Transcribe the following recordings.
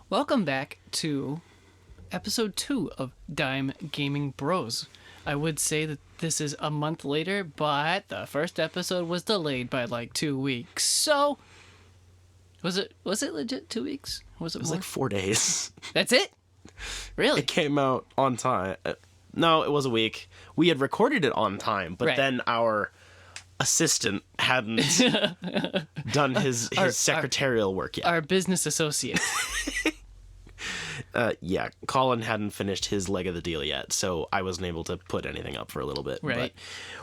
Welcome back to episode 2 of Dime Gaming Bros. I would say that this is a month later, but the first episode was delayed by like 2 weeks. So, was it legit 2 weeks? Was it It was more? like 4 days. That's it? Really? It came out on time. No, it was a week. We had recorded it on time, but Right. then our assistant hadn't done his secretarial work yet. Our business associate. Yeah, Colin hadn't finished his leg of the deal yet, so I wasn't able to put anything up for a little bit. Right. But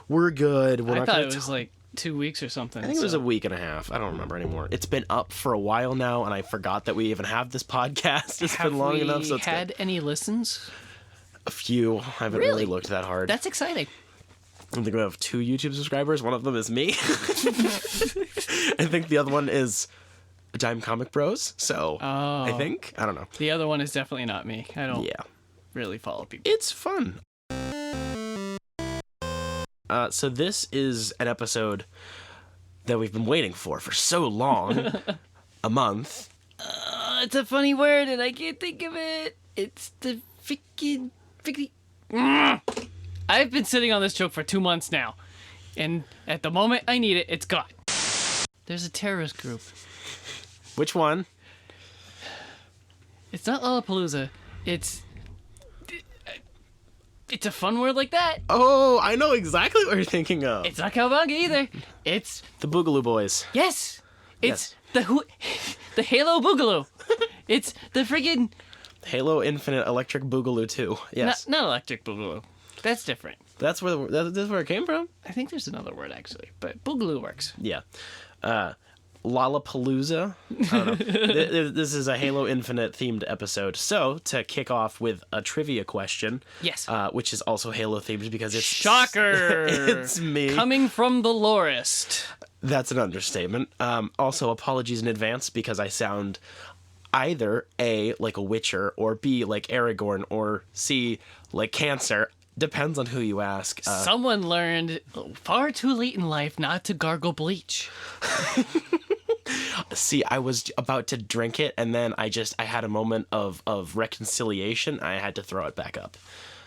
we're good. We're I not thought gonna it was like 2 weeks or something. I think it was a week and a half. I don't remember anymore. It's been up for a while now, and I forgot that we even have this podcast. It's been long enough, so it's had good. any listens? A few. I haven't really looked that hard. That's exciting. I think we have 2 YouTube subscribers. One of them is me. I think the other one is dimecomicbros. So I think. I don't know. The other one is definitely not me. I don't Yeah. really follow people. It's fun. So this is an episode that we've been waiting for so long. A month. It's a funny word and I can't think of it. It's the freaking... I've been sitting on this joke for 2 months now. And at the moment I need it, it's gone. There's a terrorist group. Which one? It's not Lollapalooza. It's a fun word like that. Oh, I know exactly what you're thinking of. It's not Cowabunga either. It's... The Boogaloo Boys. Yes! It's the Halo Boogaloo. It's the friggin... Halo Infinite Electric Boogaloo 2. Yes. Not Electric Boogaloo. That's different. That's where it came from? I think there's another word, actually. But Boogaloo works. Yeah. Lollapalooza. I don't know. This is a Halo Infinite themed episode. So, to kick off with a trivia question. Yes. Which is also Halo themed because it's... Shocker! It's me. Coming from the lorist. That's an understatement. Also, apologies in advance because I sound either A, like a Witcher, or B, like Aragorn, or C, like Cancer. Depends on who you ask. Someone learned far too late in life not to gargle bleach. See, I was about to drink it, and then I had a moment of reconciliation. I had to throw it back up.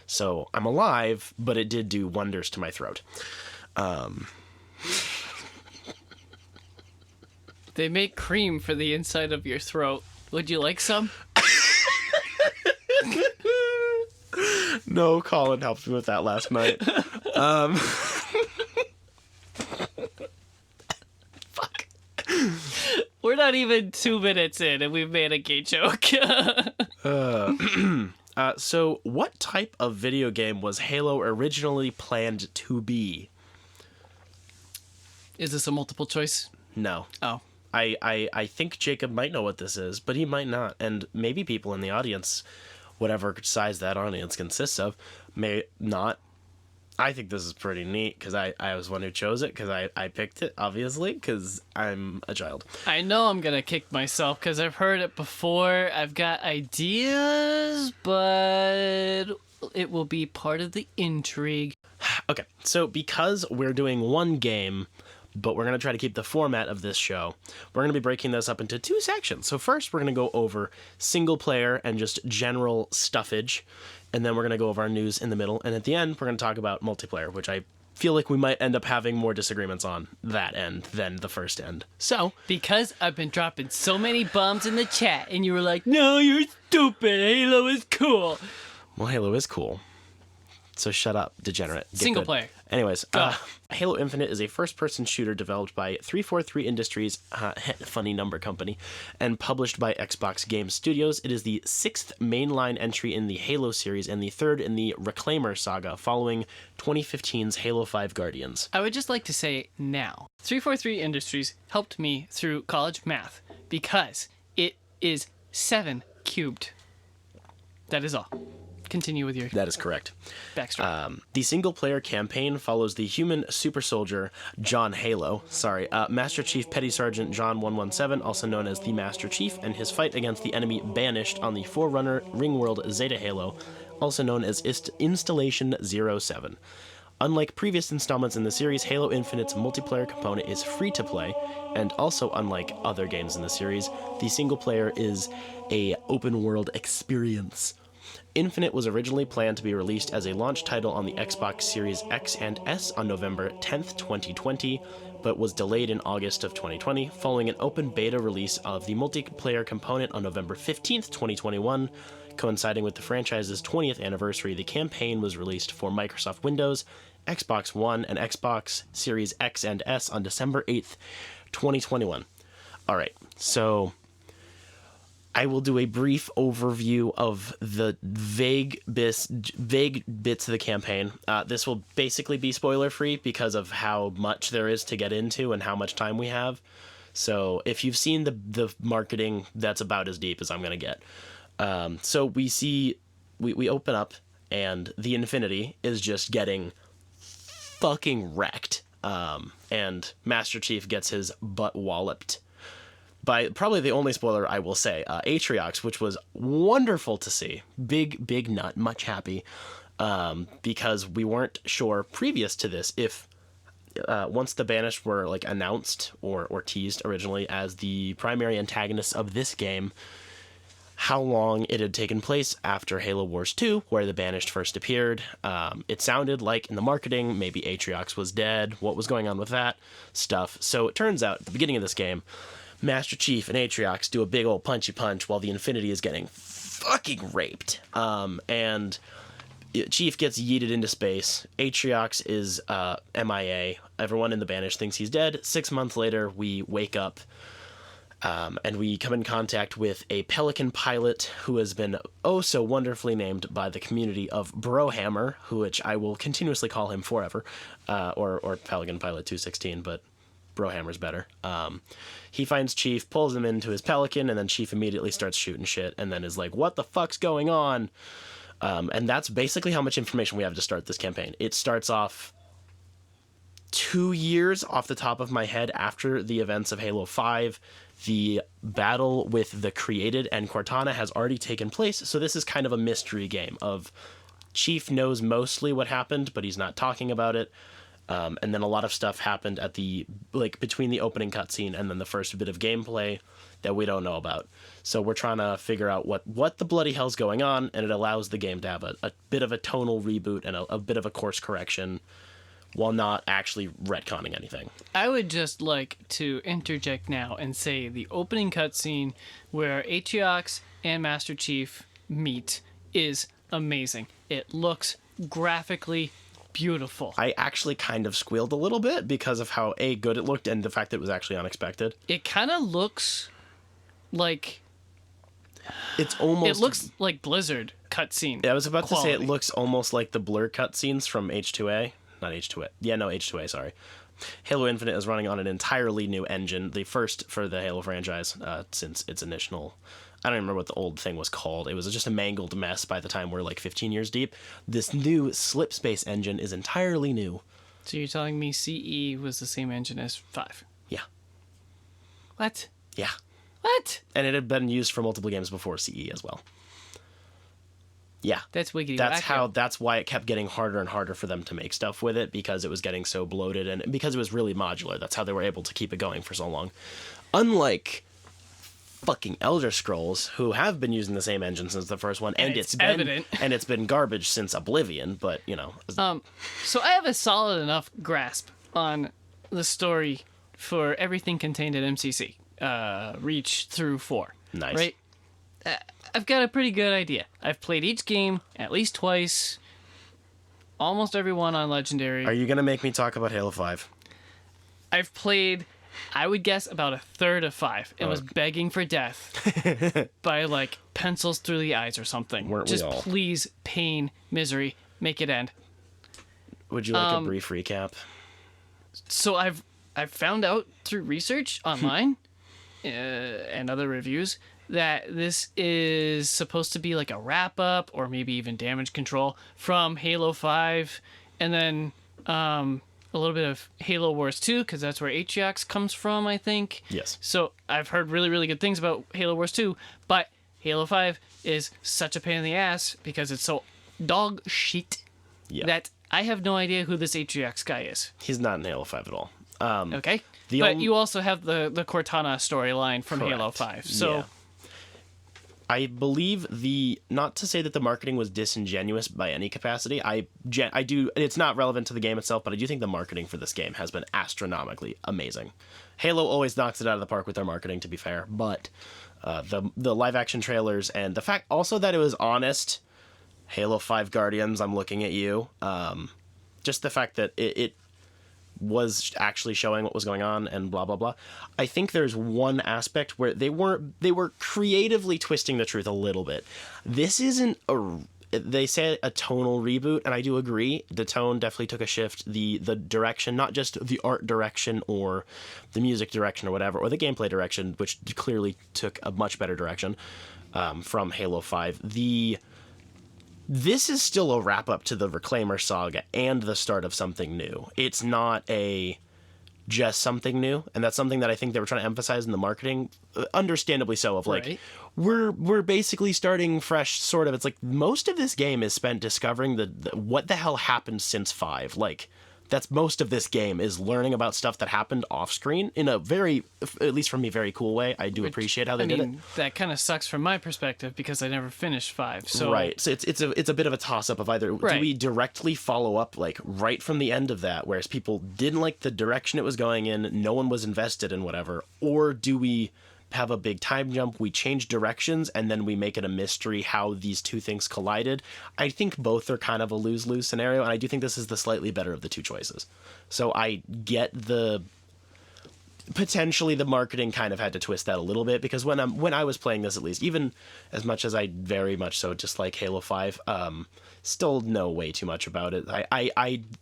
So I'm alive, but it did do wonders to my throat. They make cream for the inside of your throat. Would you like some? No, Colin helped me with that last night. Fuck. We're not even 2 minutes in, and we've made a gay joke. So, what type of video game was Halo originally planned to be? Is this a multiple choice? No. Oh. I think Jacob might know what this is, but he might not. And maybe people in the audience, whatever size that audience consists of, may not. I think this is pretty neat because I was one who chose it because I picked it, obviously, because I'm a child. I know I'm going to kick myself because I've heard it before. I've got ideas, but it will be part of the intrigue. Okay, so because we're doing one game, but we're going to try to keep the format of this show, we're going to be breaking this up into 2 sections. So first, we're going to go over single player and just general stuffage, and then we're going to go over our news in the middle, and at the end, we're going to talk about multiplayer, which I feel like we might end up having more disagreements on that end than the first end. So, because I've been dropping so many bombs in the chat, and you were like, no, you're stupid, Halo is cool. Well, Halo is cool. So shut up, degenerate. Get Single good. player. Anyways, Halo Infinite is a first-person shooter developed by 343 Industries, funny number company, and published by Xbox Game Studios. It is the 6th mainline entry in the Halo series and the 3rd in the Reclaimer saga, following 2015's Halo 5 Guardians. I would just like to say now, 343 Industries helped me through college math because it is 7 cubed. That is all. Continue with your That is correct. backstory. The single-player campaign follows the human super soldier Master Chief Petty Sergeant John 117, also known as the Master Chief, and his fight against the enemy Banished on the Forerunner Ringworld Zeta Halo, also known as Installation 07. Unlike previous installments in the series, Halo Infinite's multiplayer component is free to play, And also, unlike other games in the series, the single player is a open world experience. Infinite was originally planned to be released as a launch title on the Xbox Series X and S on November 10th, 2020, but was delayed in August of 2020, following an open beta release of the multiplayer component on November 15th, 2021. Coinciding with the franchise's 20th anniversary, the campaign was released for Microsoft Windows, Xbox One, and Xbox Series X and S on December 8th, 2021. Alright, so I will do a brief overview of the vague bits of the campaign. This will basically be spoiler-free because of how much there is to get into and how much time we have. So if you've seen the marketing, that's about as deep as I'm going to get. So we open up, and the Infinity is just getting fucking wrecked. And Master Chief gets his butt walloped by probably the only spoiler I will say, Atriox, which was wonderful to see. Big nut, much happy, because we weren't sure previous to this if once the Banished were like announced or teased originally as the primary antagonists of this game, how long it had taken place after Halo Wars 2, where the Banished first appeared. It sounded like in the marketing, maybe Atriox was dead. What was going on with that stuff? So it turns out, at the beginning of this game, Master Chief and Atriox do a big old punchy punch while the Infinity is getting fucking raped. And Chief gets yeeted into space. Atriox is MIA. Everyone in the Banished thinks he's dead. 6 months later, we wake up. And we come in contact with a Pelican pilot who has been oh so wonderfully named by the community of Brohammer, which I will continuously call him forever, or Pelican Pilot 216, but Brohammer's better. He finds Chief, pulls him into his Pelican, and then Chief immediately starts shooting shit, and then is like, what the fuck's going on? And that's basically how much information we have to start this campaign. It starts off 2 years off the top of my head after the events of Halo 5. The battle with the Created and Cortana has already taken place, so this is kind of a mystery game of Chief knows mostly what happened, but he's not talking about it. And then a lot of stuff happened at between the opening cutscene and then the first bit of gameplay that we don't know about. So we're trying to figure out what the bloody hell's going on, and it allows the game to have a bit of a tonal reboot and a bit of a course correction while not actually retconning anything. I would just like to interject now and say the opening cutscene where Atriox and Master Chief meet is amazing. It looks graphically beautiful. I actually kind of squealed a little bit because of how good it looked and the fact that it was actually unexpected. It kind of looks like it looks like Blizzard cutscene. Yeah, I was about quality. to say it looks almost like the Blur cutscenes from H2A. Not H2A. Yeah, no, H2A, sorry. Halo Infinite is running on an entirely new engine, the first for the Halo franchise since its initial... I don't remember what the old thing was called. It was just a mangled mess by the time we're like 15 years deep. This new Slipspace engine is entirely new. So you're telling me CE was the same engine as 5? Yeah. What? Yeah. What? And it had been used for multiple games before CE as well. Yeah. That's wiggity. That's why it kept getting harder and harder for them to make stuff with it, because it was getting so bloated and because it was really modular. That's how they were able to keep it going for so long. Unlike fucking Elder Scrolls, who have been using the same engine since the first one, and it's been evident. And it's been garbage since Oblivion, but you know. So I have a solid enough grasp on the story for everything contained in MCC, Reach through 4. Nice. Right? I've got a pretty good idea. I've played each game at least twice, almost every one on Legendary. Are you going to make me talk about Halo 5? I've played, I would guess, about a third of 5. It was begging for death by, like, pencils through the eyes or something. Weren't Just we all? please, pain, misery, make it end. Would you like a brief recap? So I've found out through research online and other reviews that this is supposed to be like a wrap-up or maybe even damage control from Halo 5, and then a little bit of Halo Wars 2, because that's where Atriox comes from, I think. Yes. So I've heard really, really good things about Halo Wars 2, but Halo 5 is such a pain in the ass because it's so dog shit that I have no idea who this Atriox guy is. He's not in Halo 5 at all. Okay. But you also have the Cortana storyline from Halo 5. So Yeah. I believe not to say that the marketing was disingenuous by any capacity. I do. It's not relevant to the game itself, but I do think the marketing for this game has been astronomically amazing. Halo always knocks it out of the park with their marketing, to be fair, but the live action trailers and the fact also that it was honest. Halo 5 Guardians, I'm looking at you. Just the fact that it was actually showing what was going on and blah blah blah. I think there's one aspect where they were creatively twisting the truth a little bit. This isn't they say a tonal reboot, and I do agree. The tone definitely took a shift. The direction, not just the art direction or the music direction or whatever, or the gameplay direction, which clearly took a much better direction from Halo 5. This is still a wrap-up to the Reclaimer saga and the start of something new. It's not just something new, and that's something that I think they were trying to emphasize in the marketing, understandably so, of like, right. we're basically starting fresh, sort of. It's like most of this game is spent discovering what the hell happened since 5. Like, that's most of this game is learning about stuff that happened off screen in a very, at least for me, very cool way. I do appreciate how they did it. That kind of sucks from my perspective because I never finished 5. So right. So it's a bit of a toss up of either do we directly follow up like right from the end of that, whereas people didn't like the direction it was going in, no one was invested in whatever, or do we have a big time jump, we change directions, and then we make it a mystery how these two things collided. I think both are kind of a lose-lose scenario, and I do think this is the slightly better of the two choices. So I get potentially the marketing kind of had to twist that a little bit, because when I was playing this, at least, even as much as I very much so dislike Halo 5, still know way too much about it.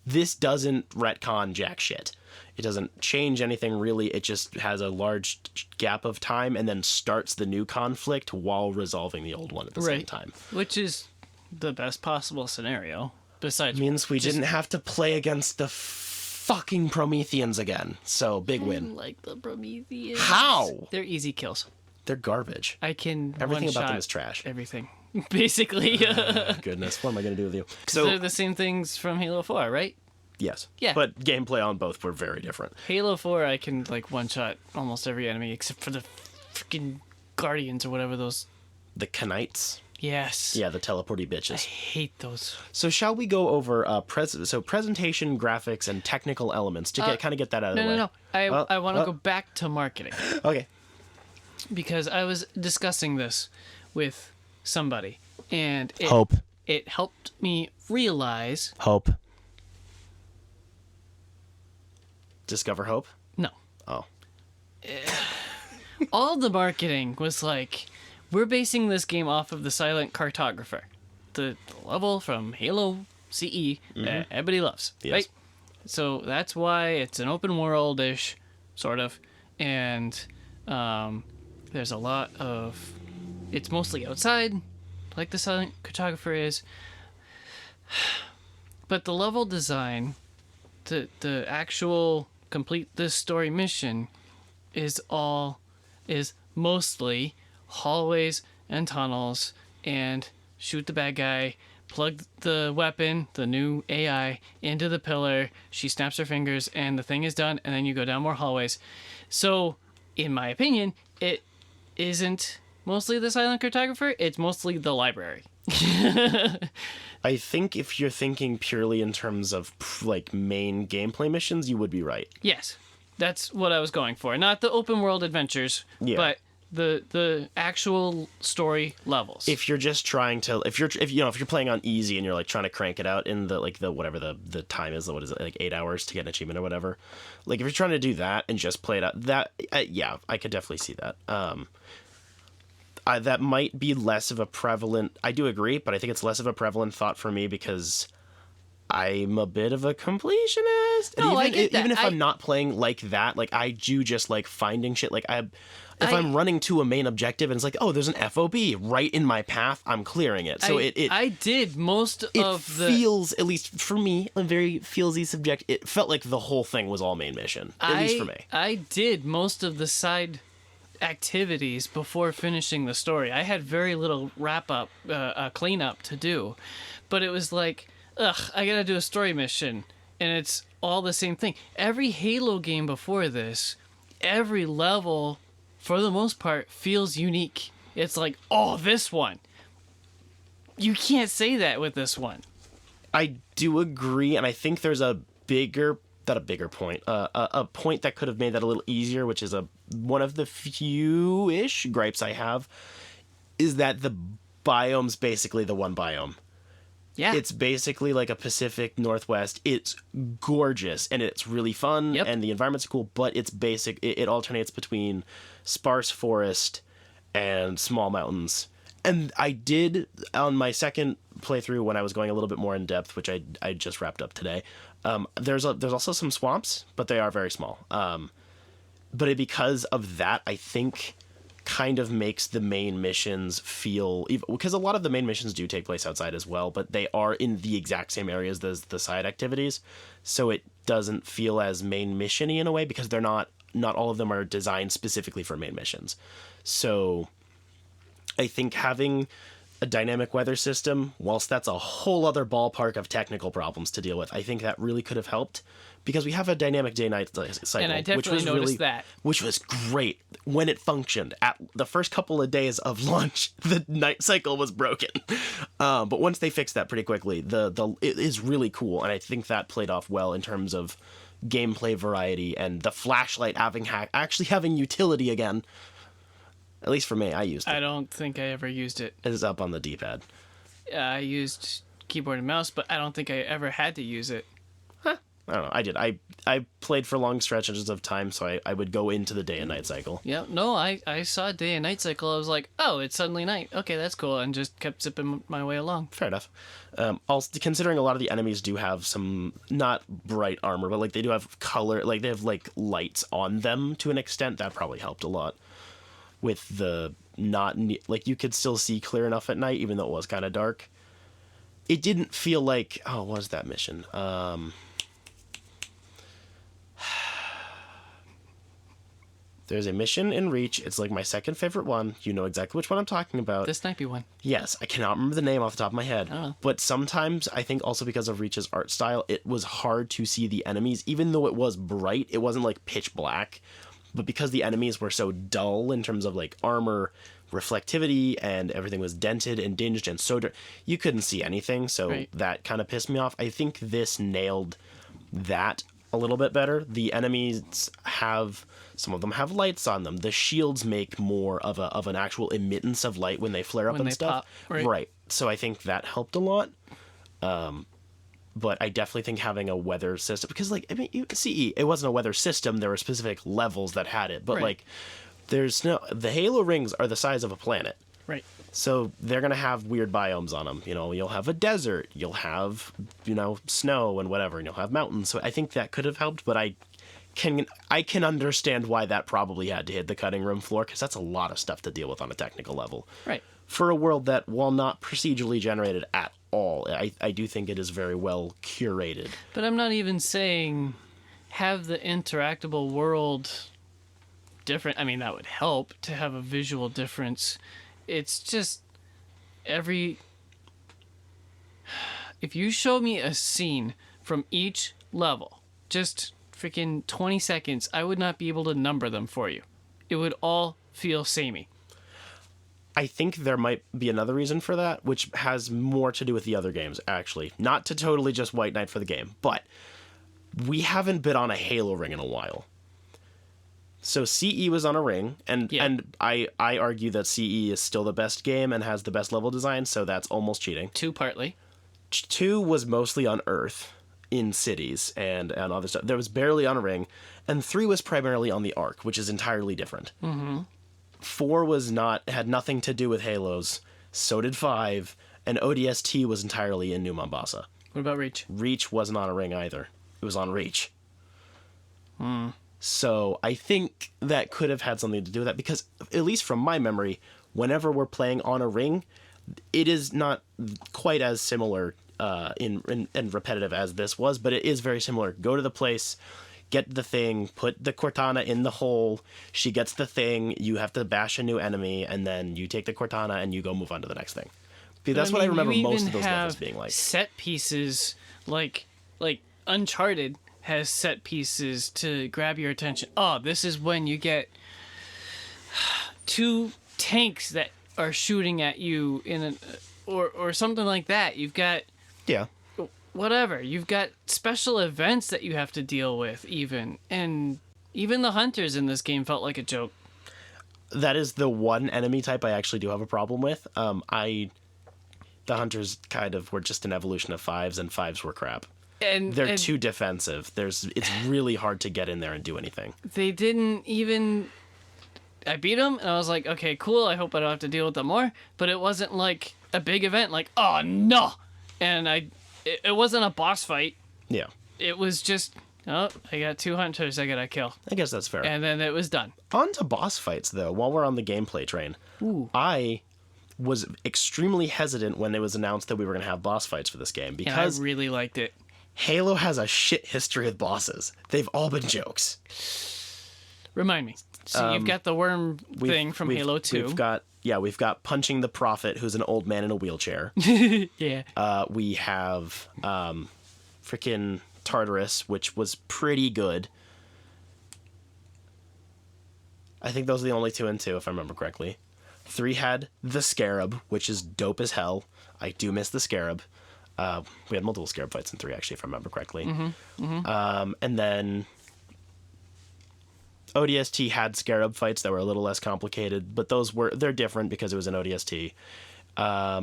This doesn't retcon jack shit. It doesn't change anything really. It just has a large gap of time and then starts the new conflict while resolving the old one at the same time. Which is the best possible scenario. Besides, means we didn't have to play against the fucking Prometheans again. So big win. I like the Prometheans. How? They're easy kills. They're garbage. Everything about them is trash. Everything. Basically. Goodness, what am I going to do with you? So they're the same things from Halo 4, right? Yes. Yeah. But gameplay on both were very different. Halo 4, I can like one-shot almost every enemy except for the freaking Guardians or whatever those. The Knights. Yes. Yeah, the teleporty I bitches. hate those. So shall we go over presentation, graphics, and technical elements to get that out of the way? No. I want to go back to marketing. Okay. Because I was discussing this with somebody, and it helped me realize. Hope. Discover Hope? No. Oh. All the marketing was like, we're basing this game off of the Silent Cartographer, the level from Halo CE that everybody loves, yes. right? So that's why it's an open world-ish, sort of, and there's a lot of... It's mostly outside, like the Silent Cartographer is, but the level design, the actual complete this story mission is mostly hallways and tunnels and shoot the bad guy, plug the weapon, the new AI, into the pillar, she snaps her fingers and the thing is done, and then you go down more hallways. So in my opinion, it isn't mostly the Silent Cartographer, it's mostly the library. I think if you're thinking purely in terms of like main gameplay missions, you would be right. Yes, that's what I was going for. Not the open world adventures, but the actual story levels. If you're just trying to, if you're playing on easy and you're like trying to crank it out in the whatever the time is, what is it, like 8 hours to get an achievement or whatever. Like if you're trying to do that and just play it out, that yeah, I could definitely see that. That might be less of a prevalent... I do agree, but I think it's less of a prevalent thought for me because I'm a bit of a completionist. No, and even if I'm not playing like that, like I do just like finding shit. Like if I'm running to a main objective and it's like, oh, there's an FOB right in my path, I'm clearing it. So I did most of the... It feels, at least for me, a very feelsy subject. It felt like the whole thing was all main mission, at least for me. I did most of the side activities before finishing the story. I had very little cleanup to do, but it was like, I gotta do a story mission, and it's all the same thing. Every Halo game before this, every level, for the most part, feels unique. It's like, oh, this one. You can't say that with this one. I do agree, and I think there's a point that could have made that a little easier, which is one of the few-ish gripes I have, is that the biome's basically the one biome. Yeah. It's basically like a Pacific Northwest. It's gorgeous, and it's really fun, and the environment's cool, but it's basic. It alternates between sparse forest and small mountains. And I did, on my second playthrough, when I was going a little bit more in depth, which I just wrapped up today, there's also some swamps, but they are very small. But because of that, I think kind of makes the main missions feel... Because a lot of the main missions do take place outside as well, but they are in the exact same areas as the side activities. So it doesn't feel as main mission-y in a way, because they're not all of them are designed specifically for main missions. So I think having a dynamic weather system, whilst that's a whole other ballpark of technical problems to deal with, I think that really could have helped, because we have a dynamic day-night cycle. And I definitely noticed that. Which was great when it functioned. At the first couple of days of launch, the night cycle was broken. But once they fixed that pretty quickly, it is really cool, and I think that played off well in terms of gameplay variety and the flashlight actually having utility again. At least for me, I used it. I don't think I ever used it. It is up on the D-pad. I used keyboard and mouse, but I don't think I ever had to use it. Huh. I don't know. I did. I played for long stretches of time, so I would go into the day and night cycle. Yeah, no, I saw day and night cycle. I was like, oh, it's suddenly night. Okay, that's cool. And just kept zipping my way along. Fair enough. Also, considering a lot of the enemies do have some, not bright armor, but like they do have color, like they have like lights on them to an extent, that probably helped a lot. With the like you could still see clear enough at night, even though it was kind of dark. It didn't feel like, what was that mission? There's a mission in Reach. It's like my second favorite one. You know exactly which one I'm talking about. The snipey one. Yes, I cannot remember the name off the top of my head. Oh. But sometimes, I think also because of Reach's art style, it was hard to see the enemies. Even though it was bright, it wasn't like pitch black. But because the enemies were so dull in terms of like armor, reflectivity, and everything was dented and dinged and so you couldn't see anything. So that kind of pissed me off. I think this nailed that a little bit better. The enemies some of them have lights on them. The shields make more of an actual emittance of light when they flare up and stuff. Pop, right. So I think that helped a lot. But I definitely think having a weather system, because like, I mean, CE, it wasn't a weather system. There were specific levels that had it, but like, the Halo rings are the size of a planet. Right. So they're going to have weird biomes on them. You'll have a desert, you'll have, snow and whatever, and you'll have mountains. So I think that could have helped, but I can understand why that probably had to hit the cutting room floor, because that's a lot of stuff to deal with on a technical level. Right. For a world that, while not procedurally generated at all, I do think it is very well curated. But I'm not even saying have the interactable world different. I mean, that would help to have a visual difference. It's just if you show me a scene from each level, just freaking 20 seconds, I would not be able to number them for you. It would all feel samey. I think there might be another reason for that, which has more to do with the other games, actually. Not to totally just White Knight for the game, but we haven't been on a Halo ring in a while. So CE was on a ring, and I argue that CE is still the best game and has the best level design, so that's almost cheating. 2 partly. 2 was mostly on Earth, in cities, and other stuff. There was barely on a ring, and 3 was primarily on the Ark, which is entirely different. Mm-hmm. 4 had nothing to do with Halos, so did 5, and ODST was entirely in New Mombasa. What about Reach? Reach wasn't on a ring either. It was on Reach. So I think that could have had something to do with that, because, at least from my memory, whenever we're playing on a ring, it is not quite as similar and repetitive as this was, but it is very similar. Go to the place, get the thing, put the Cortana in the hole, she gets the thing, you have to bash a new enemy, and then you take the Cortana and you go move on to the next thing. That's what I remember most of those levels being like. Set pieces like Uncharted has set pieces to grab your attention. Oh, this is when you get 2 tanks that are shooting at you in an or something like that. You've got Yeah. whatever. You've got special events that you have to deal with even. And even the hunters in this game felt like a joke. That is the one enemy type I actually do have a problem with. The hunters kind of were just an evolution of 5s, and 5s were crap. And They're too defensive. It's really hard to get in there and do anything. they didn't even... I beat them, and I was like, okay, cool, I hope I don't have to deal with them more. But it wasn't like a big event, like, oh, no! And it wasn't a boss fight. Yeah. It was just, oh, I got 2 hunters I gotta kill. I guess that's fair. And then it was done. On to boss fights, though, while we're on the gameplay train. Ooh. I was extremely hesitant when it was announced that we were going to have boss fights for this game, And because I really liked it. Halo has a shit history with bosses. They've all been jokes. Remind me. So you've got the worm thing from We've- Halo 2. We've got Punching the Prophet, who's an old man in a wheelchair. Yeah. We have freaking Tartarus, which was pretty good. I think those are the only 2 and 2, if I remember correctly. 3 had the Scarab, which is dope as hell. I do miss the Scarab. We had multiple Scarab fights in 3, actually, if I remember correctly. And then ODST had Scarab fights that were a little less complicated, but they're different because it was an ODST.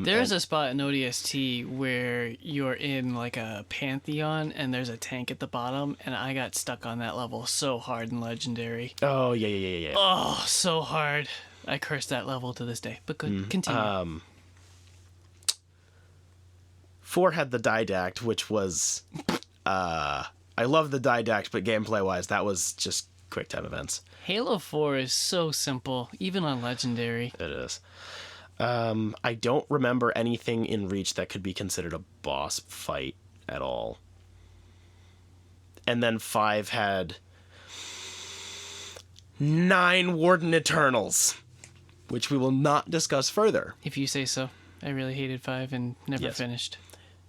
There's a spot in ODST where you're in like a pantheon and there's a tank at the bottom, and I got stuck on that level so hard in Legendary. Oh, yeah. Oh, so hard. I curse that level to this day. But good. Continue. 4 had the Didact, which was... I love the Didact, but gameplay-wise, that was just quick-time events. Halo 4 is so simple, even on Legendary. It is. I don't remember anything in Reach that could be considered a boss fight at all. And then 5 had 9 Warden Eternals, which we will not discuss further. If you say so. I really hated 5 and never Yes. finished.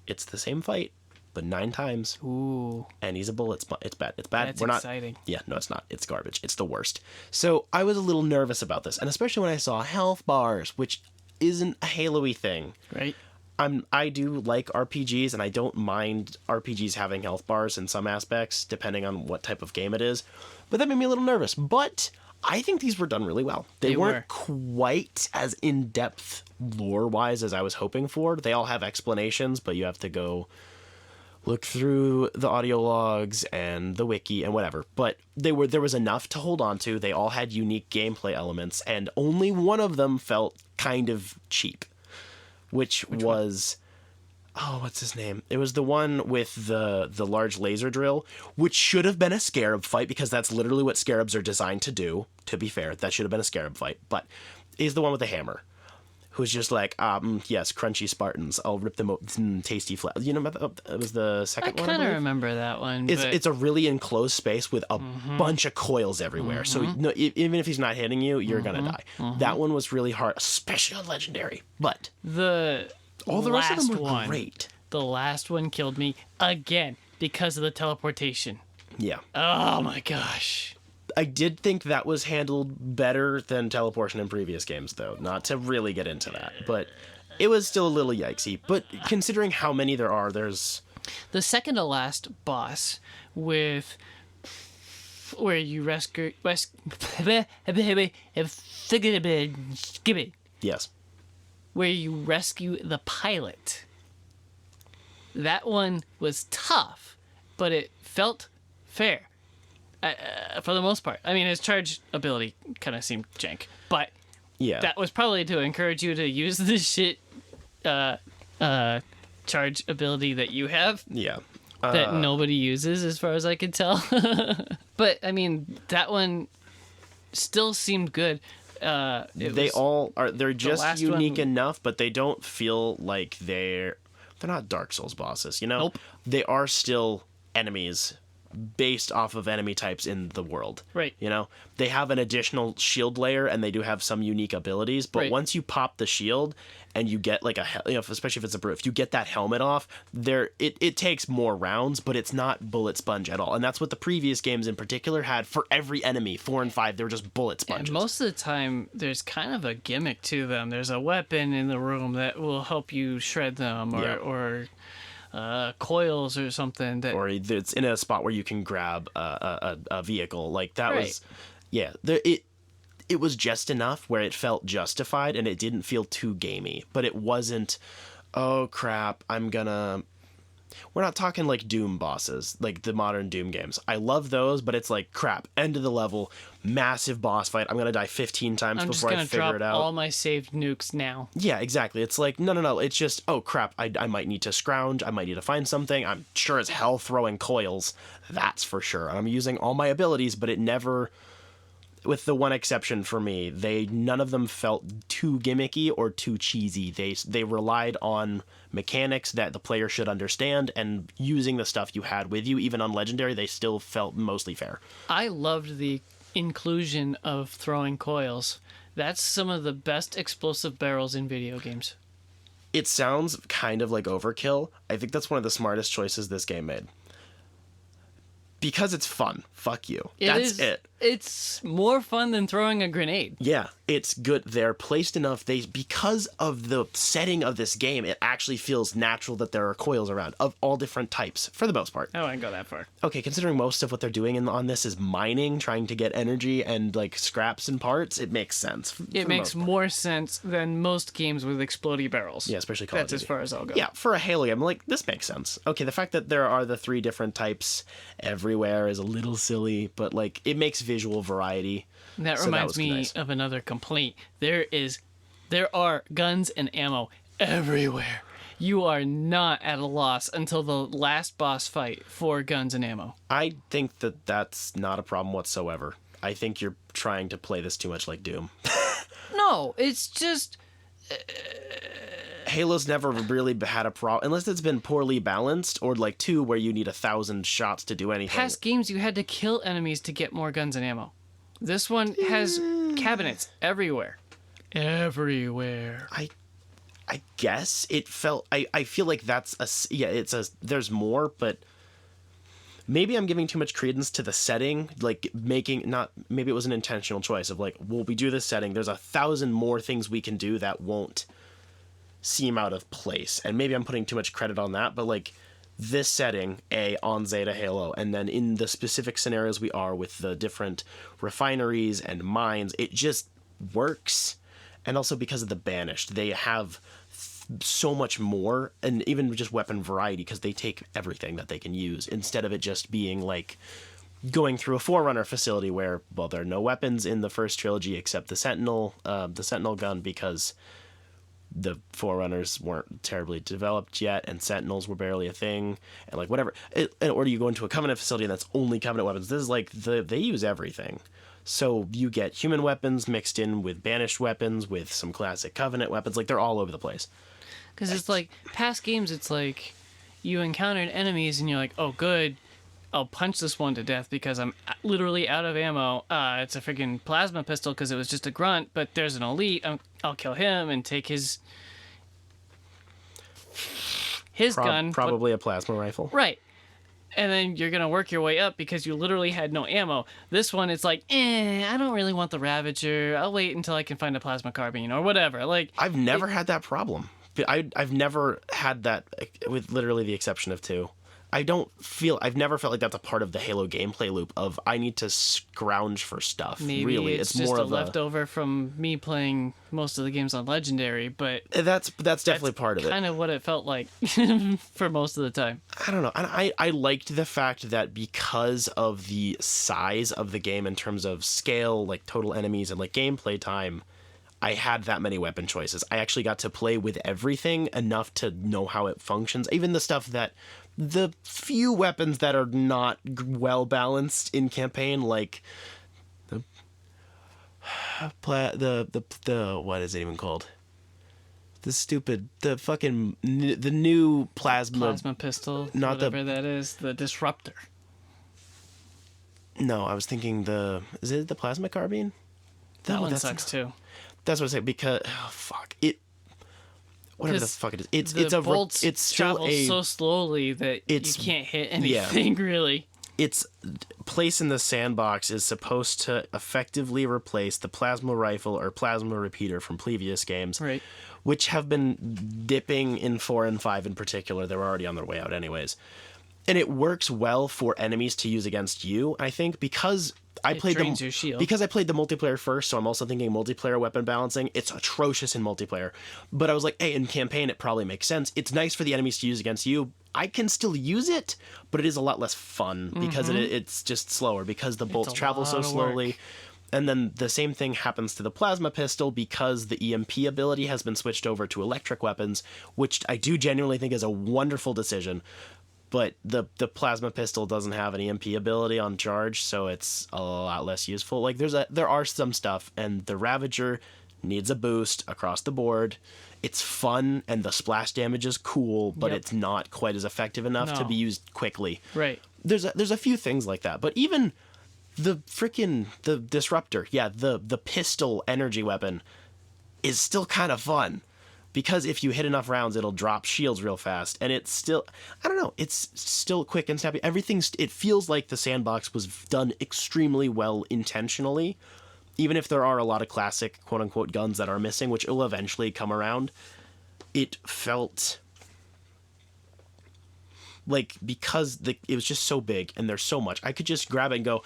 It's the same fight, but 9 times. Ooh. And he's a bull. It's bad. It's bad. That's We're not. exciting. Yeah, no, it's not. It's garbage. It's the worst. So I was a little nervous about this, and especially when I saw health bars, which isn't a Halo-y thing. Right? I do like RPGs, and I don't mind RPGs having health bars in some aspects, depending on what type of game it is. But that made me a little nervous. But I think these were done really well. They weren't quite as in-depth lore-wise as I was hoping for. They all have explanations, but you have to go look through the audio logs and the wiki and whatever. But there was enough to hold on to. They all had unique gameplay elements, and only one of them felt kind of cheap, which was... Oh, what's his name? It was the one with the large laser drill, which should have been a Scarab fight, because that's literally what Scarabs are designed to do. To be fair, that should have been a Scarab fight. But he's the one with the hammer, who's just like, yes, crunchy Spartans. I'll rip them open, tasty flat. You know, it was the second one. I kind of remember that one. It's a really enclosed space with a bunch of coils everywhere. So no, even if he's not hitting you, you're gonna die. That one was really hard, especially on Legendary. But all the rest of them were great. The last one killed me again because of the teleportation. Yeah. Oh my gosh. I did think that was handled better than teleportation in previous games, though. Not to really get into that, but it was still a little yikesy. But considering how many there are, there's... The second to last boss with... where you rescue... Yes. Where you rescue the pilot. That one was tough, but it felt fair. For the most part. I mean, his charge ability kind of seemed jank, but yeah, that was probably to encourage you to use the shit charge ability that you have. Yeah. That nobody uses, as far as I could tell. But, I mean, that one still seemed good. They're just unique enough, but they don't feel like they're not Dark Souls bosses, you know? Nope. They are still enemies based off of enemy types in the world. Right. You know, they have an additional shield layer and they do have some unique abilities, but Right. once you pop the shield and you get like especially if it's a brute, if you get that helmet off, it takes more rounds, but it's not bullet sponge at all. And that's what the previous games in particular had for every enemy. 4 and 5, they were just bullet sponges. And most of the time, there's kind of a gimmick to them. There's a weapon in the room that will help you shred them, or coils or something that, or it's in a spot where you can grab a vehicle. Like that Right. was, it was just enough where it felt justified and it didn't feel too gamey, but it wasn't, oh crap, we're not talking like Doom bosses, like the modern Doom games. I love those, but it's like, crap, end of the level, massive boss fight. I'm going to die 15 times I'm just before I gonna figure drop it out. all my saved nukes now. Yeah, exactly. It's like, no. It's just, oh crap, I might need to scrounge. I might need to find something. I'm sure as hell throwing coils. That's for sure. I'm using all my abilities, but it never, with the one exception for me, none of them felt too gimmicky or too cheesy. They relied on mechanics that the player should understand, and using the stuff you had with you, even on Legendary, they still felt mostly fair. I loved the inclusion of throwing coils. That's some of the best explosive barrels in video games. It sounds kind of like overkill. I think that's one of the smartest choices this game made. Because it's fun. Fuck you. That's it. It's more fun than throwing a grenade. Yeah, it's good. They're placed enough. Because of the setting of this game, it actually feels natural that there are coils around of all different types, for the most part. I wouldn't go that far. Okay, considering most of what they're doing on this is mining, trying to get energy and like scraps and parts, it makes sense. It makes more sense than most games with explodey barrels. Yeah, especially Call of That's Duty. as far as I'll go. Yeah, for a Halo game, like, this makes sense. Okay, the fact that there are the 3 different types everywhere is a little silly, but like, it makes visual variety. That So reminds was me nice. of another complaint. There are guns and ammo everywhere. You are not at a loss until the last boss fight for guns and ammo. I think that that's not a problem whatsoever. I think you're trying to play this too much like Doom. No, it's just Halo's never really had a problem, unless it's been poorly balanced, or like 2 where you need 1,000 shots to do anything. past games you had to kill enemies to get more guns and ammo. This one has cabinets everywhere. Everywhere. I guess it felt, I feel like that's there's more, but maybe I'm giving too much credence to the setting, like maybe it was an intentional choice of like, well, we do this setting, there's 1,000 more things we can do that won't seem out of place, and maybe I'm putting too much credit on that, but like, this setting, on Zeta Halo, and then in the specific scenarios we are with the different refineries and mines, it just works. And also because of the Banished, they have so much more, and even just weapon variety, because they take everything that they can use, instead of it just being like going through a Forerunner facility where, well, there are no weapons in the first trilogy except the Sentinel gun, because the Forerunners weren't terribly developed yet, and Sentinels were barely a thing, and like whatever. Or you go into a Covenant facility and that's only Covenant weapons. This is like they use everything. So you get human weapons mixed in with Banished weapons, with some classic Covenant weapons. Like, they're all over the place. Because it's like, past games, it's like, you encountered enemies and you're like, oh, good, I'll punch this one to death because I'm literally out of ammo. It's a freaking plasma pistol because it was just a grunt, but there's an elite. I'll kill him and take his gun. Probably a plasma rifle. Right. And then you're going to work your way up because you literally had no ammo. This one, it's like, I don't really want the Ravager. I'll wait until I can find a plasma carbine or whatever. Like, I've never had that problem. I've never had that, with literally the exception of 2. I've never felt like that's a part of the Halo gameplay loop of I need to scrounge for stuff. Maybe really, it's more just a of leftover from me playing most of the games on Legendary, but that's definitely part of it. Kind of what it felt like for most of the time. I don't know. And I liked the fact that because of the size of the game in terms of scale, like total enemies and like gameplay time, I had that many weapon choices. I actually got to play with everything enough to know how it functions. Even the stuff that, the few weapons that are not well balanced in campaign, like the what is it even called? The new plasma Plasma pistol, not whatever that is, the disruptor. No, I was thinking is it the plasma carbine? That one that's sucks too. That's what I say because fuck it. Whatever the 'Cause fuck it is, The bolts it's still travel so slowly that you can't hit anything really. Its place in the sandbox is supposed to effectively replace the plasma rifle or plasma repeater from previous games, Right. which have been dipping in 4 and 5 in particular. They were already on their way out anyways. And it works well for enemies to use against you, I think, because I played drains your shield. because I played the multiplayer first, so I'm also thinking multiplayer weapon balancing. It's atrocious in multiplayer. But I was like, hey, in campaign it probably makes sense. It's nice for the enemies to use against you. I can still use it, but it is a lot less fun because it's just slower because the bolts travel so slowly. And then the same thing happens to the plasma pistol because the EMP ability has been switched over to electric weapons, which I do genuinely think is a wonderful decision. But the plasma pistol doesn't have an EMP ability on charge, so it's a lot less useful. Like there are some stuff, and the Ravager needs a boost across the board. It's fun, and the splash damage is cool, but it's not quite as effective enough to be used quickly. Right. There's a few things like that, but even the disruptor, the pistol energy weapon is still kind of fun. Because if you hit enough rounds, it'll drop shields real fast. And it's still, I don't know, it's still quick and snappy. It feels like the sandbox was done extremely well intentionally. Even if there are a lot of classic quote-unquote guns that are missing, which will eventually come around. It felt like because it was just so big and there's so much. I could just grab it and go,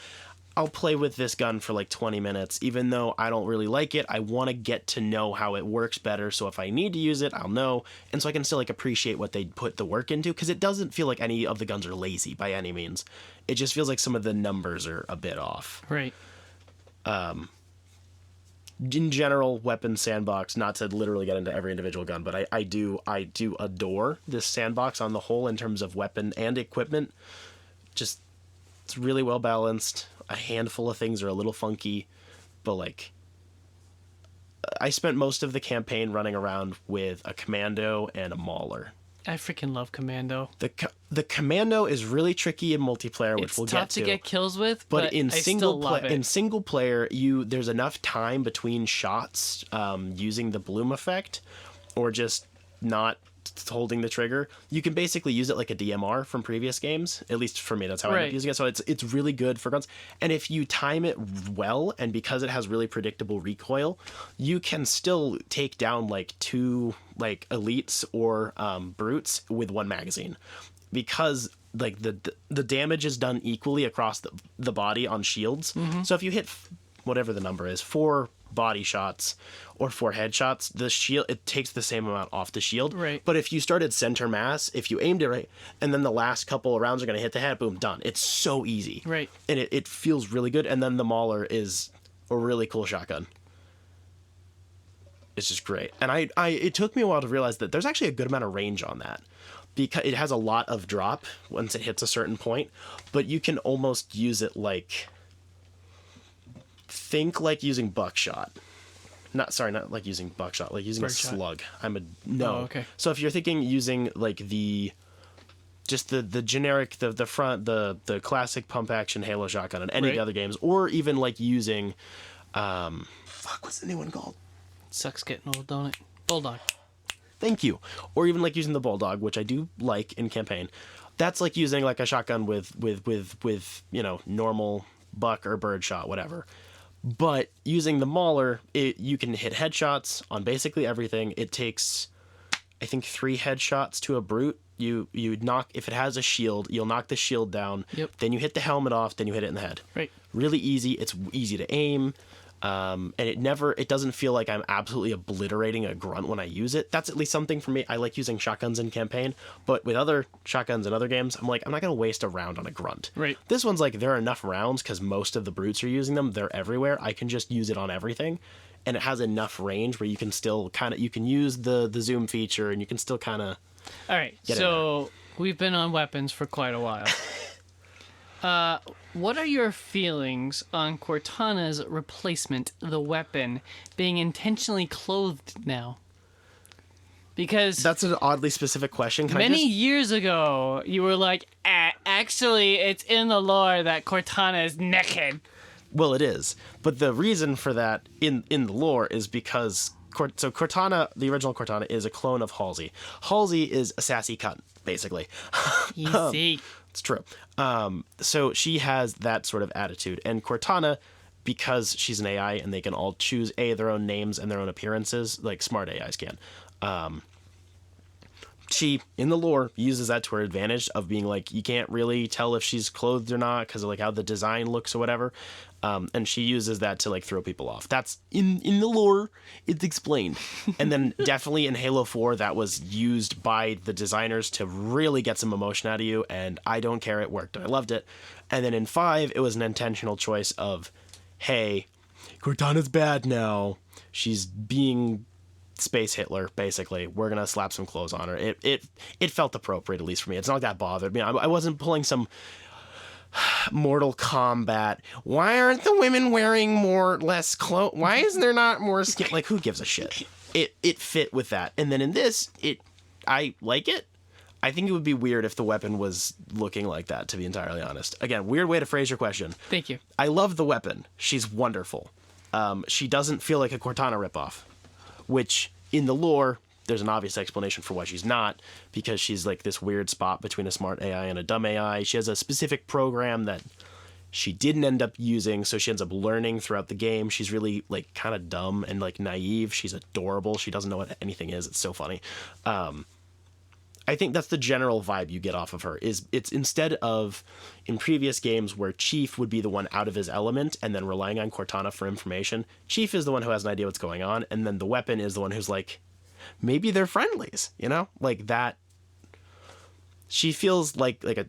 I'll play with this gun for like 20 minutes, even though I don't really like it. I want to get to know how it works better. So if I need to use it, I'll know. And so I can still like appreciate what they put the work into, because it doesn't feel like any of the guns are lazy by any means. It just feels like some of the numbers are a bit off. Right. In general, weapon sandbox, not to literally get into every individual gun, but I do adore this sandbox on the whole in terms of weapon and equipment. Just, it's really well balanced. A handful of things are a little funky, but like I spent most of the campaign running around with a commando and a mauler. I freaking love commando. The commando is really tricky in multiplayer, which we'll get to. It's tough to get kills with, but in I still love it. In single player, there's enough time between shots using the bloom effect or just not holding the trigger. You can basically use it like a DMR from previous games. At least for me, that's how I end up using it. So it's really good for guns. And if you time it well, and because it has really predictable recoil, you can still take down like 2 like elites or brutes with 1 magazine, because like the damage is done equally across the body on shields. So if you hit whatever the number is, 4 body shots or 4 headshots, the shield, it takes the same amount off the shield. Right. But if you started center mass, if you aimed it right, and then the last couple of rounds are going to hit the head, boom, done. It's so easy. Right. And it feels really good. And then the Mauler is a really cool shotgun. It's just great. And it took me a while to realize that there's actually a good amount of range on that, because it has a lot of drop once it hits a certain point, but you can almost use it like, think like using buckshot. Not like using buckshot, like using Birdshot. a slug. Oh, okay. So if you're thinking using like the generic, the front, the classic pump action Halo shotgun in any of the other games, or even like using, what's the new one called? Sucks getting old, don't it? Bulldog. Thank you. Or even like using the Bulldog, which I do like in campaign. That's like using like a shotgun with normal buck or birdshot, whatever. But using the Mauler, you can hit headshots on basically everything. It takes, I think, 3 headshots to a brute. You knock, if it has a shield, you'll knock the shield down. Yep. Then you hit the helmet off. Then you hit it in the head. Right. Really easy. It's easy to aim. And it doesn't feel like I'm absolutely obliterating a grunt when I use it. That's at least something for me. I like using shotguns in campaign, but with other shotguns in other games, I'm like, I'm not going to waste a round on a grunt. Right. This one's like, there are enough rounds because most of the brutes are using them. They're everywhere. I can just use it on everything. And it has enough range where you can still you can use the zoom feature, and you can still kind of. All right. So we've been on weapons for quite a while. What are your feelings on Cortana's replacement, the weapon, being intentionally clothed now? Because that's an oddly specific question. Many years ago, you were like, actually, it's in the lore that Cortana is naked. Well, it is. But the reason for that in the lore is because Cortana, the original Cortana, is a clone of Halsey. Halsey is a sassy cunt, basically. Easy. It's true. So she has that sort of attitude. And Cortana, because she's an AI and they can all choose their own names and their own appearances, like smart AIs can. She, in the lore, uses that to her advantage of being like, you can't really tell if she's clothed or not because of like how the design looks or whatever. And she uses that to like throw people off. That's in the lore. It's explained. And then definitely in Halo 4, that was used by the designers to really get some emotion out of you. And I don't care. It worked. I loved it. And then in 5, it was an intentional choice of, hey, Cortana's bad now. She's being Space Hitler, basically. We're gonna slap some clothes on her. It felt appropriate, at least for me. It's not like that bothered me. I wasn't pulling some Mortal Kombat. Why aren't the women wearing less clothes? Why is there not more skin? Like, who gives a shit? It fit with that. And then in this, I like it. I think it would be weird if the weapon was looking like that, to be entirely honest. Again, weird way to phrase your question. Thank you. I love the weapon. She's wonderful. She doesn't feel like a Cortana ripoff, which in the lore, there's an obvious explanation for why she's not, because she's like this weird spot between a smart AI and a dumb AI. She has a specific program that she didn't end up using, so she ends up learning throughout the game. She's really like kind of dumb and like naive. She's adorable. She doesn't know what anything is. It's so funny. I think that's the general vibe you get off of her. Is it's instead of in previous games where Chief would be the one out of his element and then relying on Cortana for information, Chief is the one who has an idea what's going on, and then the weapon is the one who's like, maybe they're friendlies, you know? Like that. She feels like a,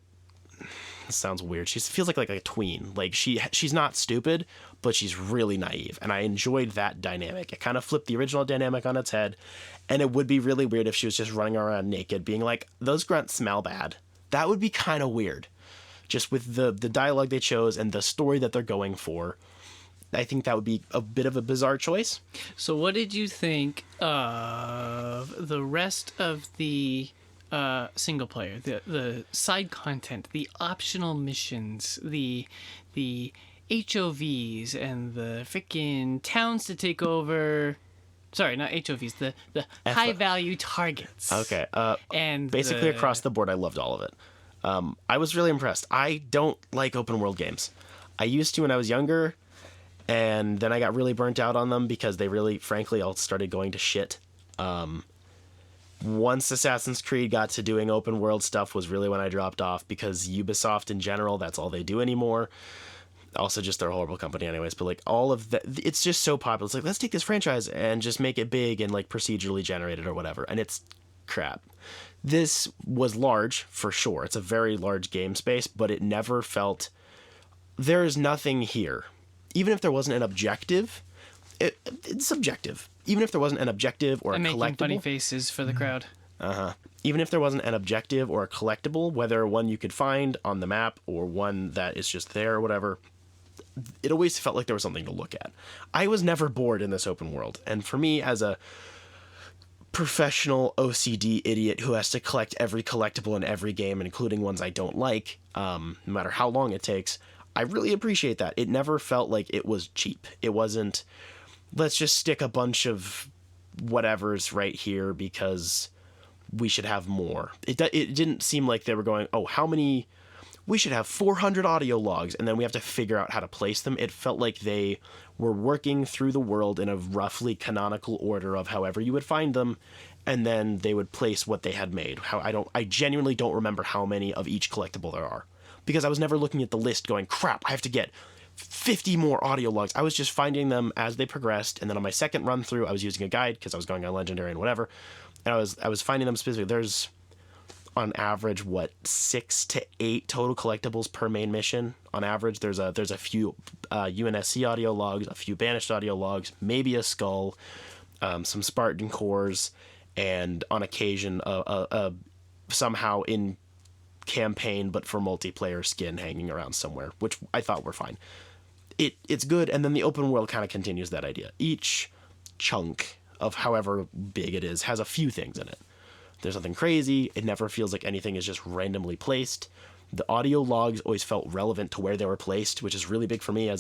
this sounds weird. She feels like a tween. Like she's not stupid, but she's really naive. And I enjoyed that dynamic. It kind of flipped the original dynamic on its head. And it would be really weird if she was just running around naked being like, those grunts smell bad. That would be kind of weird. Just with the dialogue they chose and the story that they're going for. I think that would be a bit of a bizarre choice. So what did you think of the rest of the single player, the side content, the optional missions, the HOVs, and the freaking towns to take over? Sorry, not HOVs, the high value targets. Okay. And basically across the board, I loved all of it. I was really impressed. I don't like open world games. I used to when I was younger, and then I got really burnt out on them because they really, frankly, all started going to shit. Once Assassin's Creed got to doing open world stuff was really when I dropped off, because Ubisoft in general, that's all they do anymore. Also, just they're a horrible company anyways, but like all of that, it's just so popular. It's like, let's take this franchise and just make it big and like procedurally generated or whatever. And it's crap. This was large for sure. It's a very large game space, but it never felt, there is nothing here. Even if there wasn't an objective, it's subjective. Even if there wasn't an objective or a collectible. I'm making funny faces for the crowd. Even if there wasn't an objective or a collectible, whether one you could find on the map or one that is just there or whatever, it always felt like there was something to look at. I was never bored in this open world. And for me, as a professional OCD idiot who has to collect every collectible in every game, including ones I don't like, no matter how long it takes, I really appreciate that. It never felt like it was cheap. It wasn't, let's just stick a bunch of whatevers right here because we should have more. It didn't seem like they were going, oh, how many, we should have 400 audio logs, and then we have to figure out how to place them. It felt like they were working through the world in a roughly canonical order of however you would find them, and then they would place what they had made. I genuinely don't remember how many of each collectible there are, because I was never looking at the list going, crap, I have to get 50 more audio logs. I was just finding them as they progressed, and then on my second run through, I was using a guide because I was going on Legendary and whatever, and I was finding them specifically. There's on average 6 to 8 total collectibles per main mission. On average, there's a few UNSC audio logs, a few Banished audio logs, maybe a skull, some Spartan cores, and on occasion somehow in campaign but for multiplayer skin hanging around somewhere, which I thought were fine. It's good, and then the open world kind of continues that idea. Each chunk of however big it is has a few things in it. There's nothing crazy. It never feels like anything is just randomly placed. The audio logs always felt relevant to where they were placed, which is really big for me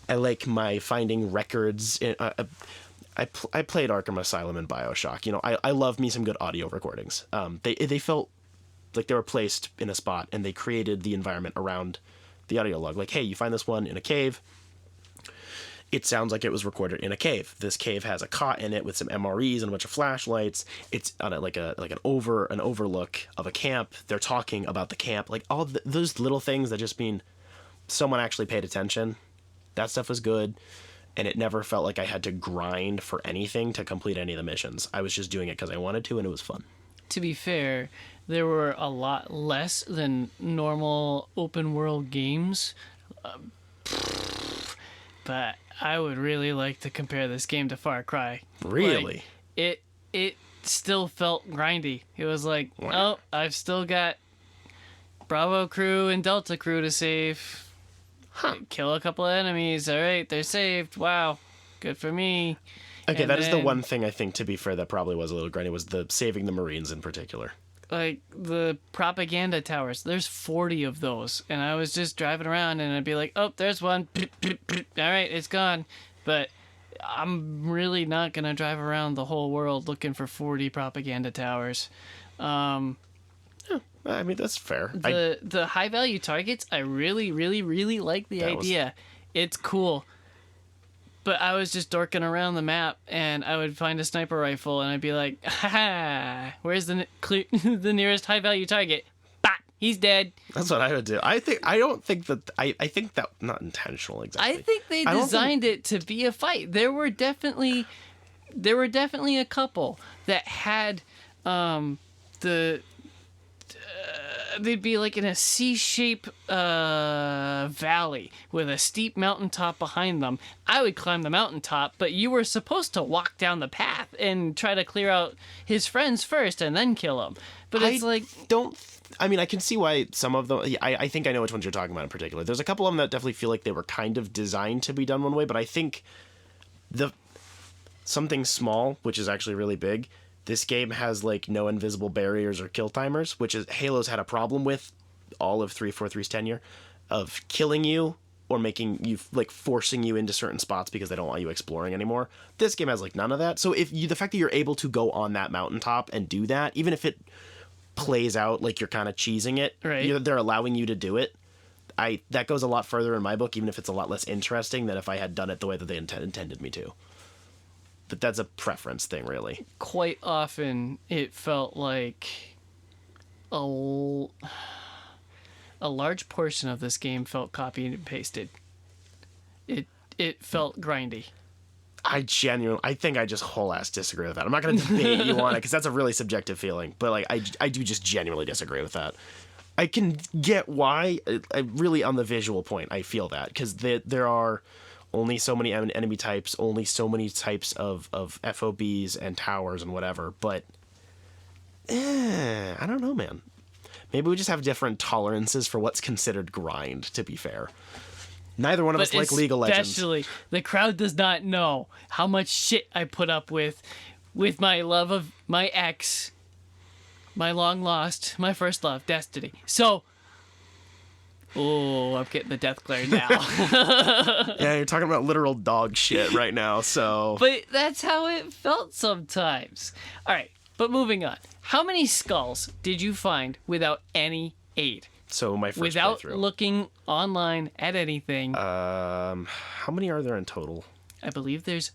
I like my finding records. I played Arkham Asylum and BioShock. You know, I love me some good audio recordings. They felt like they were placed in a spot, and they created the environment around the audio log. Like, hey, you find this one in a cave. It sounds like it was recorded in a cave. This cave has a cot in it with some MREs and a bunch of flashlights. It's on an overlook of a camp. They're talking about the camp, like all those little things that just mean someone actually paid attention. That stuff was good, and it never felt like I had to grind for anything to complete any of the missions. I was just doing it because I wanted to, and it was fun. To be fair, there were a lot less than normal open world games, but I would really like to compare this game to Far Cry. Really? Like, it still felt grindy. It was like, wow. Oh, I've still got Bravo crew and Delta crew to save. Huh. Kill a couple of enemies. All right, they're saved. Wow, good for me. Okay, that is the one thing I think, to be fair, that probably was a little grindy, was the saving the Marines in particular. Like the propaganda towers, there's 40 of those, and I was just driving around and I'd be like, oh, there's one. All right, it's gone. But I'm really not gonna drive around the whole world looking for 40 propaganda towers. I mean, that's fair. The high value targets, I really, really, really like the idea. It's cool. But I was just dorking around the map, and I would find a sniper rifle, and I'd be like, ha, where's the nearest high value target? Bah, he's dead. That's what I would do. I think that not intentional exactly. I think they designed it to be a fight. There were definitely a couple that had they'd be like in a C-shape valley with a steep mountaintop behind them. I would climb the mountaintop, but you were supposed to walk down the path and try to clear out his friends first and then kill them. But it's I can see why some of them... I think I know which ones you're talking about in particular. There's a couple of them that definitely feel like they were kind of designed to be done one way, but I think something small, which is actually really big... This game has, like, no invisible barriers or kill timers, which is Halo's had a problem with all of 343's tenure, of killing you or making you, like, forcing you into certain spots because they don't want you exploring anymore. This game has, like, none of that. So the fact that you're able to go on that mountaintop and do that, even if it plays out like you're kind of cheesing it, right. They're allowing you to do it. That goes a lot further in my book, even if it's a lot less interesting than if I had done it the way that they intended me to. But that's a preference thing, really. Quite often, it felt like a large portion of this game felt copied and pasted. It felt grindy. I think I just whole ass disagree with that. I'm not going to debate you on it because that's a really subjective feeling. But like, I do just genuinely disagree with that. I can get why. I really, on the visual point, I feel that because there are only so many enemy types, only so many types of FOBs and towers and whatever. But I don't know, man. Maybe we just have different tolerances for what's considered grind, to be fair. Neither one of us like League of Legends. Especially, the crowd does not know how much shit I put up with my love of my ex, my long lost, my first love, Destiny. So, I'm getting the death glare now. Yeah, you're talking about literal dog shit right now, so... But that's how it felt sometimes. All right, but moving on. How many skulls did you find without any aid? So my first without playthrough. Looking online at anything. How many are there in total? I believe there's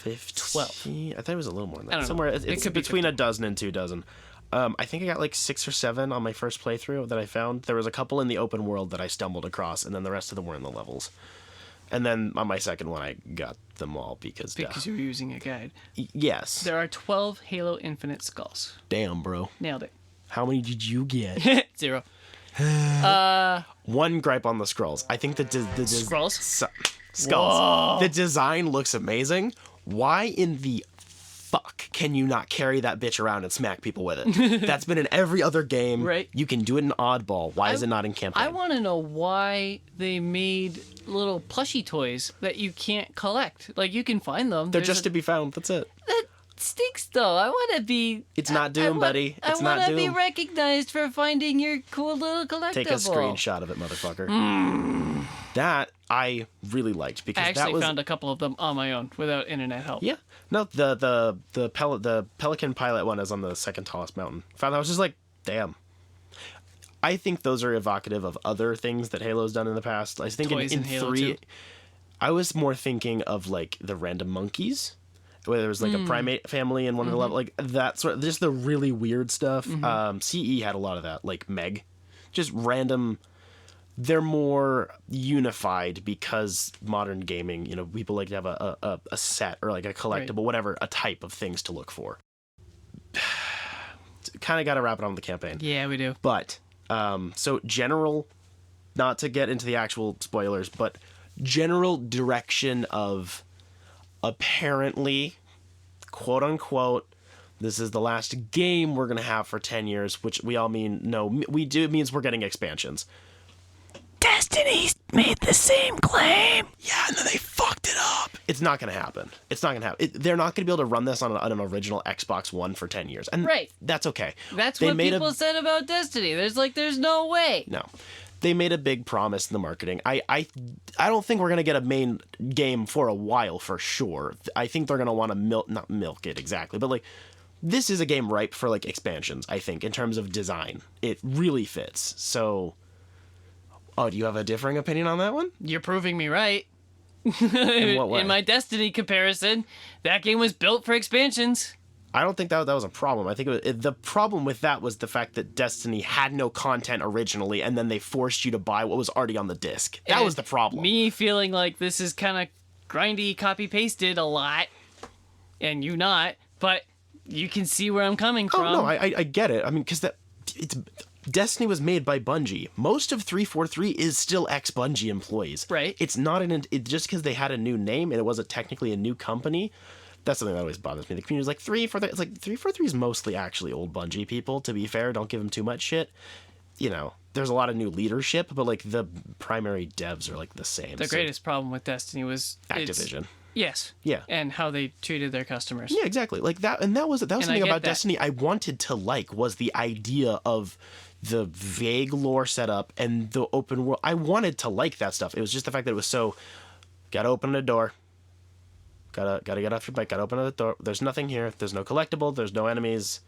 12. I thought it was a little more than that. I don't Somewhere know. It's could be between 50. a dozen and 2 dozen. I think I got like 6 or 7 on my first playthrough that I found. There was a couple in the open world that I stumbled across, and then the rest of them were in the levels. And then on my second one, I got them all because you were using a guide. Yes. There are 12 Halo Infinite skulls. Damn, bro. Nailed it. How many did you get? 0. One gripe on the scrolls. I think the Scrolls? Skulls. Whoa. The design looks amazing. Why in the fuck can you not carry that bitch around and smack people with it? That's been in every other game. Right. You can do it in Oddball. Why is it not in Campaign? I want to know why they made little plushy toys that you can't collect. Like, you can find them. They're just to be found. That's it. stinks though. I want to be. It's not Doom, buddy. It's not I want to be Doom. recognized for finding your cool little collectible. Take a screenshot of it, motherfucker. That I really liked because I actually that was found a couple of them on my own without internet help. yeah. No, the Pelican Pilot one is on the second tallest mountain. Found I was just like, damn. I think those are evocative of other things that Halo's done in the past. I was thinking Toys in in Halo 3, 2. I was more thinking of like the random monkeys, where there was like a primate family in one of the level, like that sort of, just the really weird stuff. CE had a lot of that, like Meg, just random. They're more unified because modern gaming, you know, people like to have a set or like a collectible, whatever, a type of things to look for. Kind of got to wrap it on with the campaign. Yeah, we do. But so general, not to get into the actual spoilers, but general direction of apparently, quote unquote, this is the last game we're going to have for 10 years, which we all mean, no, we do, it means we're getting expansions. Destiny's made the same claim. Yeah, and then they fucked it up. It's not going to happen. It's not going to happen. They're not going to be able to run this on an original Xbox One for 10 years. And that's okay. That's what people said about Destiny. There's no way. No. They made a big promise in the marketing. I don't think we're going to get a main game for a while for sure. I think they're going to want to not milk it exactly, but like this is a game ripe for like expansions, I think, in terms of design. It really fits. So oh, do you have a differing opinion on that one? You're proving me right. In what way? In my Destiny comparison, that game was built for expansions. I don't think that was a problem. I think the problem with that was the fact that Destiny had no content originally, and then they forced you to buy what was already on the disc. That was the problem. Me feeling like this is kind of grindy, copy-pasted a lot, and you not, but you can see where I'm coming from. Oh, no, I get it. I mean, because Destiny was made by Bungie. Most of 343 is still ex-Bungie employees. Right. It's not just because they had a new name and it wasn't technically a new company. That's something that always bothers me. The community's like 343. It's like 343 is mostly actually old Bungie people. To be fair, don't give them too much shit. You know, there's a lot of new leadership, but like the primary devs are like the same. The greatest problem with Destiny was Activision. Yes. Yeah. And how they treated their customers. Yeah, exactly. Like that, and that was something about Destiny I wanted to like was the idea of the vague lore setup and the open world. I wanted to like that stuff. It was just the fact that it was so, gotta open the door. Gotta get off your bike. Gotta open the door. There's nothing here. There's no collectible. There's no enemies.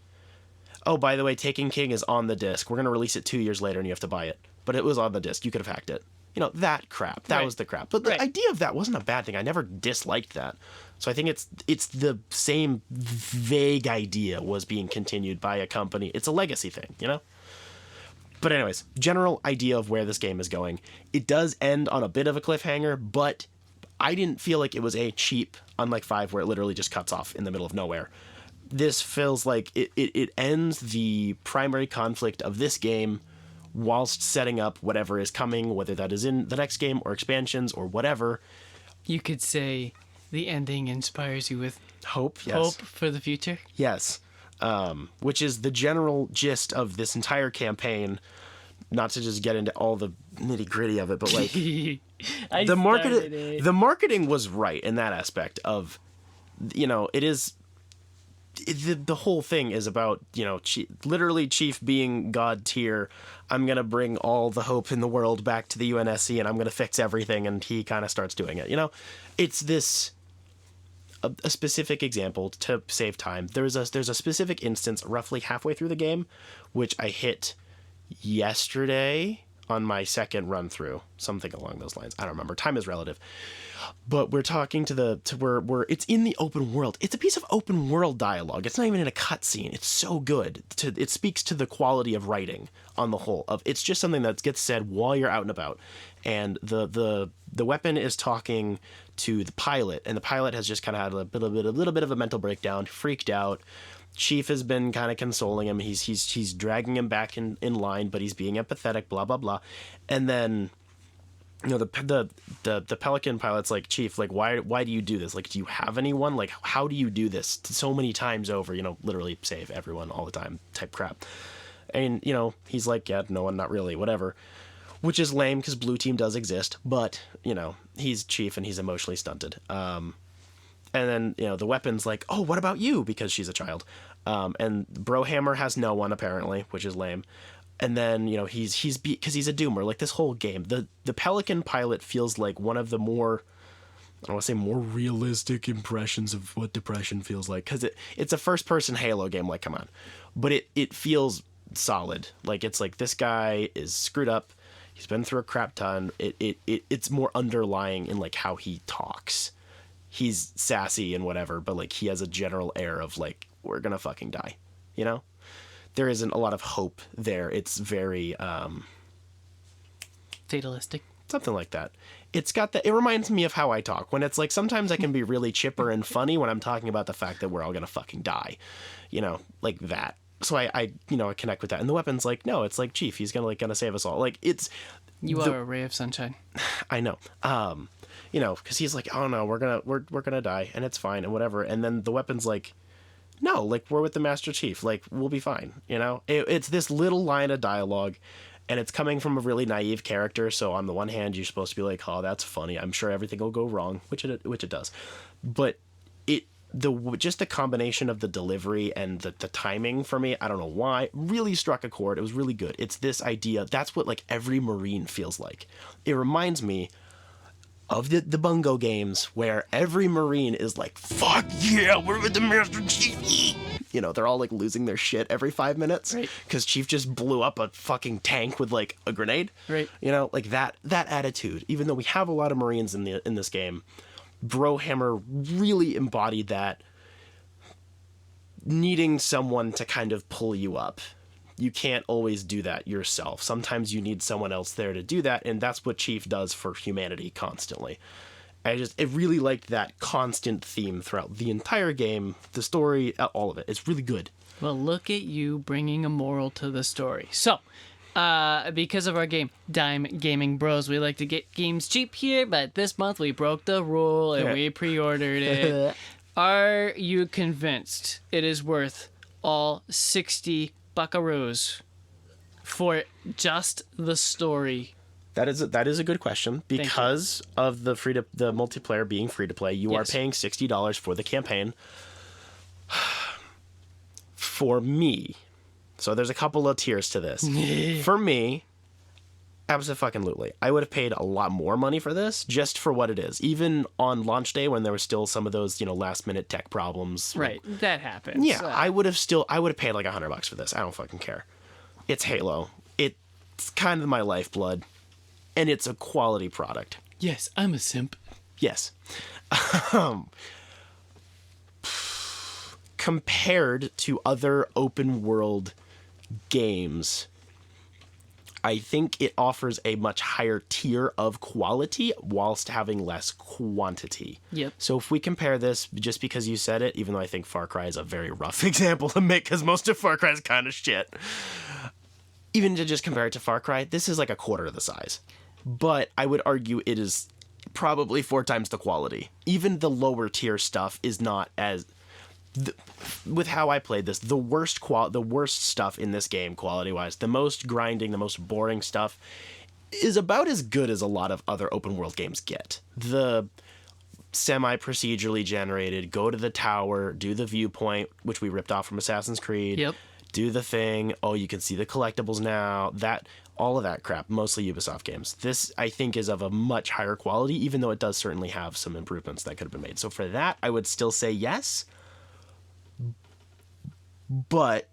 Oh, by the way, Taken King is on the disc. We're gonna release it 2 years later, and you have to buy it. But it was on the disc. You could have hacked it. You know, that crap. That was the crap. But the idea of that wasn't a bad thing. I never disliked that. So I think it's the same vague idea was being continued by a company. It's a legacy thing, you know? But anyways, general idea of where this game is going. It does end on a bit of a cliffhanger, but I didn't feel like it was cheap, unlike 5 where it literally just cuts off in the middle of nowhere. This feels like it ends the primary conflict of this game whilst setting up whatever is coming, whether that is in the next game or expansions or whatever. You could say the ending inspires you with hope. Yes. Hope for the future. Yes. Which is the general gist of this entire campaign. Not to just get into all the nitty gritty of it, but like the marketing was right in that aspect of, you know, the whole thing is about, you know, literally Chief being God tier. I'm going to bring all the hope in the world back to the UNSC and I'm going to fix everything. And he kind of starts doing it. You know, it's this a specific example to save time. There's a specific instance roughly halfway through the game, which I hit yesterday on my second run through, something along those lines. I don't remember. Time is relative. But we're talking to where it's in the open world. It's a piece of open world dialogue. It's not even in a cutscene. It's so good. It speaks to the quality of writing on the whole. It's just something that gets said while you're out and about. And the weapon is talking to the pilot, and the pilot has just kind of had a little bit of a mental breakdown, freaked out. Chief has been kind of consoling him. He's dragging him back in line, but he's being empathetic, blah blah blah. And then, you know, the Pelican pilot's like, Chief, like, why do you do this? Like, do you have anyone? Like, how do you do this so many times over? You know, literally save everyone all the time type crap. And, you know, he's like, yeah, no one, not really, whatever. Which is lame because Blue Team does exist, but, you know, he's Chief and he's emotionally stunted. And then, the weapon's like, oh, what about you? Because she's a child. And Brohammer has no one, apparently, which is lame. And then, because he's a doomer. Like, this whole game, the Pelican pilot feels like one of the more, I don't want to say more realistic impressions of what depression feels like. Because it's a first-person Halo game, like, come on. But it feels solid. Like, it's like, this guy is screwed up. He's been through a crap ton. It's more underlying in, like, how he talks. He's sassy and whatever, but, like, he has a general air of, like, we're gonna fucking die, There isn't a lot of hope there. It's very fatalistic, something like that. It's got that. It reminds me of how I talk when it's like sometimes I can be really chipper and funny when I'm talking about the fact that we're all gonna fucking die, like that. So I connect with that. And the weapon's like, no, it's like Chief. He's gonna save us all. Like it's you are a ray of sunshine. I know. Because he's like, oh no, we're gonna die and it's fine and whatever. And then the weapon's like, no, like, we're with the Master Chief. Like, we'll be fine, It's this little line of dialogue, and it's coming from a really naive character, so on the one hand, you're supposed to be like, oh, that's funny. I'm sure everything will go wrong, which it does. But just the combination of the delivery and the timing for me, I don't know why, really struck a chord. It was really good. It's this idea. That's what, like, every Marine feels like. It reminds me of the Bungo games where every Marine is like, fuck yeah, we're with the Master Chief. They're all like losing their shit every 5 minutes because Chief just blew up a fucking tank with like a grenade. Right. Like that attitude. Even though we have a lot of Marines in this game, Brohammer really embodied that, needing someone to kind of pull you up. You can't always do that yourself. Sometimes you need someone else there to do that, and that's what Chief does for humanity constantly. I really liked that constant theme throughout the entire game, the story, all of it. It's really good. Well, look at you bringing a moral to the story. So, because of our game, Dime Gaming Bros, we like to get games cheap here, but this month we broke the rule and we pre-ordered it. Are you convinced it is worth all 60 buckaroos for just the story? That is a good question. Because of the multiplayer being free to play, you are paying $60 for the campaign. For me, so there's a couple of tiers to this. For me, absolutely, I would have paid a lot more money for this just for what it is. Even on launch day when there was still some of those last minute tech problems. Right, that happens. Yeah, I would have paid like $100 for this. I don't fucking care. It's Halo. It's kind of my lifeblood. And it's a quality product. Yes, I'm a simp. Yes. Compared to other open world games, I think it offers a much higher tier of quality whilst having less quantity. Yep. So if we compare this, just because you said it, even though I think Far Cry is a very rough example to make because most of Far Cry is kind of shit. Even to just compare it to Far Cry, this is like a quarter of the size. But I would argue it is probably 4 times the quality. Even the lower tier stuff is not as... with how I played this, the worst stuff in this game, quality-wise, the most grinding, the most boring stuff, is about as good as a lot of other open-world games get. The semi-procedurally generated, go to the tower, do the viewpoint, which we ripped off from Assassin's Creed. Yep. Do the thing. Oh, you can see the collectibles now. All of that crap, mostly Ubisoft games. This, I think, is of a much higher quality, even though it does certainly have some improvements that could have been made. So for that, I would still say yes. But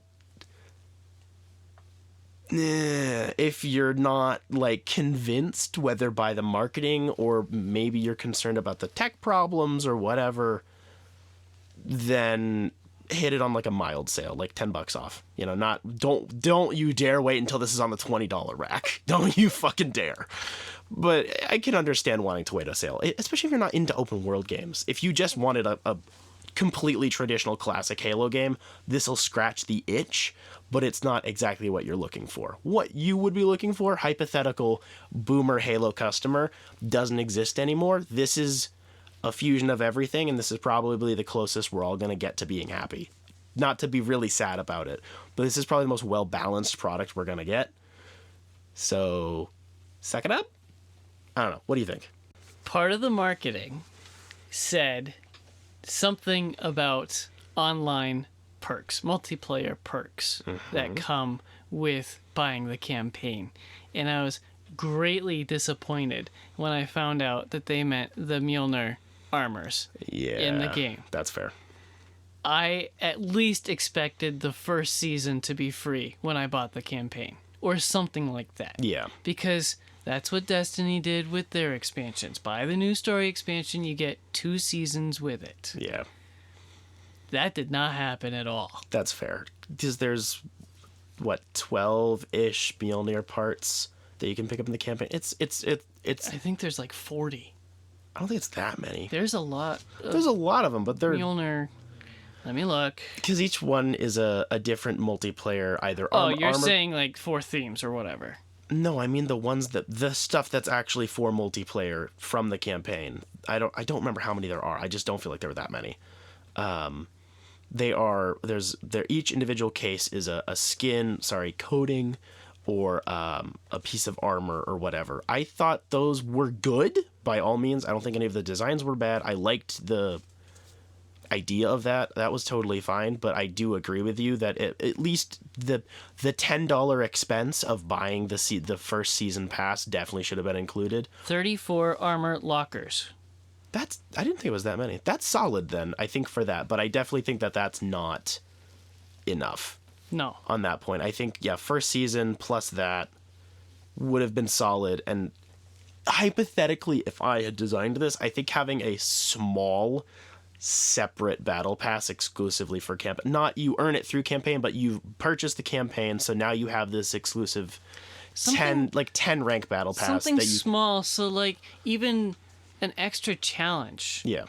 if you're not convinced, whether by the marketing or maybe you're concerned about the tech problems or whatever, then hit it on a mild sale, $10 off. Don't you dare wait until this is on the $20 rack. Don't you fucking dare. But I can understand wanting to wait a sale, especially if you're not into open world games. If you just wanted a completely traditional classic Halo game, this'll scratch the itch, but it's not exactly what you're looking for. What you would be looking for, hypothetical boomer Halo customer, doesn't exist anymore. This is a fusion of everything, and this is probably the closest we're all going to get to being happy. Not to be really sad about it, but this is probably the most well-balanced product we're going to get. So, suck it up? I don't know. What do you think? Part of the marketing said something about online perks, multiplayer perks that come with buying the campaign. And I was greatly disappointed when I found out that they meant the Mjolnir armors in the game. That's fair. I at least expected the first season to be free when I bought the campaign, or something like that. Yeah. Because that's what Destiny did with their expansions. Buy the new story expansion, you get 2 seasons with it. Yeah. That did not happen at all. That's fair. Because there's, 12-ish Mjolnir parts that you can pick up in the campaign. It's. I think there's like 40. I don't think it's that many. There's a lot. There's a lot of them, but they're Mjolnir. Let me look. because each one is a different multiplayer either. You're armor. saying like 4 themes or whatever. No, I mean the stuff that's actually for multiplayer from the campaign. I don't remember how many there are. I just don't feel like there were that many. Each individual case is a skin, coating, or a piece of armor or whatever. I thought those were good by all means. I don't think any of the designs were bad. I liked the idea of that. That was totally fine, but I do agree with you that at least the $10 expense of buying the first season pass definitely should have been included. 34 armor lockers. I didn't think it was that many. That's solid then, I think, for that, but I definitely think that that's not enough. No. On that point, I think first season plus that would have been solid. And hypothetically, if I had designed this, I think having a small separate battle pass exclusively for campaign, not you earn it through campaign, but you purchase the campaign, so now you have this exclusive 10 rank battle pass. Something that you, small, so like even an extra challenge. Yeah.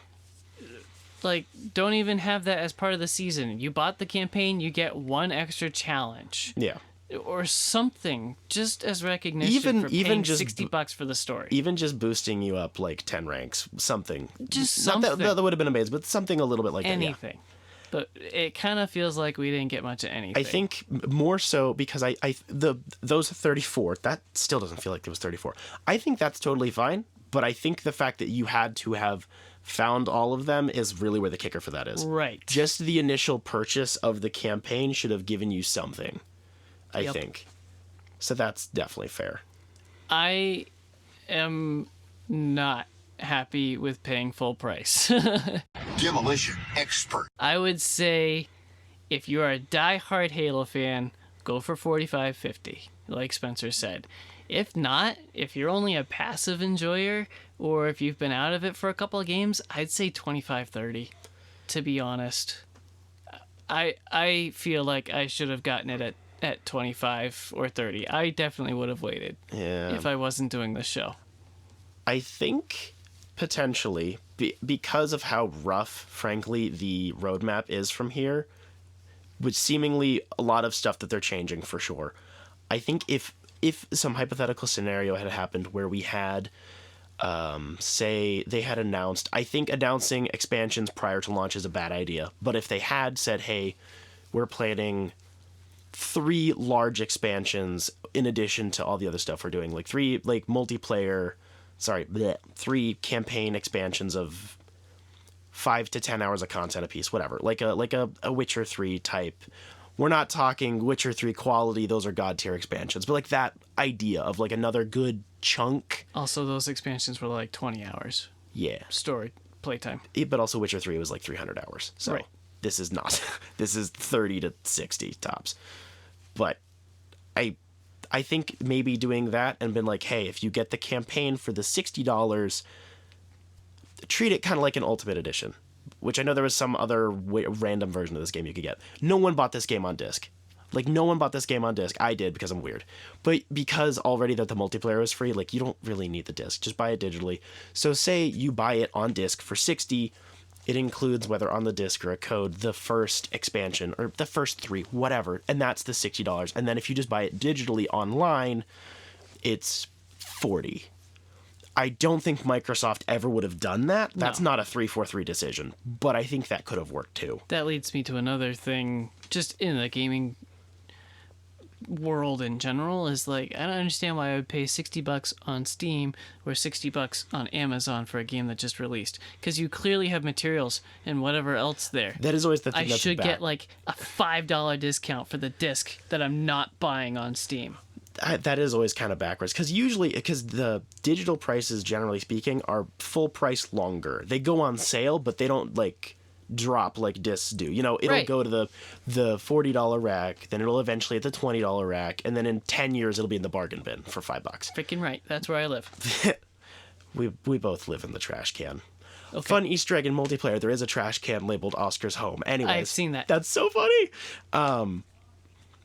Like, don't even have that as part of the season. You bought the campaign, you get 1 extra challenge. Yeah. Or something, just as recognition for paying just $60 for the story. Even just boosting you up like 10 ranks, something. Just something. That would have been amazing, but something a little bit like anything. But it kind of feels like we didn't get much of anything. I think more so because those 34, that still doesn't feel like it was 34. I think that's totally fine, but I think the fact that you had to have found all of them is really where the kicker for that is. Right. Just the initial purchase of the campaign should have given you something, I think. So that's definitely fair. I am not happy with paying full price. Demolition expert. I would say if you are a diehard Halo fan, go for $45.50, like Spencer said. If not, if you're only a passive enjoyer, or if you've been out of it for a couple of games, I'd say $25.30, to be honest. I feel like I should have gotten it at 25 or 30. I definitely would have waited if I wasn't doing this show. I think potentially because of how rough, frankly, the roadmap is from here, with seemingly a lot of stuff that they're changing for sure. I think if some hypothetical scenario had happened where we had, say they had announced, I think announcing expansions prior to launch is a bad idea. But if they had said, hey, we're planning 3 large expansions in addition to all the other stuff we're doing, like 3 campaign expansions of 5 to 10 hours of content apiece, whatever, like a Witcher 3 type. We're not talking Witcher 3 quality, those are god tier expansions, but like that idea of like another good chunk. Also, those expansions were like 20 hours. Yeah. Story playtime. But also Witcher 3 was like 300 hours. So right. This is not. This is 30 to 60 tops. But I think maybe doing that and been like, hey, if you get the campaign for the $60, treat it kind of like an Ultimate Edition, which I know there was some other random version of this game you could get. No one bought this game on disc. Like, no one bought this game on disc. I did because I'm weird. But because already that the multiplayer is free, like, you don't really need the disc. Just buy it digitally. So say you buy it on disc for $60. It includes, whether on the disc or a code, the first expansion or the first 3, whatever. And that's the $60. And then if you just buy it digitally online, it's $40. I don't think Microsoft ever would have done that. That's not a 343 decision. But I think that could have worked too. That leads me to another thing, just in the gaming world in general is like, I don't understand why I would pay $60 on Steam or $60 on Amazon for a game that just released, because you clearly have materials and whatever else there. That is always the thing I that's should bad. get like a $5 discount for the disc that I'm not buying on Steam. That is always kind of backwards, because the digital prices, generally speaking, are full price longer. They go on sale, but they don't like drop like discs do. You know, it'll Right. go to the $40 rack, then it'll eventually at the $20 rack, and then in 10 years it'll be in the bargain bin for $5. Freaking right. That's where I live. We both live in the trash can. Okay. Fun Easter egg in multiplayer: there is a trash can labeled Oscar's home. Anyways, I've seen that. That's so funny.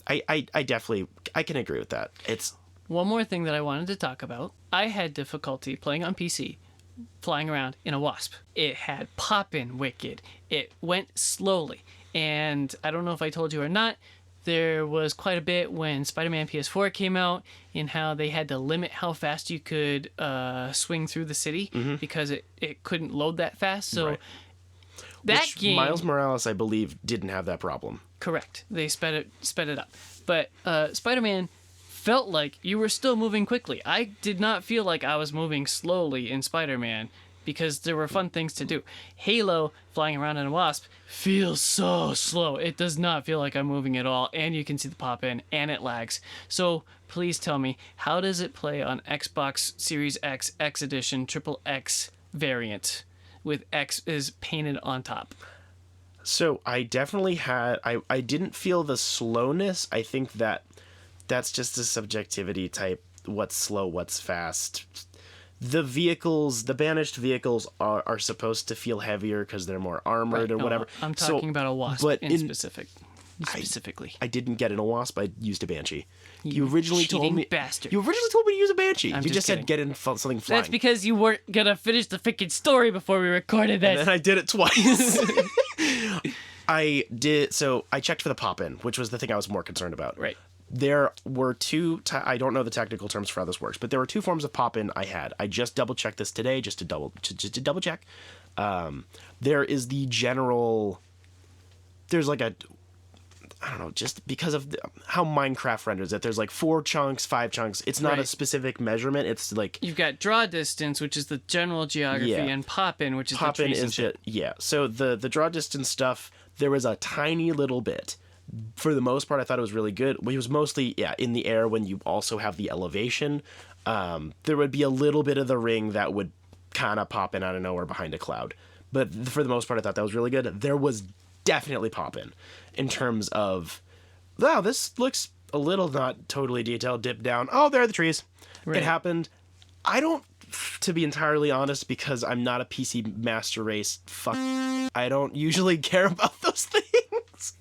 I definitely can agree with that. It's One more thing that I wanted to talk about. I had difficulty playing on PC, flying around in a Wasp. It had pop-in wicked. It went slowly. And I don't know if I told you or not, there was quite a bit when Spider-Man PS4 came out in how they had to limit how fast you could swing through the city because it couldn't load that fast. So Right. that which game... Miles Morales, I believe, didn't have that problem. Correct. They sped it up. But Spider-Man felt like you were still moving quickly. I did not feel like I was moving slowly in Spider-Man because there were fun things to do. Halo, flying around in a Wasp, feels so slow. It does not feel like I'm moving at all, and you can see the pop-in, and it lags. So please tell me, how does it play on Xbox Series X, X Edition, Triple X variant with X is painted on top? So I definitely had I didn't feel the slowness. I think that's just a subjectivity type. What's slow, what's fast. The banished vehicles are supposed to feel heavier because they're more armored or No, whatever. I'm talking about a Wasp but specifically. I didn't get in a Wasp. I used a Banshee. You originally told cheating me bastard. You originally told me to use a Banshee. I'm You just just said kidding. get in something flying. That's because you weren't gonna finish the freaking story before we recorded this. And then I did it twice. I did. So I checked for the pop-in, which was the thing I was more concerned about. Right. There were two. I don't know the technical terms for how this works, but there were two forms of pop-in I had. I just double checked this today, just to double check. There is the general. There's like a. I don't know, just because of how Minecraft renders it. There's like 4 chunks, 5 chunks. It's not a Right. specific measurement. It's like You've got draw distance, which is the general geography, Yeah. and pop-in, which is the pop-in trees and is shit. So the draw distance stuff, there was a tiny little bit. For the most part, I thought it was really good. It was mostly in the air when you also have the elevation. There would be a little bit of the ring that would kind of pop in out of nowhere behind a cloud. But for the most part, I thought that was really good. There was definitely pop in terms of, wow, this looks a little not totally detailed. Dip down. Oh, there are the trees. Right. It happened. I don't, to be entirely honest, because I'm not a PC master race, I don't usually care about those things.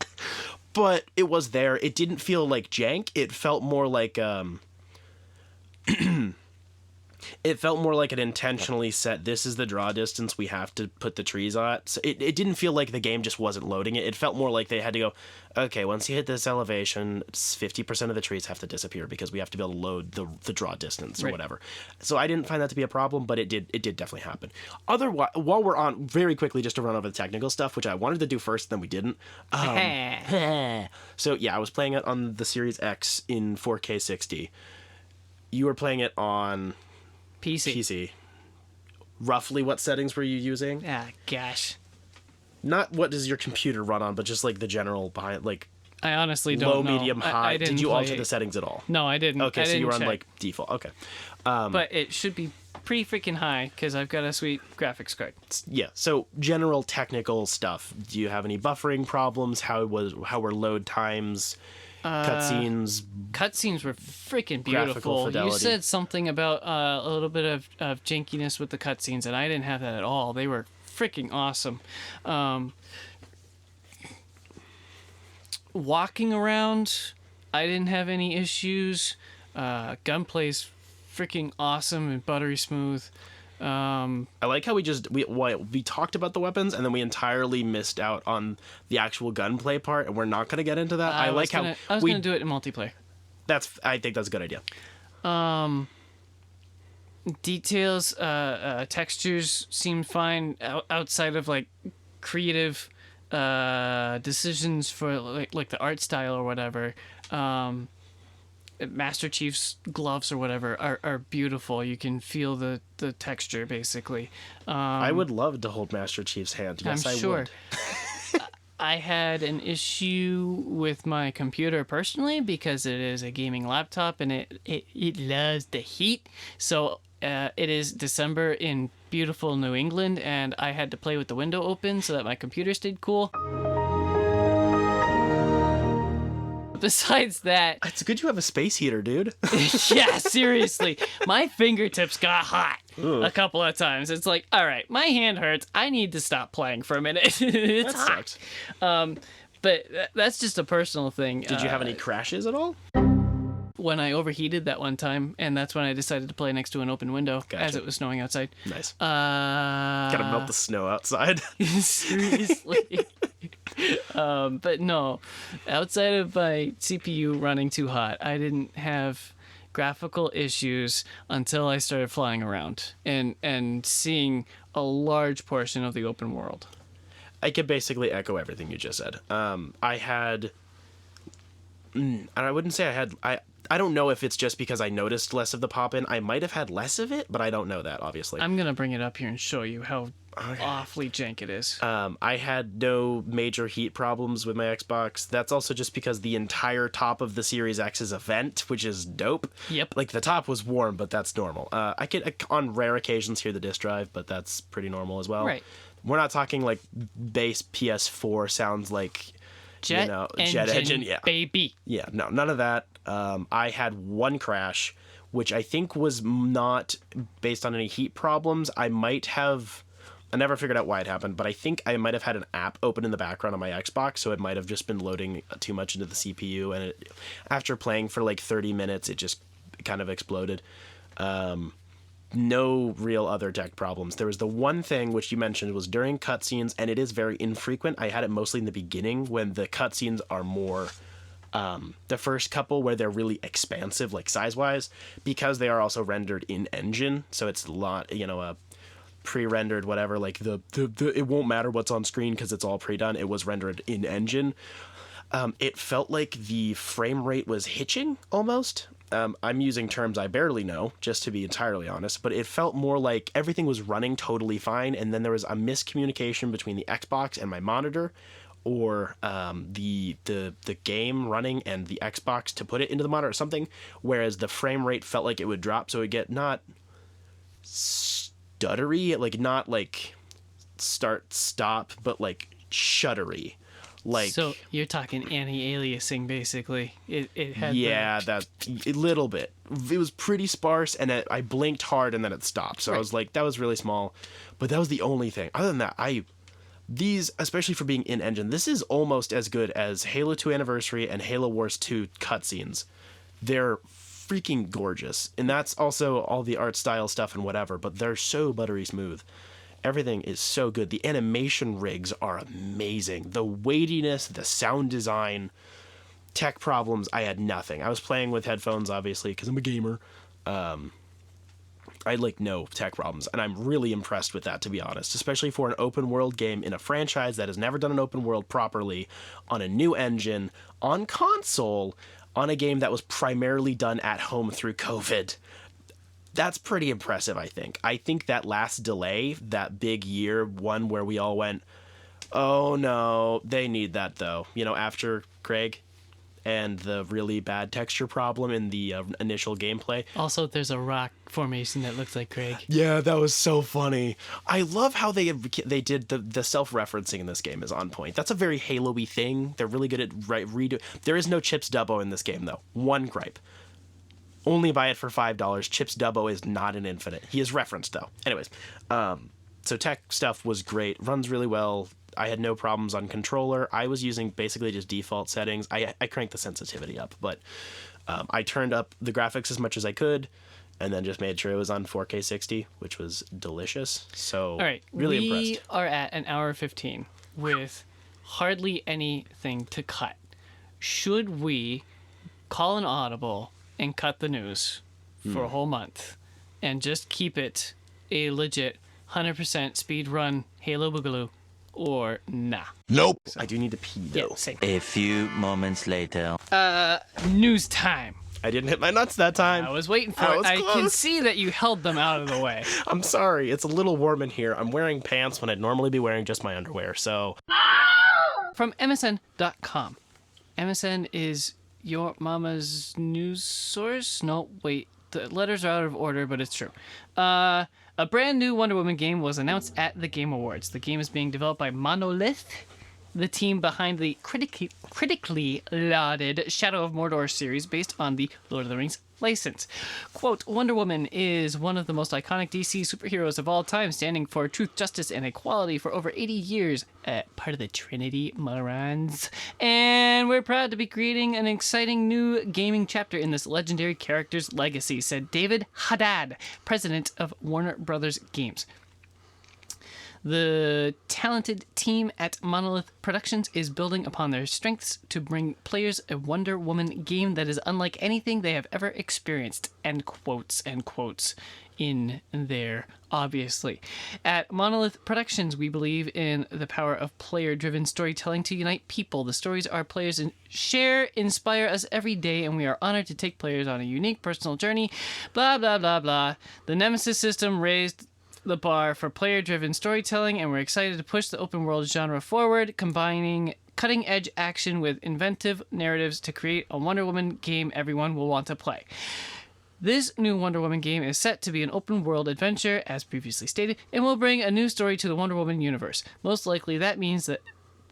But it was there. It didn't feel like jank. It felt more like it felt more like an intentionally set, this is the draw distance we have to put the trees at. So it didn't feel like the game just wasn't loading it. It felt more like they had to go, okay, once you hit this elevation, 50% of the trees have to disappear because we have to be able to load the draw distance or Right. whatever. So I didn't find that to be a problem, but it did definitely happen. Otherwise, while we're on, very quickly, just to run over the technical stuff, which I wanted to do first, then we didn't. So yeah, I was playing it on the Series X in 4K 60. You were playing it on PC. Roughly what settings were you using? Ah, gosh. Not what does your computer run on, but just like the general behind, like I honestly don't low, know. medium, I high. didn't Did you play alter it. the settings at all? No, I didn't. Okay, I so you didn't were on check. like default. Okay. But it should be pretty freaking high because I've got a sweet graphics card. Yeah. So general technical stuff. Do you have any buffering problems? How were load times? Cutscenes? Cutscenes were freaking Graphical beautiful. You fidelity. said something about a little bit of jankiness with the cutscenes, and I didn't have that at all. They were freaking awesome. Walking around, I didn't have any issues. Gunplay's freaking awesome and buttery smooth. I like how we talked about the weapons and then we entirely missed out on the actual gunplay part, and we're not going to get into that. I was gonna gonna do it in multiplayer. I think that's a good idea. Details, textures seemed fine outside of like creative decisions for like the art style or whatever. Master Chief's gloves or whatever are beautiful. You can feel the texture basically. I would love to hold Master Chief's hand. Yes, I'm I sure. would. I had an issue with my computer personally because it is a gaming laptop and it loves the heat. So it is December in beautiful New England, and I had to play with the window open so that my computer stayed cool. Besides that, It's good you have a space heater, dude. yeah, seriously, my fingertips got hot a couple of times. It's like, all right, my hand hurts. I need to stop playing for a minute. It's That hot. sucks. But that's just a personal thing. Did you have any crashes at all? When I overheated that one time, and that's when I decided to play next to an open window as Gotcha. it was snowing outside. Nice. Gotta melt the snow outside. Seriously. But no, outside of my CPU running too hot, I didn't graphical issues until I started flying around and seeing a large portion of the open world. I could basically echo everything you just said. I had, and I wouldn't say I had. I don't know if it's just because I noticed less of the pop-in. I might have had less of it, but I don't know that, obviously. I'm going to bring it up here and show you how awfully jank it is. I had no major heat problems with my Xbox. That's also just because the entire top of the Series X is a vent, which is dope. Yep. Like, the top was warm, but that's normal. I could, on rare occasions, hear the disk drive, but that's pretty normal as well. Right. We're not talking, like, base PS4 sounds like... Jet engine, yeah. baby. Yeah, no, none of that. I had one crash, which I think was not based on any heat problems. I never figured out why it happened, but I think I might have had an app open in the background on my Xbox, so it might have just been loading too much into the CPU, and after playing for like 30 minutes, it just kind of exploded. No real other tech problems. There was the one thing which you mentioned was during cutscenes, and it is very infrequent. I had it mostly in the beginning when the cutscenes are more the first couple where they're really expansive, like size-wise, because they are also rendered in engine, so it's a lot, a pre-rendered whatever, like the it won't matter what's on screen because it's all pre-done. It was rendered in engine. It felt like the frame rate was hitching almost. I'm using terms I barely know, just to be entirely honest, but it felt more like everything was running totally fine, and then there was a miscommunication between the Xbox and my monitor, or the game running and the Xbox to put it into the monitor or something, whereas the frame rate felt like it would drop, so it would get not stuttery, like not like start-stop, but like shuddery. Like, So you're talking anti-aliasing, basically. It had that a little bit. It was pretty sparse, and I blinked hard, and then it stopped. So I was like, that was really small, but that was the only thing. Other than that, these, especially for being in engine, this is almost as good as Halo 2 Anniversary and Halo Wars 2 cutscenes. They're freaking gorgeous, and that's also all the art style stuff and whatever. But they're so buttery smooth. Everything is so good. The animation rigs are amazing. The weightiness, the sound design, tech problems, I had nothing. I was playing with headphones, obviously, because I'm a gamer. I had, like, no tech problems, and I'm really impressed with that, to be honest, especially for an open world game in a franchise that has never done an open world properly, on a new engine, on console, on a game that was primarily done at home through COVID. That's pretty impressive, I think. I think that last delay, that big year one where we all went, oh no, they need that though. After Craig and the really bad texture problem in the initial gameplay. Also, there's a rock formation that looks like Craig. Yeah, that was so funny. I love how they did the self-referencing in this game is on point. That's a very Halo-y thing. They're really good at redo. There is no Chips Dubbo in this game though. One gripe. Only buy it for $5. Chips Dubbo is not an infinite. He is referenced, though. Anyways, so tech stuff was great. Runs really well. I had no problems on controller. I was using basically just default settings. I cranked the sensitivity up, but I turned up the graphics as much as I could, and then just made sure it was on 4K 60, which was delicious. So, All right, really we impressed. are at an hour 15 with hardly anything to cut. Should we call an audible and cut the news for a whole month and just keep it a legit 100% speed run Halo Boogaloo, or nah? Nope. I do need to pee, though. Yeah, same. A few moments later. News time. I didn't hit my nuts that time. I was waiting for I it. was I can close. see that you held them out of the way. I'm sorry. It's a little warm in here. I'm wearing pants when I'd normally be wearing just my underwear, so... From MSN.com. MSN is your mama's news source? No, wait. The letters are out of order, but it's true. A brand new Wonder Woman game was announced at the Game Awards. The game is being developed by Monolith, the team behind the critically lauded Shadow of Mordor series based on the Lord of the Rings license. Quote, Wonder Woman is one of the most iconic DC superheroes of all time, standing for truth, justice, and equality for over 80 years. Part of the Trinity, morons. And we're proud to be creating an exciting new gaming chapter in this legendary character's legacy, said David Haddad, president of Warner Brothers Games. The talented team at Monolith Productions is building upon their strengths to bring players a Wonder Woman game that is unlike anything they have ever experienced. End quotes in there, obviously. At Monolith Productions, we believe in the power of player-driven storytelling to unite people. The stories our players share inspire us every day, and we are honored to take players on a unique personal journey. Blah, blah, blah, blah. The Nemesis system raised the bar for player-driven storytelling, and we're excited to push the open world genre forward, combining cutting-edge action with inventive narratives to create a Wonder Woman game everyone will want to play. This new Wonder Woman game is set to be an open world adventure, as previously stated, and will bring a new story to the Wonder Woman universe. Most likely that means that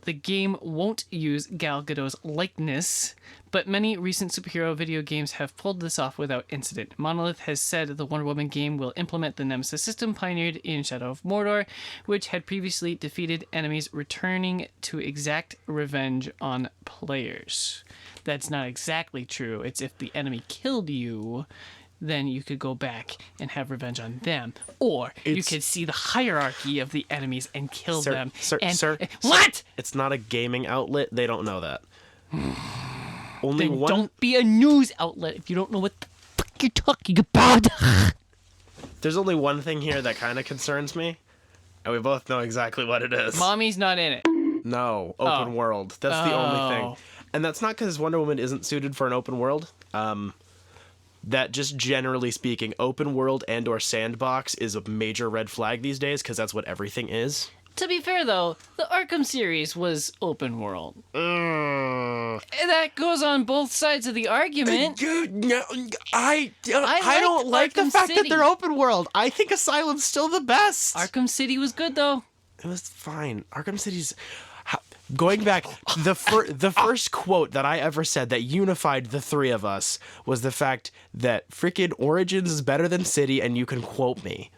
the game won't use Gal Gadot's likeness, but many recent superhero video games have pulled this off without incident. Monolith has said the Wonder Woman game will implement the Nemesis system pioneered in Shadow of Mordor, which had previously defeated enemies returning to exact revenge on players. That's not exactly true. It's if the enemy killed you, then you could go back and have revenge on them. Or you could see the hierarchy of the enemies and kill them. What? It's not a gaming outlet. They don't know that. Don't be a news outlet if you don't know what the fuck you're talking about. There's only one thing here that kind of concerns me, and we both know exactly what it is. Mommy's not in it. No, open world. That's the only thing. And that's not because Wonder Woman isn't suited for an open world. That just generally speaking, open world and or sandbox is a major red flag these days because that's what everything is. To be fair, though, the Arkham series was open world. And that goes on both sides of the argument. No, I don't like the fact that they're open world. I think Asylum's still the best. Arkham City was good, though. It was fine. Arkham City's... Going back, the first quote that I ever said that unified the three of us was the fact that frickin' Origins is better than City, and you can quote me.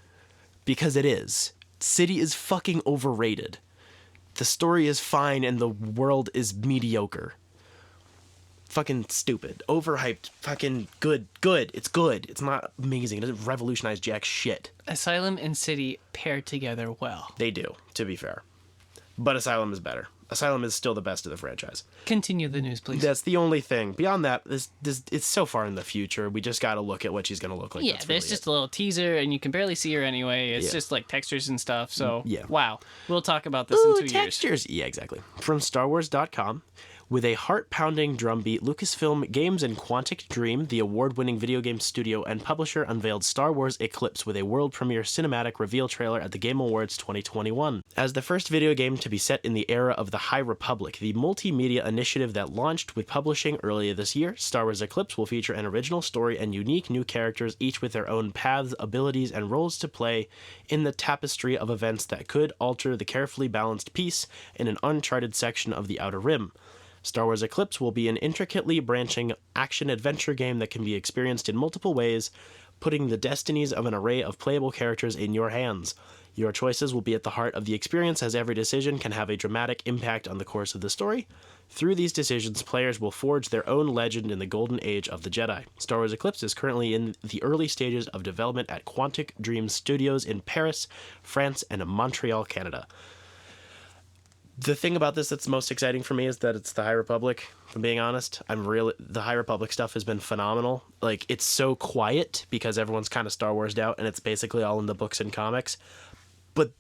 Because it is. City is fucking overrated. The story is fine, and the world is mediocre. Fucking stupid. Overhyped. Fucking good. Good. It's good. It's not amazing. It doesn't revolutionize jack shit. Asylum and City pair together well. They do, to be fair. But Asylum is better. Asylum is still the best of the franchise. Continue the news, please. That's the only thing. Beyond that, this it's so far in the future. We just got to look at what she's going to look like. Yeah, That's there's really just a little teaser, and you can barely see her anyway. It's just like textures and stuff. So, yeah. Wow. We'll talk about this in 2 textures. years. Yeah, exactly. From StarWars.com. With a heart-pounding drumbeat, Lucasfilm Games and Quantic Dream, the award-winning video game studio and publisher, unveiled Star Wars Eclipse with a world premiere cinematic reveal trailer at the Game Awards 2021. As the first video game to be set in the era of the High Republic, the multimedia initiative that launched with publishing earlier this year, Star Wars Eclipse will feature an original story and unique new characters, each with their own paths, abilities, and roles to play in the tapestry of events that could alter the carefully balanced piece in an uncharted section of the Outer Rim. Star Wars Eclipse will be an intricately branching action-adventure game that can be experienced in multiple ways, putting the destinies of an array of playable characters in your hands. Your choices will be at the heart of the experience, as every decision can have a dramatic impact on the course of the story. Through these decisions, players will forge their own legend in the golden age of the Jedi. Star Wars Eclipse is currently in the early stages of development at Quantic Dream Studios in Paris, France, and Montreal, Canada. The thing about this that's most exciting for me is that it's the High Republic, if I'm being honest. The High Republic stuff has been phenomenal. Like, it's so quiet because everyone's kind of Star Wars'd out and it's basically all in the books and comics. But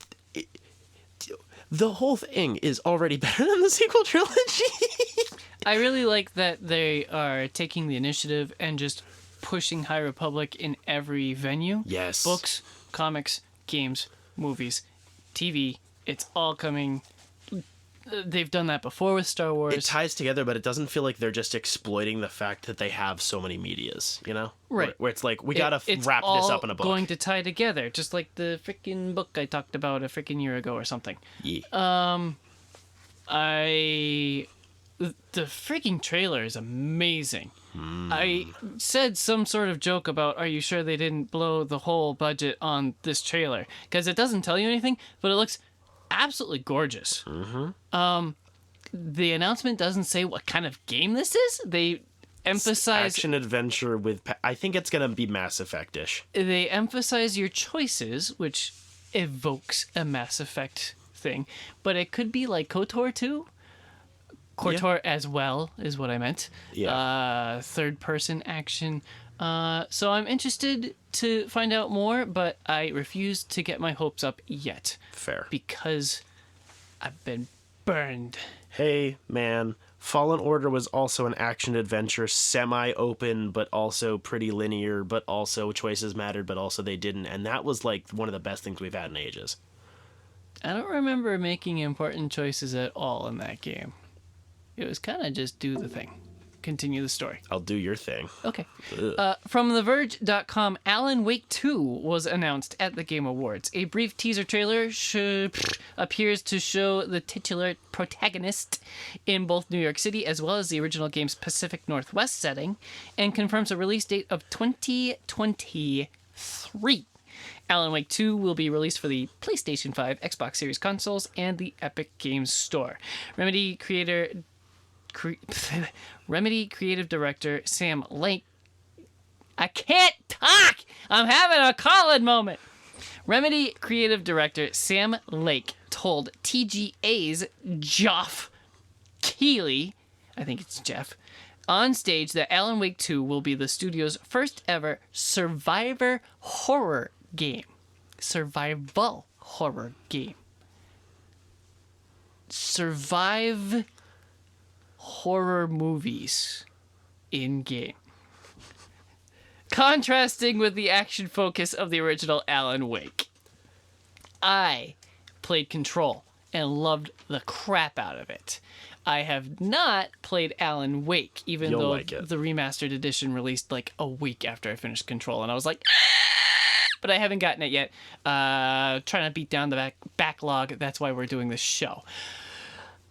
the whole thing is already better than the sequel trilogy. I really like that they are taking the initiative and just pushing High Republic in every venue. Yes. Books, comics, games, movies, TV. It's all coming. They've done that before with Star Wars. It ties together, but it doesn't feel like they're just exploiting the fact that they have so many medias, you know? Right. Where it's like, we gotta It's wrap all this up in a book. going to tie together, just like the freaking book I talked about a freaking year ago or something. Yeah. The freaking trailer is amazing. I said some sort of joke about, are you sure they didn't blow the whole budget on this trailer? Because it doesn't tell you anything, but it looks absolutely gorgeous. The announcement doesn't say what kind of game this is. They emphasize Action adventure with... I think it's gonna be Mass Effect-ish. they emphasize your choices, which evokes a Mass Effect thing, but it could be like KOTOR 2. KOTOR as well is what I meant. Yeah. Third person action. So I'm interested to find out more, but I refuse to get my hopes up yet Fair. because I've been burned. Hey, man. Fallen Order was also an action adventure, semi-open, but also pretty linear, but also choices mattered, but also they didn't. And that was like one of the best things we've had in ages. I don't remember making important choices at all in that game. It was kind of just do the thing. Continue the story. I'll do your thing. Okay. From TheVerge.com, Alan Wake 2 was announced at the Game Awards. A brief teaser trailer appears to show the titular protagonist in both New York City as well as the original game's Pacific Northwest setting, and confirms a release date of 2023. Alan Wake 2 will be released for the PlayStation 5, Xbox Series consoles, and the Epic Games Store. Remedy creative director Sam Lake. I can't talk! I'm having a Colin moment. Remedy creative director Sam Lake told TGA's Geoff Keighley, I think it's Jeff, on stage that Alan Wake 2 will be the studio's first ever survivor horror game. Survival horror game. Survive horror movies in game. Contrasting with the action focus of the original Alan Wake. I played Control and loved the crap out of it. I have not played Alan Wake, even You'll though like it. the remastered edition released like a week after I finished Control, and I was like, but I haven't gotten it yet. Trying to beat down the backlog. That's why we're doing this show.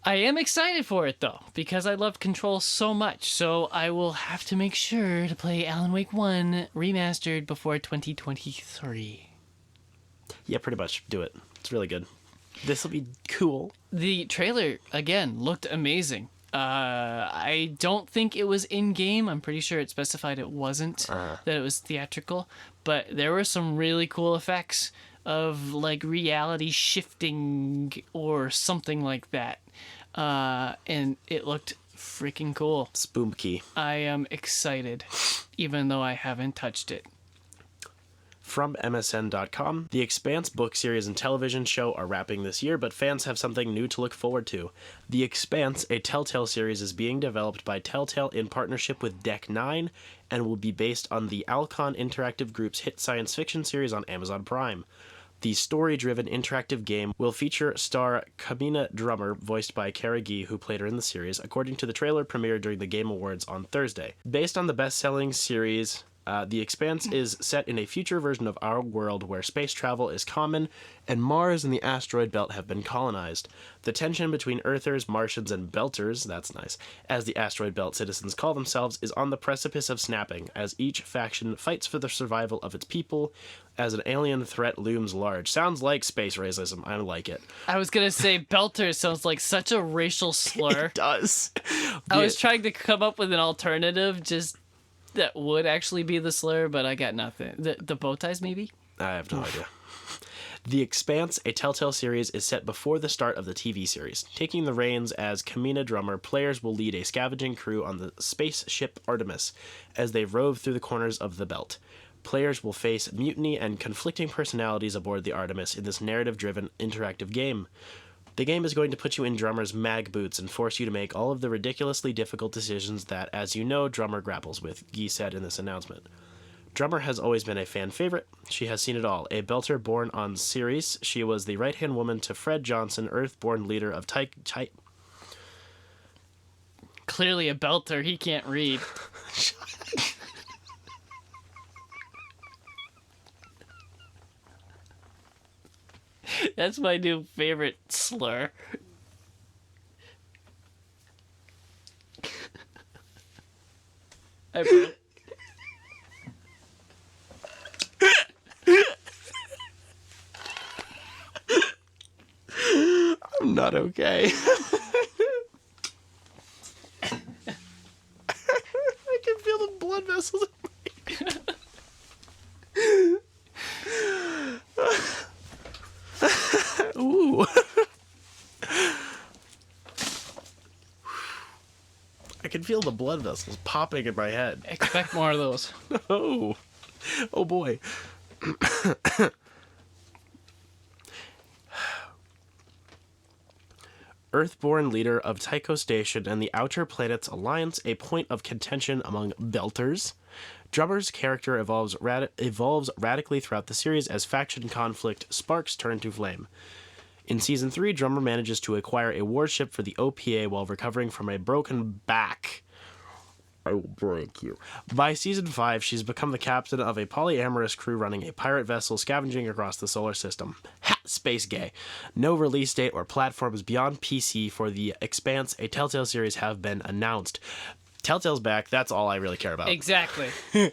I am excited for it, though, because I loved Control so much, so I will have to make sure to play Alan Wake 1 remastered before 2023. Yeah, pretty much. Do it. It's really good. This will be cool. The trailer, again, looked amazing. I don't think it was in-game. I'm pretty sure it specified it wasn't, that it was theatrical, but there were some really cool effects of, like, reality shifting or something like that. And it looked freaking cool. Spooky. I am excited, even though I haven't touched it. From MSN.com, the Expanse book series and television show are wrapping this year, but fans have something new to look forward to. The Expanse, a Telltale series, is being developed by Telltale in partnership with Deck 9 and will be based on the Alcon Interactive Group's hit science fiction series on Amazon Prime. The story-driven interactive game will feature star Kamina Drummer, voiced by Kara Gee, who played her in the series, according to the trailer premiered during the Game Awards on Thursday. Based on the best-selling series, The Expanse is set in a future version of our world where space travel is common and Mars and the asteroid belt have been colonized. The tension between Earthers, Martians, and Belters, that's nice, as the asteroid belt citizens call themselves, is on the precipice of snapping as each faction fights for the survival of its people as an alien threat looms large. Sounds like space racism. I like it. I was gonna say Belter sounds like such a racial slur. It does. I was trying to come up with an alternative just that would actually be the slur, but I got nothing. The bow ties, maybe? I have no idea. The Expanse, a Telltale series, is set before the start of the TV series. Taking the reins as Kamina Drummer, players will lead a scavenging crew on the spaceship Artemis as they rove through the corners of the belt. Players will face mutiny and conflicting personalities aboard the Artemis in this narrative-driven interactive game. The game is going to put you in Drummer's mag boots and force you to make all of the ridiculously difficult decisions that, as you know, Drummer grapples with, Guy said in this announcement. Drummer has always been a fan favorite. She has seen it all. A belter born on Ceres, she was the right-hand woman to Fred Johnson, Earth-born leader of Clearly a belter. He can't read. That's my new favorite slur. I I'm not okay. I can feel the blood vessels in my... Ooh. I can feel the blood vessels popping in my head. expect more of those. Oh. Oh boy. Earthborn leader of Tycho Station and the Outer Planets Alliance, a point of contention among belters. Drummer's character evolves radically throughout the series as faction conflict sparks turn to flame. In Season 3, Drummer manages to acquire a warship for the OPA while recovering from a broken back. I will break you. By Season 5, she's become the captain of a polyamorous crew running a pirate vessel scavenging across the solar system. Ha! Space gay. No release date or platforms beyond PC for the Expanse, a Telltale series, have been announced. Telltale's back. That's all I really care about. Exactly.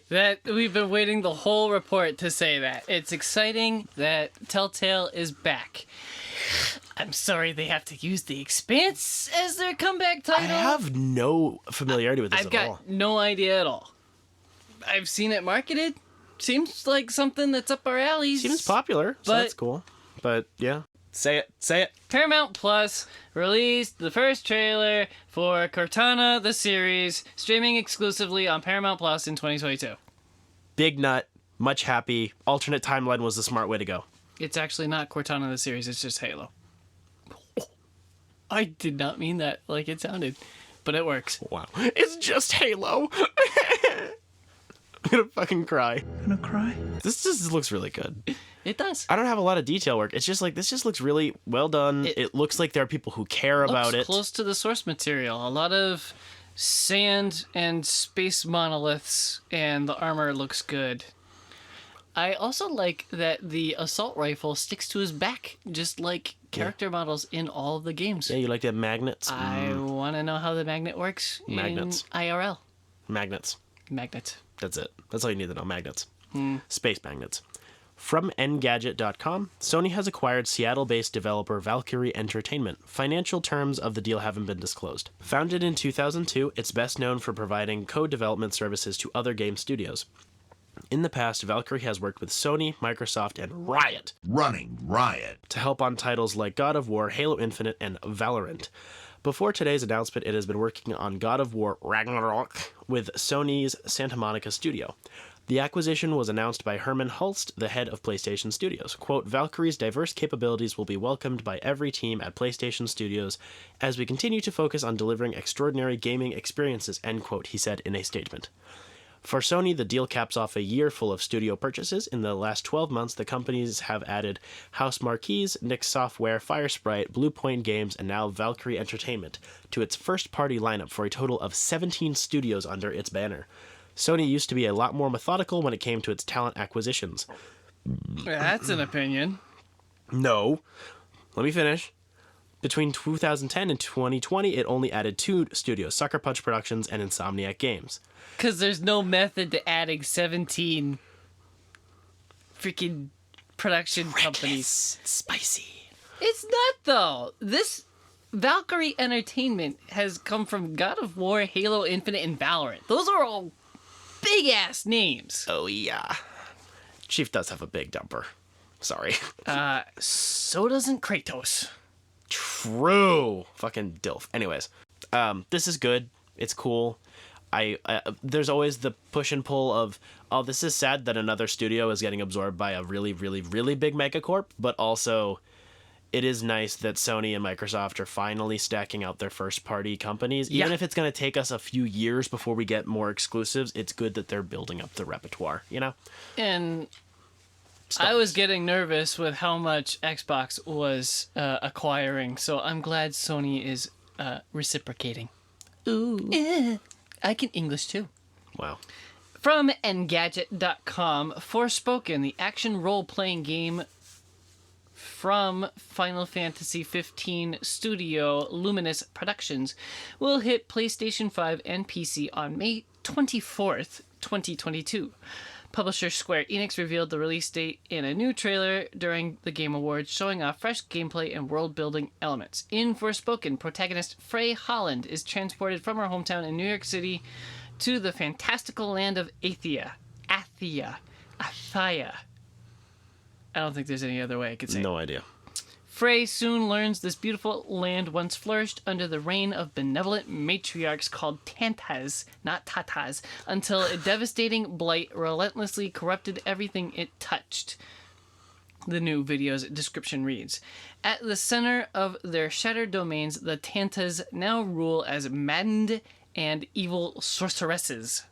That we've been waiting the whole report to say that. It's exciting that Telltale is back. I'm sorry they have to use The Expanse as their comeback title. I have no familiarity with this I've at all. got no idea at all. I've seen it marketed. Seems like something that's up our alleys. Seems popular, so but- that's cool. But yeah. Say it. Say it. Paramount Plus released the first trailer for Cortana, the series, streaming exclusively on Paramount Plus in 2022. Big nut. Much happy. Alternate timeline was the smart way to go. It's actually not Cortana, the series, it's just Halo. I did not mean that like it sounded, but it works. Wow. It's just Halo. I'm gonna fucking cry. Gonna cry? This just looks really good. It does. I don't have a lot of detail work. It's just like, this just looks really well done. It looks like there are people who care about it. Close to the source material. A lot of sand and space monoliths, and the armor looks good. I also like that the assault rifle sticks to his back, just like character models in all of the games. Yeah, you like the magnets? I want to know how the magnet works Magnets. in IRL. Magnets. Magnet. That's it. That's all you need to know. Magnets. Space magnets. From Engadget.com, Sony has acquired Seattle-based developer Valkyrie Entertainment. Financial terms of the deal haven't been disclosed. Founded in 2002, it's best known for providing co-development services to other game studios. In the past, Valkyrie has worked with Sony, Microsoft, and Riot Running riot. to help on titles like God of War, Halo Infinite, and Valorant. Before today's announcement, it has been working on God of War Ragnarok with Sony's Santa Monica studio. The acquisition was announced by Herman Hulst, the head of PlayStation Studios. Quote, Valkyrie's diverse capabilities will be welcomed by every team at PlayStation Studios as we continue to focus on delivering extraordinary gaming experiences, end quote, he said in a statement. For Sony, the deal caps off a year full of studio purchases. In the last 12 months, the companies have added House Marquise, Nix Software, Firesprite, Bluepoint Games, and now Valkyrie Entertainment to its first-party lineup for a total of 17 studios under its banner. Sony used to be a lot more methodical when it came to its talent acquisitions. That's an opinion. No. Let me finish. Between 2010 and 2020, it only added 2 studios, Sucker Punch Productions and Insomniac Games. Because there's no method to adding 17 freaking production companies. Spicy. It's not, though. This Valkyrie Entertainment has come from God of War, Halo Infinite, and Valorant. Those are all big-ass names. Oh, yeah. Chief does have a big dumper. Sorry. So doesn't Kratos. True. Fucking dilf. Anyways, this is good. It's cool. There's always the push and pull of, oh, this is sad that another studio is getting absorbed by a really, really, really big megacorp, but also it is nice that Sony and Microsoft are finally stacking out their first-party companies. Even Yeah. if it's going to take us a few years before we get more exclusives, it's good that they're building up the repertoire, you know? And I was getting nervous with how much Xbox was acquiring, so I'm glad Sony is reciprocating. Ooh. I can English too. Wow. From Engadget.com, Forspoken, the action role-playing game from Final Fantasy XV studio Luminous Productions, will hit PlayStation 5 and PC on May 24th, 2022. Publisher Square Enix revealed the release date in a new trailer during the Game Awards, showing off fresh gameplay and world-building elements. In Forspoken, protagonist Frey Holland is transported from her hometown in New York City to the fantastical land of Athia. I don't think there's any other way I could say it. No idea. Frey soon learns this beautiful land once flourished under the reign of benevolent matriarchs called Tantas, not Tatas, until a devastating blight relentlessly corrupted everything it touched. The new video's description reads, at the center of their shattered domains, the Tantas now rule as maddened and evil sorceresses.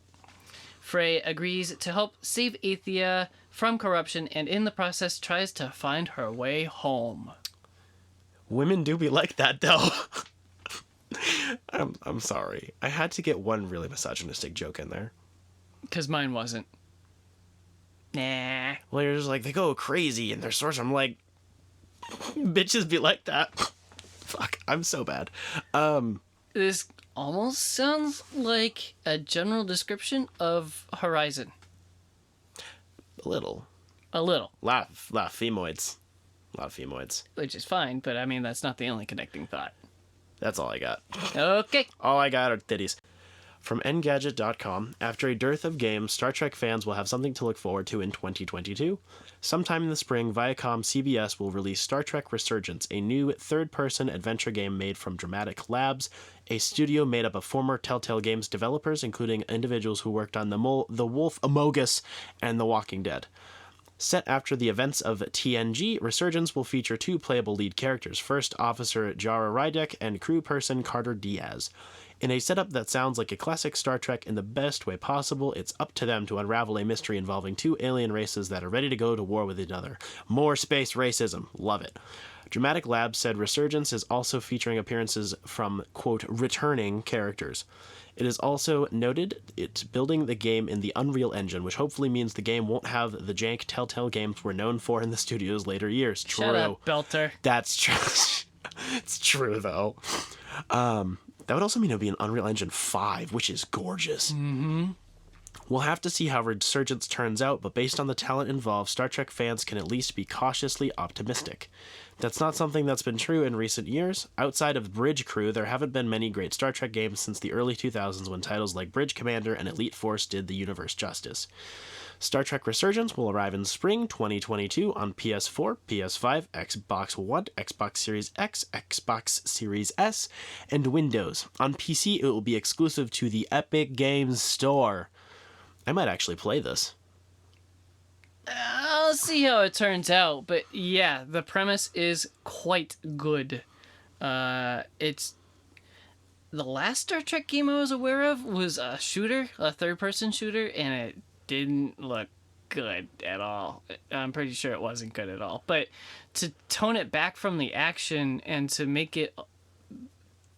Frey agrees to help save Athia from corruption and in the process tries to find her way home. Women do be like that, though. I'm sorry. I had to get one really misogynistic joke in there. Because mine wasn't. Nah. Well, you're just like, they go crazy and they're sorcerers. I'm like, bitches be like that. Fuck, I'm so bad. This almost sounds like a general description of Horizon. A little. A little. Lot of femoids. A lot of femoids. Which is fine, but I mean, that's not the only connecting thought. That's all I got. Okay. All I got are titties. From Engadget.com, after a dearth of games, Star Trek fans will have something to look forward to in 2022. Sometime in the spring, Viacom CBS will release Star Trek Resurgence, a new third-person adventure game made from Dramatic Labs, a studio made up of former Telltale Games developers, including individuals who worked on The Wolf Among Us and The Walking Dead. Set after the events of TNG, Resurgence will feature two playable lead characters, First Officer Jara Rydek and crew person Carter Diaz. In a setup that sounds like a classic Star Trek in the best way possible, it's up to them to unravel a mystery involving two alien races that are ready to go to war with each other. More space racism. Love it. Dramatic Labs said Resurgence is also featuring appearances from, quote, returning characters. It is also noted it's building the game in the Unreal Engine, which hopefully means the game won't have the jank Telltale Games were known for in the studio's later years. True. Shut up, Belter. That's true. It's true, though. That would also mean it would be an Unreal Engine 5, which is gorgeous. Mm-hmm. We'll have to see how Resurgence turns out, but based on the talent involved, Star Trek fans can at least be cautiously optimistic. That's not something that's been true in recent years. Outside of Bridge Crew, there haven't been many great Star Trek games since the early 2000s when titles like Bridge Commander and Elite Force did the universe justice. Star Trek Resurgence will arrive in spring 2022 on PS4, PS5, Xbox One, Xbox Series X, Xbox Series S, and Windows. On PC, it will be exclusive to the Epic Games Store. I might actually play this. I'll see how it turns out, but yeah, the premise is quite good. It's the last Star Trek game I was aware of was a shooter, a third-person shooter, and it didn't look good at all. I'm pretty sure it wasn't good at all. But to tone it back from the action and to make it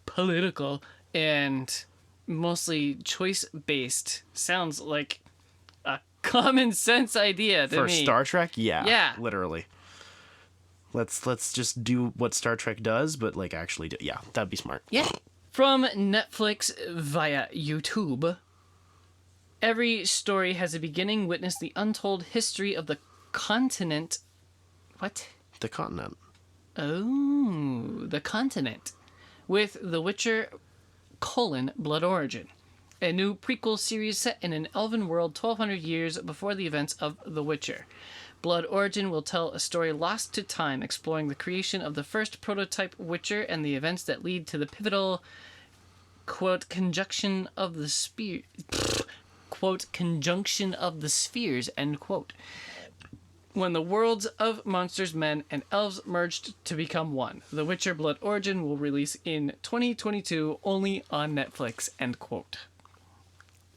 political and mostly choice-based sounds like a common sense idea to For me. Star Trek? Yeah. Literally. Let's just do what Star Trek does, but like actually do. Yeah, that'd be smart. Yeah. From Netflix via YouTube. Every story has a beginning. Witness the untold history of the continent. What? The continent. Oh, the continent. With The Witcher, Blood Origin. A new prequel series set in an elven world 1200 years before the events of The Witcher. Blood Origin will tell a story lost to time, exploring the creation of the first prototype Witcher and the events that lead to the pivotal, quote, conjunction of the quote, conjunction of the spheres, end quote. When the worlds of monsters, men, and elves merged to become one. The Witcher Blood Origin will release in 2022 only on Netflix, end quote.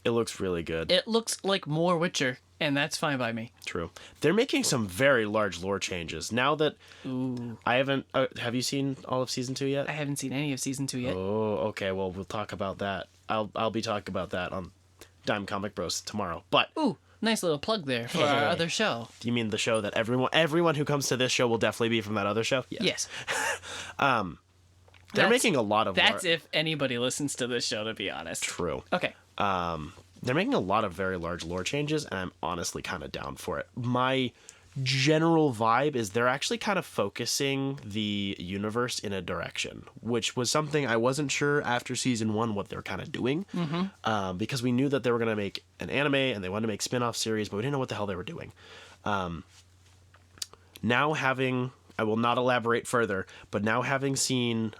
It looks really good. It looks like more Witcher, and that's fine by me. True. They're making some very large lore changes. Now that I haven't... have you seen all of Season 2 yet? I haven't seen any of Season 2 yet. Oh, okay. Well, we'll talk about that. I'll be talking about that on Dime Comic Bros tomorrow. But... Ooh, nice little plug there for our other show. Do you mean the show that everyone who comes to this show will definitely be from that other show? Yes. They're making a lot of... That's if anybody listens to this show, to be honest. True. Okay. They're making a lot of very large lore changes, and I'm honestly kind of down for it. My general vibe is they're actually kind of focusing the universe in a direction, which was something I wasn't sure after season 1 what they're kind of doing, because we knew that they were going to make an anime and they wanted to make spin-off series, but we didn't know what the hell they were doing. Now having... I will not elaborate further, but now having seen...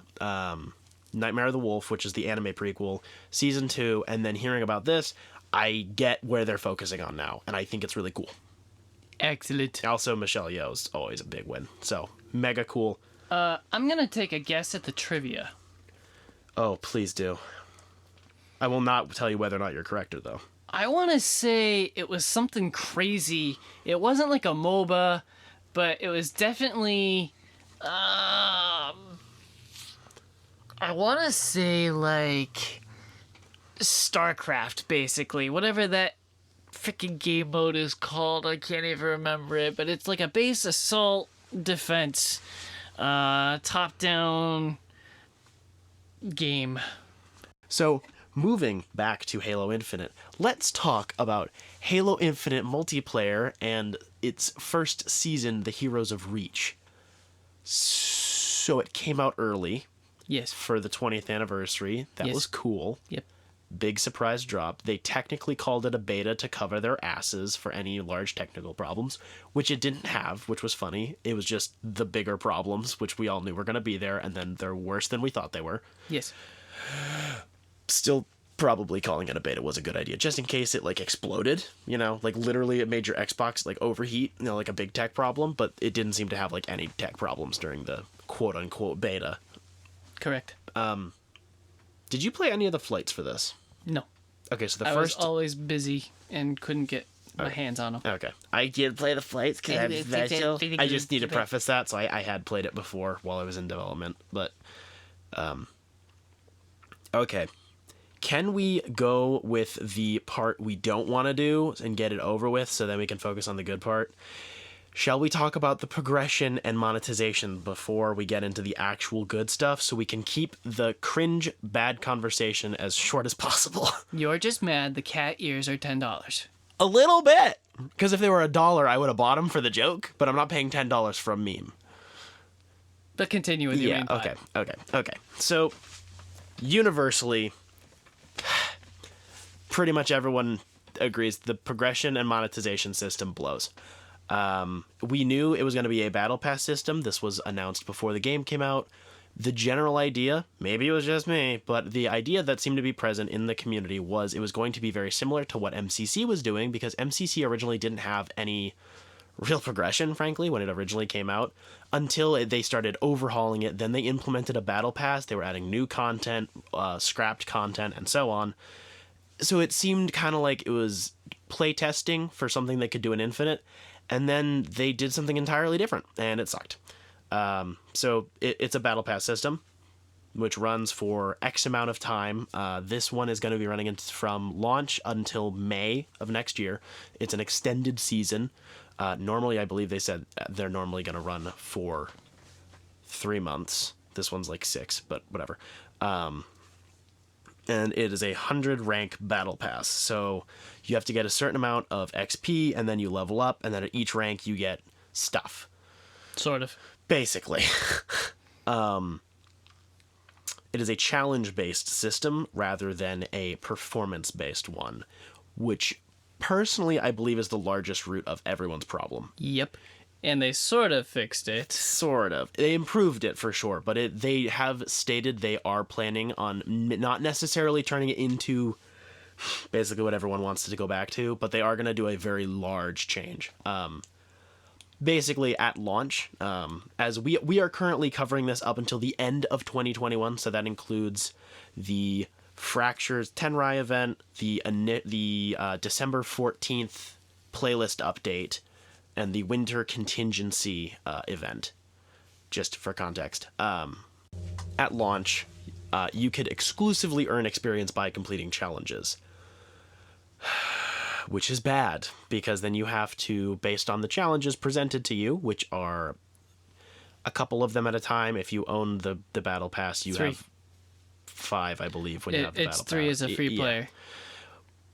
Nightmare of the Wolf, which is the anime prequel, season 2, and then hearing about this, I get where they're focusing on now, and I think it's really cool. Excellent. Also, Michelle Yeoh's always a big win, so mega cool. I'm gonna take a guess at the trivia. Oh, please do. I will not tell you whether or not you're correct, though. I want to say it was something crazy. It wasn't like a MOBA, but it was definitely... I want to say, like, StarCraft, basically. Whatever that freaking game mode is called. I can't even remember it. But it's like a base assault defense, top-down game. So, moving back to Halo Infinite, let's talk about Halo Infinite multiplayer and its first season, The Heroes of Reach. So, it came out early. Yes. For the 20th anniversary. That was cool. Yep. Big surprise drop. They technically called it a beta to cover their asses for any large technical problems, which it didn't have, which was funny. It was just the bigger problems, which we all knew were going to be there, and then they're worse than we thought they were. Yes. Still, probably calling it a beta was a good idea, just in case it, like, exploded, you know? Like, literally it made your Xbox, like, overheat, you know, like a big tech problem, but it didn't seem to have, like, any tech problems during the quote-unquote beta. Correct. Did you play any of the flights for this? No. Okay, so I was always busy and couldn't get my hands on them. Okay. I did play the flights because I'm special. I just need to preface that, so I had played it before while I was in development. But, okay. Can we go with the part we don't want to do and get it over with so then we can focus on the good part? Shall we talk about the progression and monetization before we get into the actual good stuff so we can keep the cringe bad conversation as short as possible? You're just mad the cat ears are $10. A little bit! Because if they were $1, I would have bought them for the joke, but I'm not paying $10 for a meme. But continue with your main okay. So, universally, pretty much everyone agrees the progression and monetization system blows. We knew it was going to be a battle pass system. This was announced before the game came out. The general idea, maybe it was just me, but the idea that seemed to be present in the community was it was going to be very similar to what MCC was doing, because MCC originally didn't have any real progression, frankly, when it originally came out, until they started overhauling it. Then they implemented a battle pass. They were adding new content, scrapped content, and so on. So it seemed kind of like it was playtesting for something they could do in Infinite. And then they did something entirely different, and it sucked. So it's a battle pass system, which runs for X amount of time. This one is going to be running from launch until May of next year. It's an extended season. Normally, I believe they said they're normally going to run for 3 months. This one's like 6, but whatever. And it is a 100 rank battle pass. So you have to get a certain amount of XP, and then you level up, and then at each rank you get stuff. Sort of. Basically. It is a challenge-based system rather than a performance-based one, which personally I believe is the largest root of everyone's problem. Yep. And they sort of fixed it. Sort of. They improved it for sure, but they have stated they are planning on not necessarily turning it into basically what everyone wants it to go back to, but they are going to do a very large change. basically at launch, as we are currently covering this up until the end of 2021, so that includes the Fractures Tenrai event, the December 14th playlist update, and the Winter Contingency event. Just for context, at launch, you could exclusively earn experience by completing challenges, which is bad, because then you have to, based on the challenges presented to you, which are a couple of them at a time. If you own the battle pass, you 3. have 5, I believe, when you have the battle pass. It's 3 as a free Yeah. player.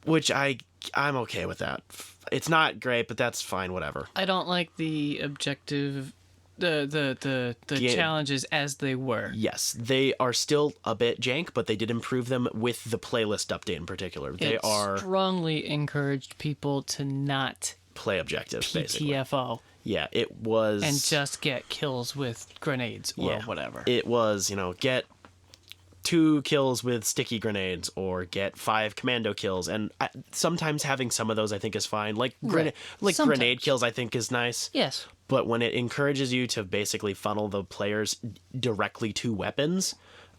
Which I'm okay with that. It's not great, but that's fine, whatever. I don't like the objective, the challenges as they were. Yes, they are still a bit jank, but they did improve them with the playlist update in particular. They It are strongly encouraged people to not play objectives, basically. PTFO Yeah, it was... and just get kills with grenades or whatever. It was, get 2 kills with sticky grenades or get 5 commando kills, and sometimes having some of those I think is fine. Like Right. grenade Sometimes. kills I think is nice. Yes. But when it encourages you to basically funnel the players directly to weapons,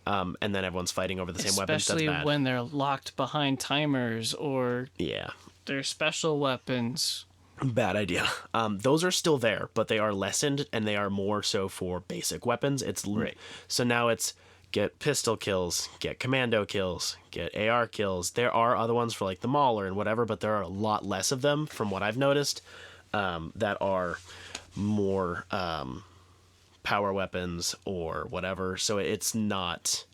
and then everyone's fighting over the same weapons, that's Especially bad. when they're locked behind timers or Yeah, they're special weapons. bad idea. Those are still there, but they are lessened, and they are more so for basic weapons. Right. So now it's get pistol kills, get commando kills, get AR kills. There are other ones for like the Mauler and whatever, but there are a lot less of them from what I've noticed, that are more power weapons or whatever. So it's not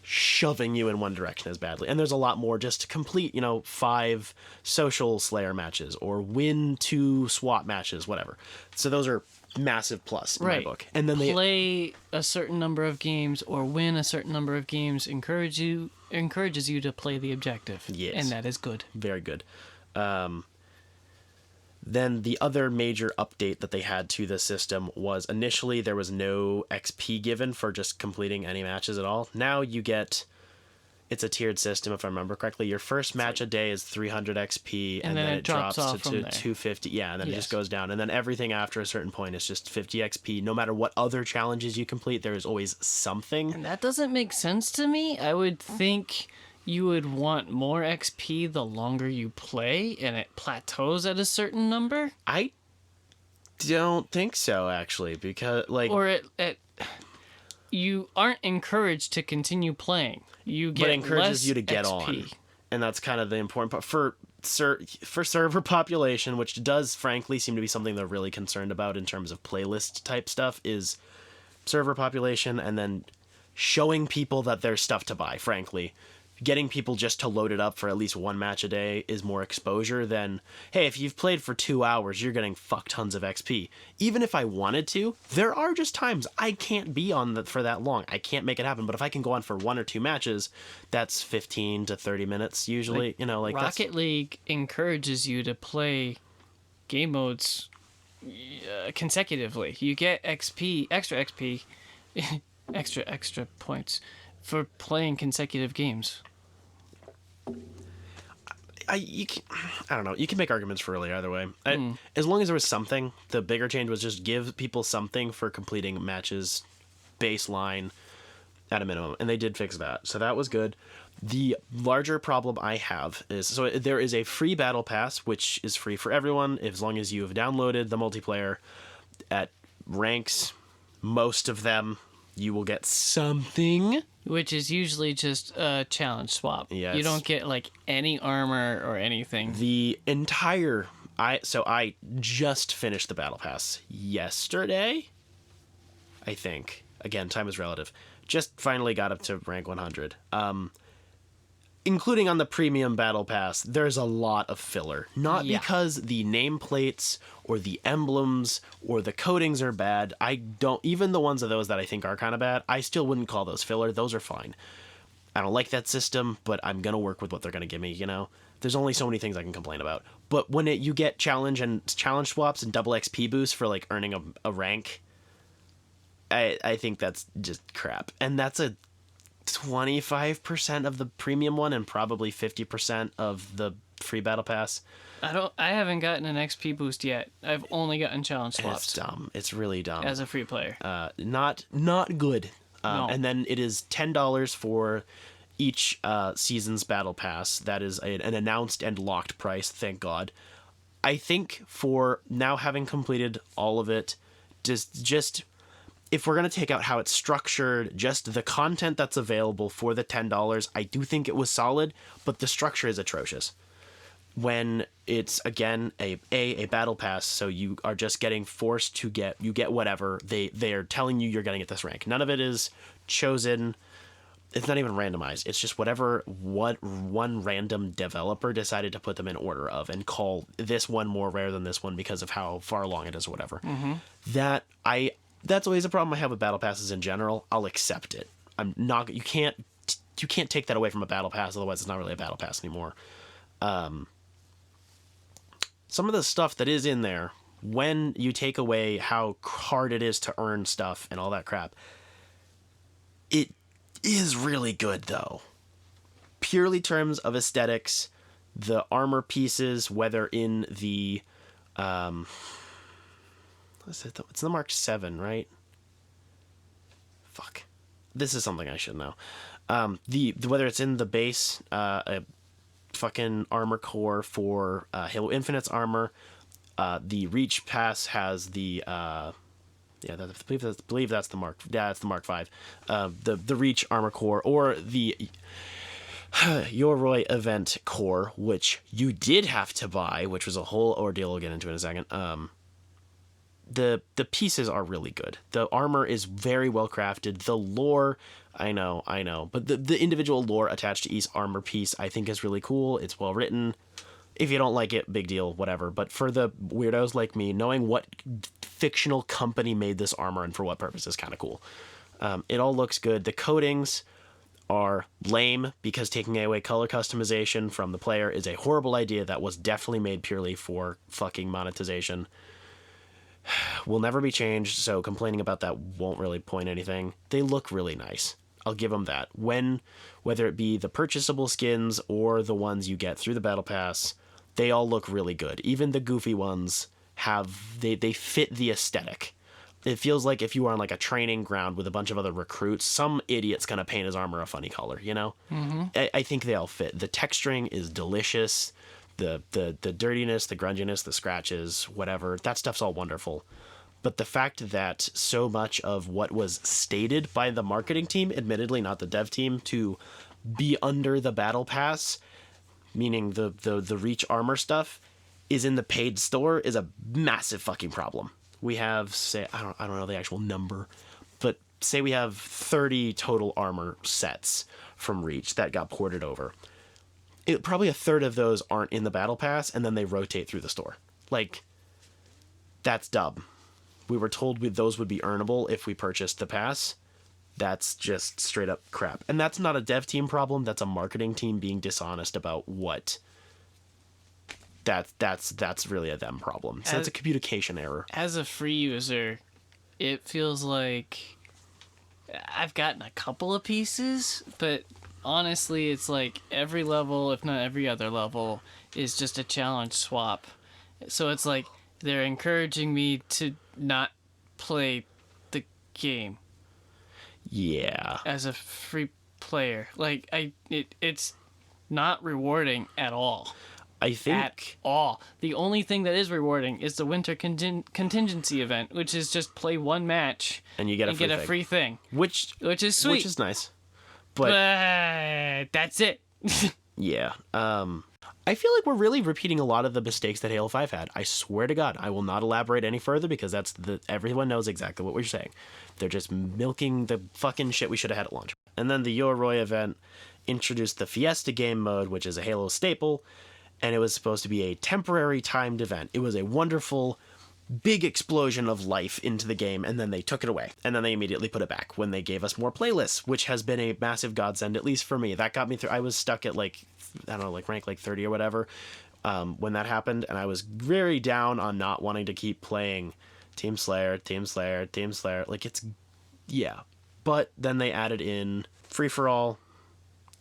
shoving you in one direction as badly. And there's a lot more just to complete, 5 social Slayer matches or win 2 SWAT matches, whatever. So those are massive plus in my book. And then play a certain number of games or win a certain number of games encourages you to play the objective. Yes. And that is good. Very good. Then the other major update that they had to the system was initially there was no XP given for just completing any matches at all. Now you get, it's a tiered system if I remember correctly. Your first match a day is 300 XP, and then it drops off to from there. 250. Yeah, and then it just goes down. And then everything after a certain point is just 50 XP. No matter what other challenges you complete, there is always something. And that doesn't make sense to me. I would think you would want more XP the longer you play, and it plateaus at a certain number. I don't think so, actually, because or you aren't encouraged to continue playing. You get but it encourages less you to get XP. on, and that's kind of the important part for server population, which does frankly seem to be something they're really concerned about in terms of playlist type stuff, is server population, and then showing people that there's stuff to buy. Frankly, getting people just to load it up for at least 1 match a day is more exposure than, hey, if you've played for 2 hours, you're getting fuck tons of XP. Even if I wanted to, there are just times I can't be on for that long. I can't make it happen. But if I can go on for 1 or 2 matches, that's 15 to 30 minutes usually. Rocket League encourages you to play game modes consecutively. You get XP, extra XP, extra points for playing consecutive games. I don't know. You can make arguments for really either way. As long as there was something, the bigger change was just give people something for completing matches baseline at a minimum, and they did fix that. So that was good. The larger problem I have is, so there is a free battle pass, which is free for everyone as long as you have downloaded the multiplayer at ranks. Most of them, you will get something. Which is usually just a challenge swap. Yes. You don't get like any armor or anything. The entire I just finished the battle pass yesterday, I think. Again, time is relative. Just finally got up to rank 100. Including on the premium battle pass, there's a lot of filler. Not because the nameplates or the emblems or the coatings are bad. Even the ones of those that I think are kind of bad, I still wouldn't call those filler. Those are fine. I don't like that system, but I'm going to work with what they're going to give me, There's only so many things I can complain about. But when you get challenge swaps and double XP boosts for like earning a rank, I think that's just crap. And that's a 25% of the premium one and probably 50% of the free battle pass. I haven't gotten an XP boost yet. I've only gotten challenge slots. It's dumb. It's really dumb. As a free player. Not good. No. And then it is $10 for each season's battle pass. That is an announced and locked price, thank God. I think for now having completed all of it, just if we're going to take out how it's structured, just the content that's available for the $10, I do think it was solid, but the structure is atrocious. When it's, again, a battle pass, so you are just getting forced to get whatever. They are telling you you're getting at this rank. None of it is chosen. It's not even randomized. It's just what one random developer decided to put them in order of and call this one more rare than this one because of how far along it is or whatever. Mm-hmm. That's always a problem I have with battle passes in general. I'll accept it. You can't take that away from a battle pass, otherwise it's not really a battle pass anymore. Some of the stuff that is in there, when you take away how hard it is to earn stuff and all that crap, it is really good, though. Purely terms of aesthetics, the armor pieces, whether in the it's the Mark 7, right? Fuck, this is something I should know. Whether it's in the base, fucking armor core for Halo Infinite's armor, the Reach pass has the I believe that's the Mark. Yeah, it's the Mark 5. The Reach armor core, or the Yoroi event core, which you did have to buy, which was a whole ordeal. We'll get into in a second. The pieces are really good. The armor is very well crafted. The lore, I know, but the individual lore attached to each armor piece, I think, is really cool. It's well written. If you don't like it, big deal, whatever. But for the weirdos like me, knowing what fictional company made this armor and for what purpose is kind of cool. It all looks good. The coatings are lame because taking away color customization from the player is a horrible idea that was definitely made purely for fucking monetization. Will never be changed, so complaining about that won't really point anything. They look really nice. I'll give them that. Whether it be the purchasable skins or the ones you get through the battle pass, they all look really good. Even the goofy ones they fit the aesthetic. It feels like if you were on like a training ground with a bunch of other recruits, some idiot's gonna paint his armor a funny color, you know? Mm-hmm. I think they all fit. The texturing is delicious. The dirtiness, the grunginess, the scratches, whatever, that stuff's all wonderful. But the fact that so much of what was stated by the marketing team, admittedly not the dev team, to be under the battle pass, meaning the Reach armor stuff, is in the paid store is a massive fucking problem. We have, say, I don't know the actual number, but say we have 30 total armor sets from Reach that got ported over. Probably a third of those aren't in the battle pass, and then they rotate through the store. Like, that's dumb. We were told those would be earnable if we purchased the pass. That's just straight up crap. And that's not a dev team problem. That's a marketing team being dishonest about what. That's really a them problem. So that's a communication error. As a free user, it feels like I've gotten a couple of pieces, but honestly, it's like every level, if not every other level, is just a challenge swap. So it's like they're encouraging me to not play the game. Yeah. As a free player. Like, it's not rewarding at all. I think... At all. The only thing that is rewarding is the winter contingency event, which is just play one match and you get a free thing. Which is sweet. Which is nice. But that's it. Yeah. I feel like we're really repeating a lot of the mistakes that Halo 5 had. I swear to God, I will not elaborate any further because everyone knows exactly what we're saying. They're just milking the fucking shit we should have had at launch. And then the Yoroi event introduced the Fiesta game mode, which is a Halo staple, and it was supposed to be a temporary timed event. It was a wonderful, big explosion of life into the game, and then they took it away. And then they immediately put it back when they gave us more playlists, which has been a massive godsend, at least for me. That got me through. I was stuck at rank 30 or whatever when that happened, and I was very down on not wanting to keep playing Team Slayer. Like, it's... Yeah. But then they added in free-for-all,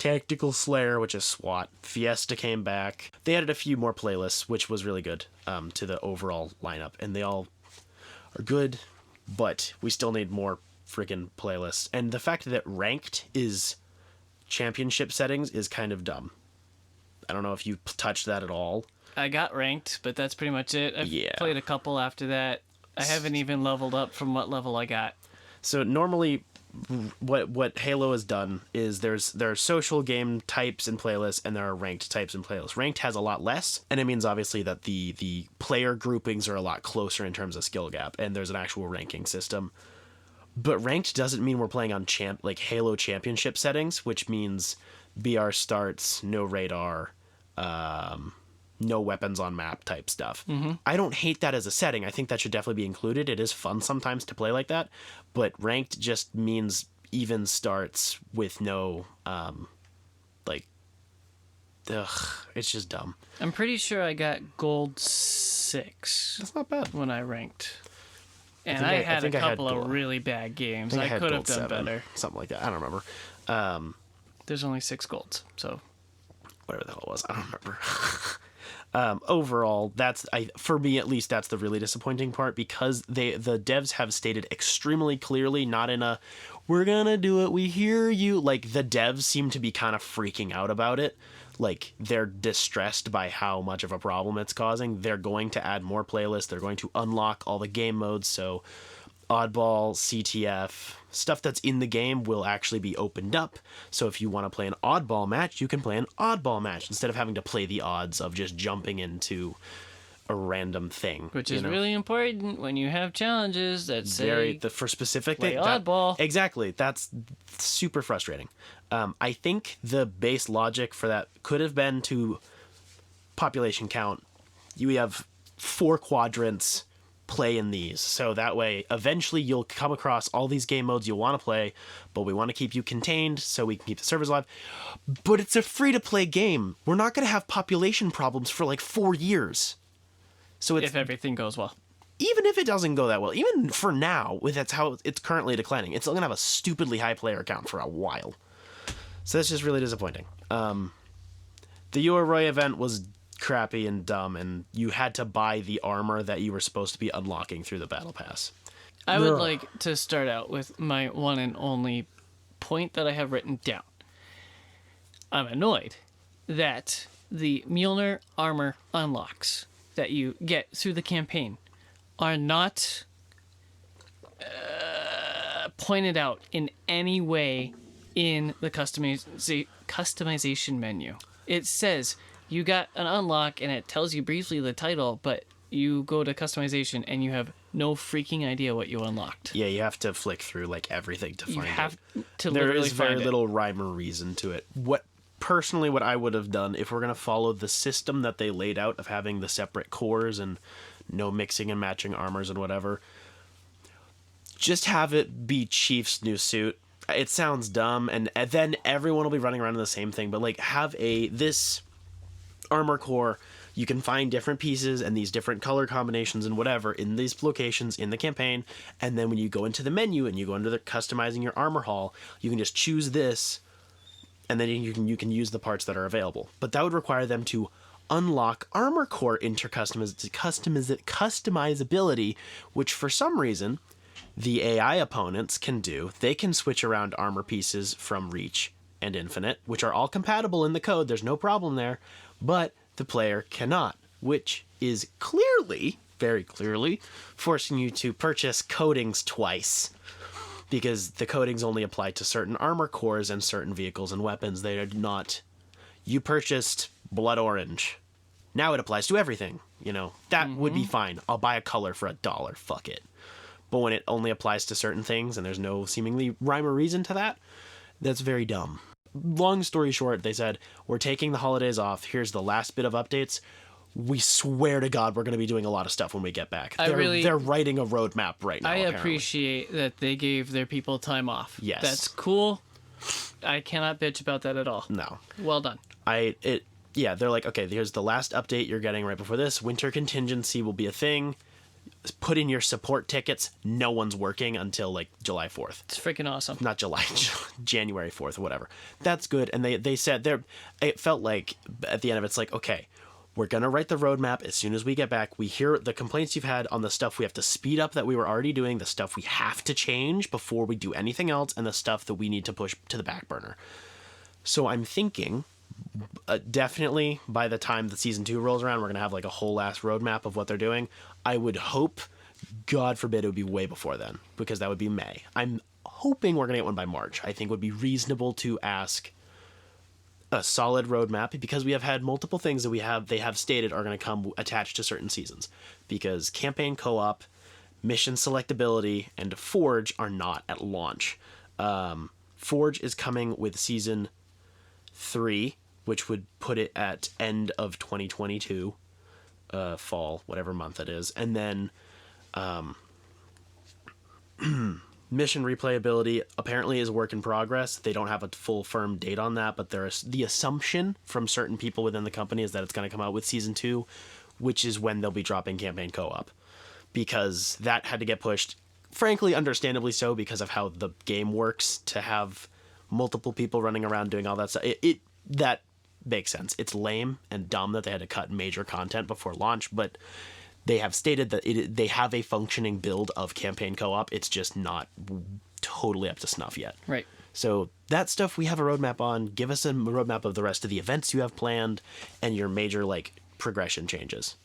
Tactical Slayer, which is SWAT. Fiesta came back. They added a few more playlists, which was really good to the overall lineup. And they all are good, but we still need more freaking playlists. And the fact that ranked is championship settings is kind of dumb. I don't know if you touched that at all. I got ranked, but that's pretty much it. I've played a couple after that. I haven't even leveled up from what level I got. So normally what Halo has done is there are social game types and playlists, and there are ranked types and playlists. Ranked has a lot less, and it means obviously that the player groupings are a lot closer in terms of skill gap, and there's an actual ranking system. But ranked doesn't mean we're playing on Halo championship settings, which means BR starts, no radar, no weapons on map type stuff. Mm-hmm. I don't hate that as a setting. I think that should definitely be included. It is fun sometimes to play like that, but ranked just means even starts with no, it's just dumb. I'm pretty sure I got gold 6. That's not bad. When I ranked. And I had a couple of really bad games. I could have done better. Something like that. I don't remember. There's only 6 golds, so whatever the hell it was, I don't remember. Overall, for me at least, that's the really disappointing part, because the devs have stated extremely clearly, not in a "we're gonna do it, we hear you." Like, the devs seem to be kind of freaking out about it. Like, they're distressed by how much of a problem it's causing. They're going to add more playlists. They're going to unlock all the game modes. So Oddball, CTF, stuff that's in the game will actually be opened up. So if you want to play an oddball match, you can play an oddball match instead of having to play the odds of just jumping into a random thing. Which is really important when you have challenges that say for specific play oddball. Exactly. That's super frustrating. I think the base logic for that could have been to population count. You have 4 quadrants, play in these. So that way, eventually you'll come across all these game modes you'll want to play, but we want to keep you contained so we can keep the servers alive. But it's a free-to-play game. We're not going to have population problems for like 4 years. So if everything goes well. Even if it doesn't go that well, even for now, that's how it's currently declining, it's still going to have a stupidly high player count for a while. So that's just really disappointing. The Yoroi event was crappy and dumb, and you had to buy the armor that you were supposed to be unlocking through the battle pass. I would like to start out with my one and only point that I have written down. I'm annoyed that the Mjolnir armor unlocks that you get through the campaign are not pointed out in any way in the customization menu. It says you got an unlock and it tells you briefly the title, but you go to customization and you have no freaking idea what you unlocked. Yeah, you have to flick through like everything to find it. You have to There is very find little rhyme or reason to it. What I would have done, if we're going to follow the system that they laid out of having the separate cores and no mixing and matching armors and whatever, just have it be Chief's new suit. It sounds dumb, and then everyone will be running around in the same thing, but like have this armor core, you can find different pieces and these different color combinations and whatever in these locations in the campaign, and then when you go into the menu and you go into the customizing your armor hall, you can just choose this, and then you can use the parts that are available. But that would require them to unlock armor core customizability, which for some reason the AI opponents can do. They can switch around armor pieces from Reach and Infinite, which are all compatible in the code. There's no problem there, but the player cannot, which is clearly, very clearly, forcing you to purchase coatings twice, because the coatings only apply to certain armor cores and certain vehicles and weapons. They are not. You purchased blood orange. Now it applies to everything. That would be fine. I'll buy a color for $1. Fuck it. But when it only applies to certain things and there's no seemingly rhyme or reason to that, that's very dumb. Long story short, they said, we're taking the holidays off. Here's the last bit of updates. We swear to God we're going to be doing a lot of stuff when we get back. They're writing a roadmap right now, apparently. Appreciate that they gave their people time off. Yes. That's cool. I cannot bitch about that at all. No. Well done. They're like, okay, here's the last update you're getting right before this. Winter contingency will be a thing. put in your support tickets. No one's working until like July 4th. It's freaking awesome. Not July, January 4th or whatever. That's good. And they said it felt like at the end of it's like, okay, we're going to write the roadmap as soon as we get back. We hear the complaints you've had on the stuff we have to speed up that we were already doing, the stuff we have to change before we do anything else, and the stuff that we need to push to the back burner. So I'm thinking definitely by the time the season 2 rolls around, we're going to have like a whole ass roadmap of what they're doing. I would hope, God forbid, it would be way before then, because that would be May. I'm hoping we're going to get one by March. I think would be reasonable to ask a solid roadmap, because we have had multiple things that they have stated are going to come attached to certain seasons, because campaign co-op, mission selectability, and Forge are not at launch. Forge is coming with season 3, which would put it at end of 2022, fall, whatever month it is. And then mission replayability apparently is work in progress. They don't have a full firm date on that, but the assumption from certain people within the company is that it's going to come out with season 2, which is when they'll be dropping campaign co-op, because that had to get pushed, frankly, understandably so, because of how the game works, to have multiple people running around doing all that stuff. That makes sense. It's lame and dumb that they had to cut major content before launch, but they have stated that they have a functioning build of campaign co-op. It's just not totally up to snuff yet. Right. So that stuff we have a roadmap on. Give us a roadmap of the rest of the events you have planned and your major like progression changes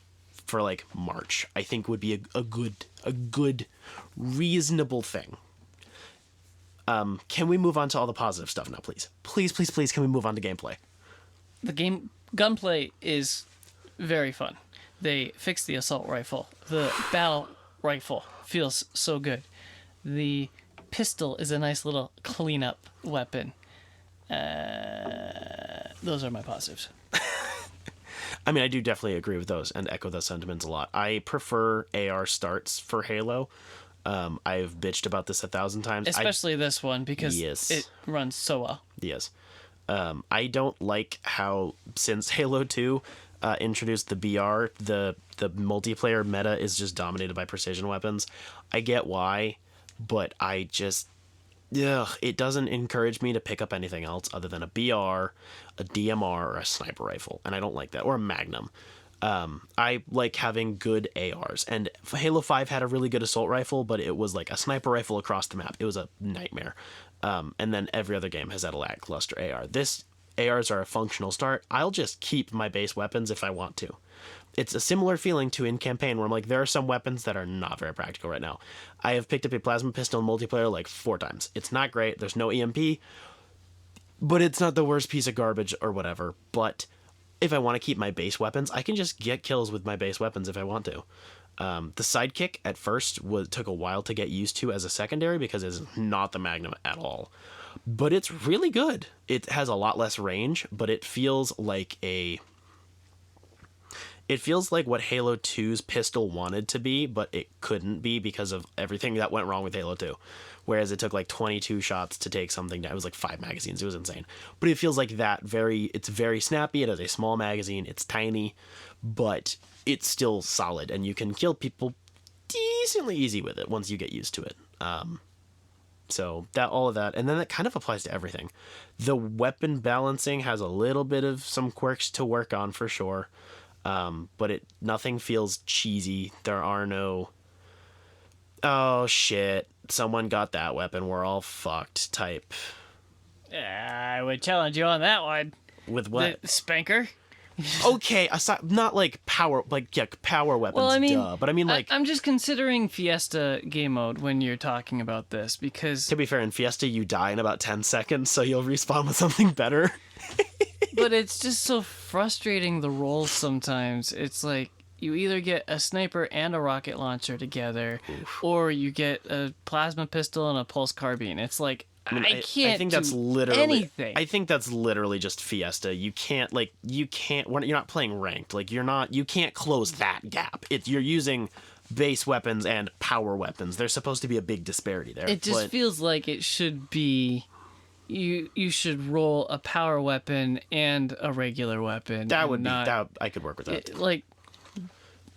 for like March. I think would be a good reasonable thing. Can we move on to all the positive stuff now, please? Please, can we move on to gameplay? The game gunplay is very fun. They fixed the assault rifle. The battle rifle feels so good. The pistol is a nice little cleanup weapon. Those are my positives. I mean, I do definitely agree with those and echo those sentiments a lot. I prefer AR starts for Halo. I've bitched about this 1,000 times. Especially this one, because Yes. it runs so well. Yes. I don't like how, since Halo 2 introduced the BR, the multiplayer meta is just dominated by precision weapons. I get why, but I just... it doesn't encourage me to pick up anything else other than a BR, a DMR, or a sniper rifle, and I don't like that, or a Magnum. I like having good ARs, and Halo 5 had a really good assault rifle, but it was like a sniper rifle across the map. It was a nightmare. And then every other game has had a lackluster AR. This ARs are a functional start. I'll just keep my base weapons if I want to. It's a similar feeling to in campaign, where I'm like, there are some weapons that are not very practical right now. I have picked up a plasma pistol in multiplayer like 4 times. It's not great. There's no EMP, but it's not the worst piece of garbage or whatever. But if I want to keep my base weapons, I can just get kills with my base weapons if I want to. The sidekick at first took a while to get used to as a secondary, because it's not the Magnum at all. But it's really good. It has a lot less range, but it feels like what Halo 2's pistol wanted to be, but it couldn't be because of everything that went wrong with Halo 2. Whereas it took like 22 shots to take something down. It was like 5 magazines. It was insane. But it feels like that. It's very snappy. It has a small magazine. It's tiny, but it's still solid, and you can kill people decently easy with it once you get used to it. So all of that, and then that kind of applies to everything. The weapon balancing has a little bit of some quirks to work on for sure. But nothing feels cheesy. There are no, oh shit, someone got that weapon, we're all fucked type. I would challenge you on that one. With what? The spanker. Okay, aside, not like power, power weapons. Well, I mean, but I mean like. I'm just considering Fiesta game mode when you're talking about this, because. To be fair, in Fiesta you die in about 10 seconds, so you'll respawn with something better. But it's just so frustrating, the rolls sometimes. It's like you either get a sniper and a rocket launcher together, or you get a plasma pistol and a pulse carbine. It's like, I can't I think that's literally anything. I think that's literally just Fiesta. You're not playing ranked. Like you can't close that gap. You're using base weapons and power weapons. There's supposed to be a big disparity there. It just feels like it should be. You should roll a power weapon and a regular weapon. That would be that I could work with that.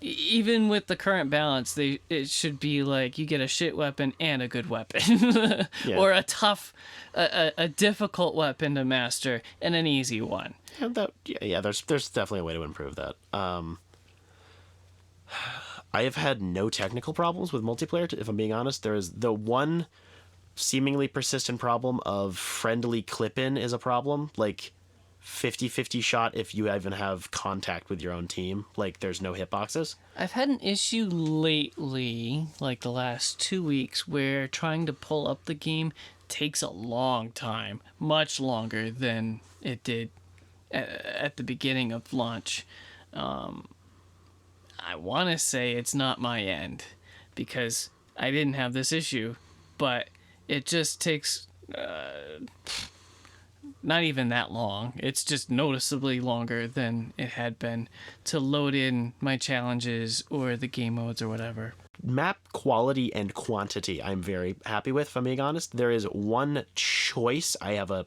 even with the current balance, it should be like you get a shit weapon and a good weapon, or a tough, a difficult weapon to master and an easy one. There's definitely a way to improve that. I have had no technical problems with multiplayer, if I'm being honest. There is the one seemingly persistent problem of friendly clip-in is a problem. Like 50-50 shot if you even have contact with your own team. Like there's no hitboxes. I've had an issue lately, like the last 2 weeks, where trying to pull up the game takes a long time, much longer than it did at the beginning of launch. I want to say it's not my end because I didn't have this issue, but it just takes not even that long. It's just noticeably longer than it had been to load in my challenges or the game modes or whatever. Map quality and quantity I'm very happy with, if I'm being honest. There is one choice I have a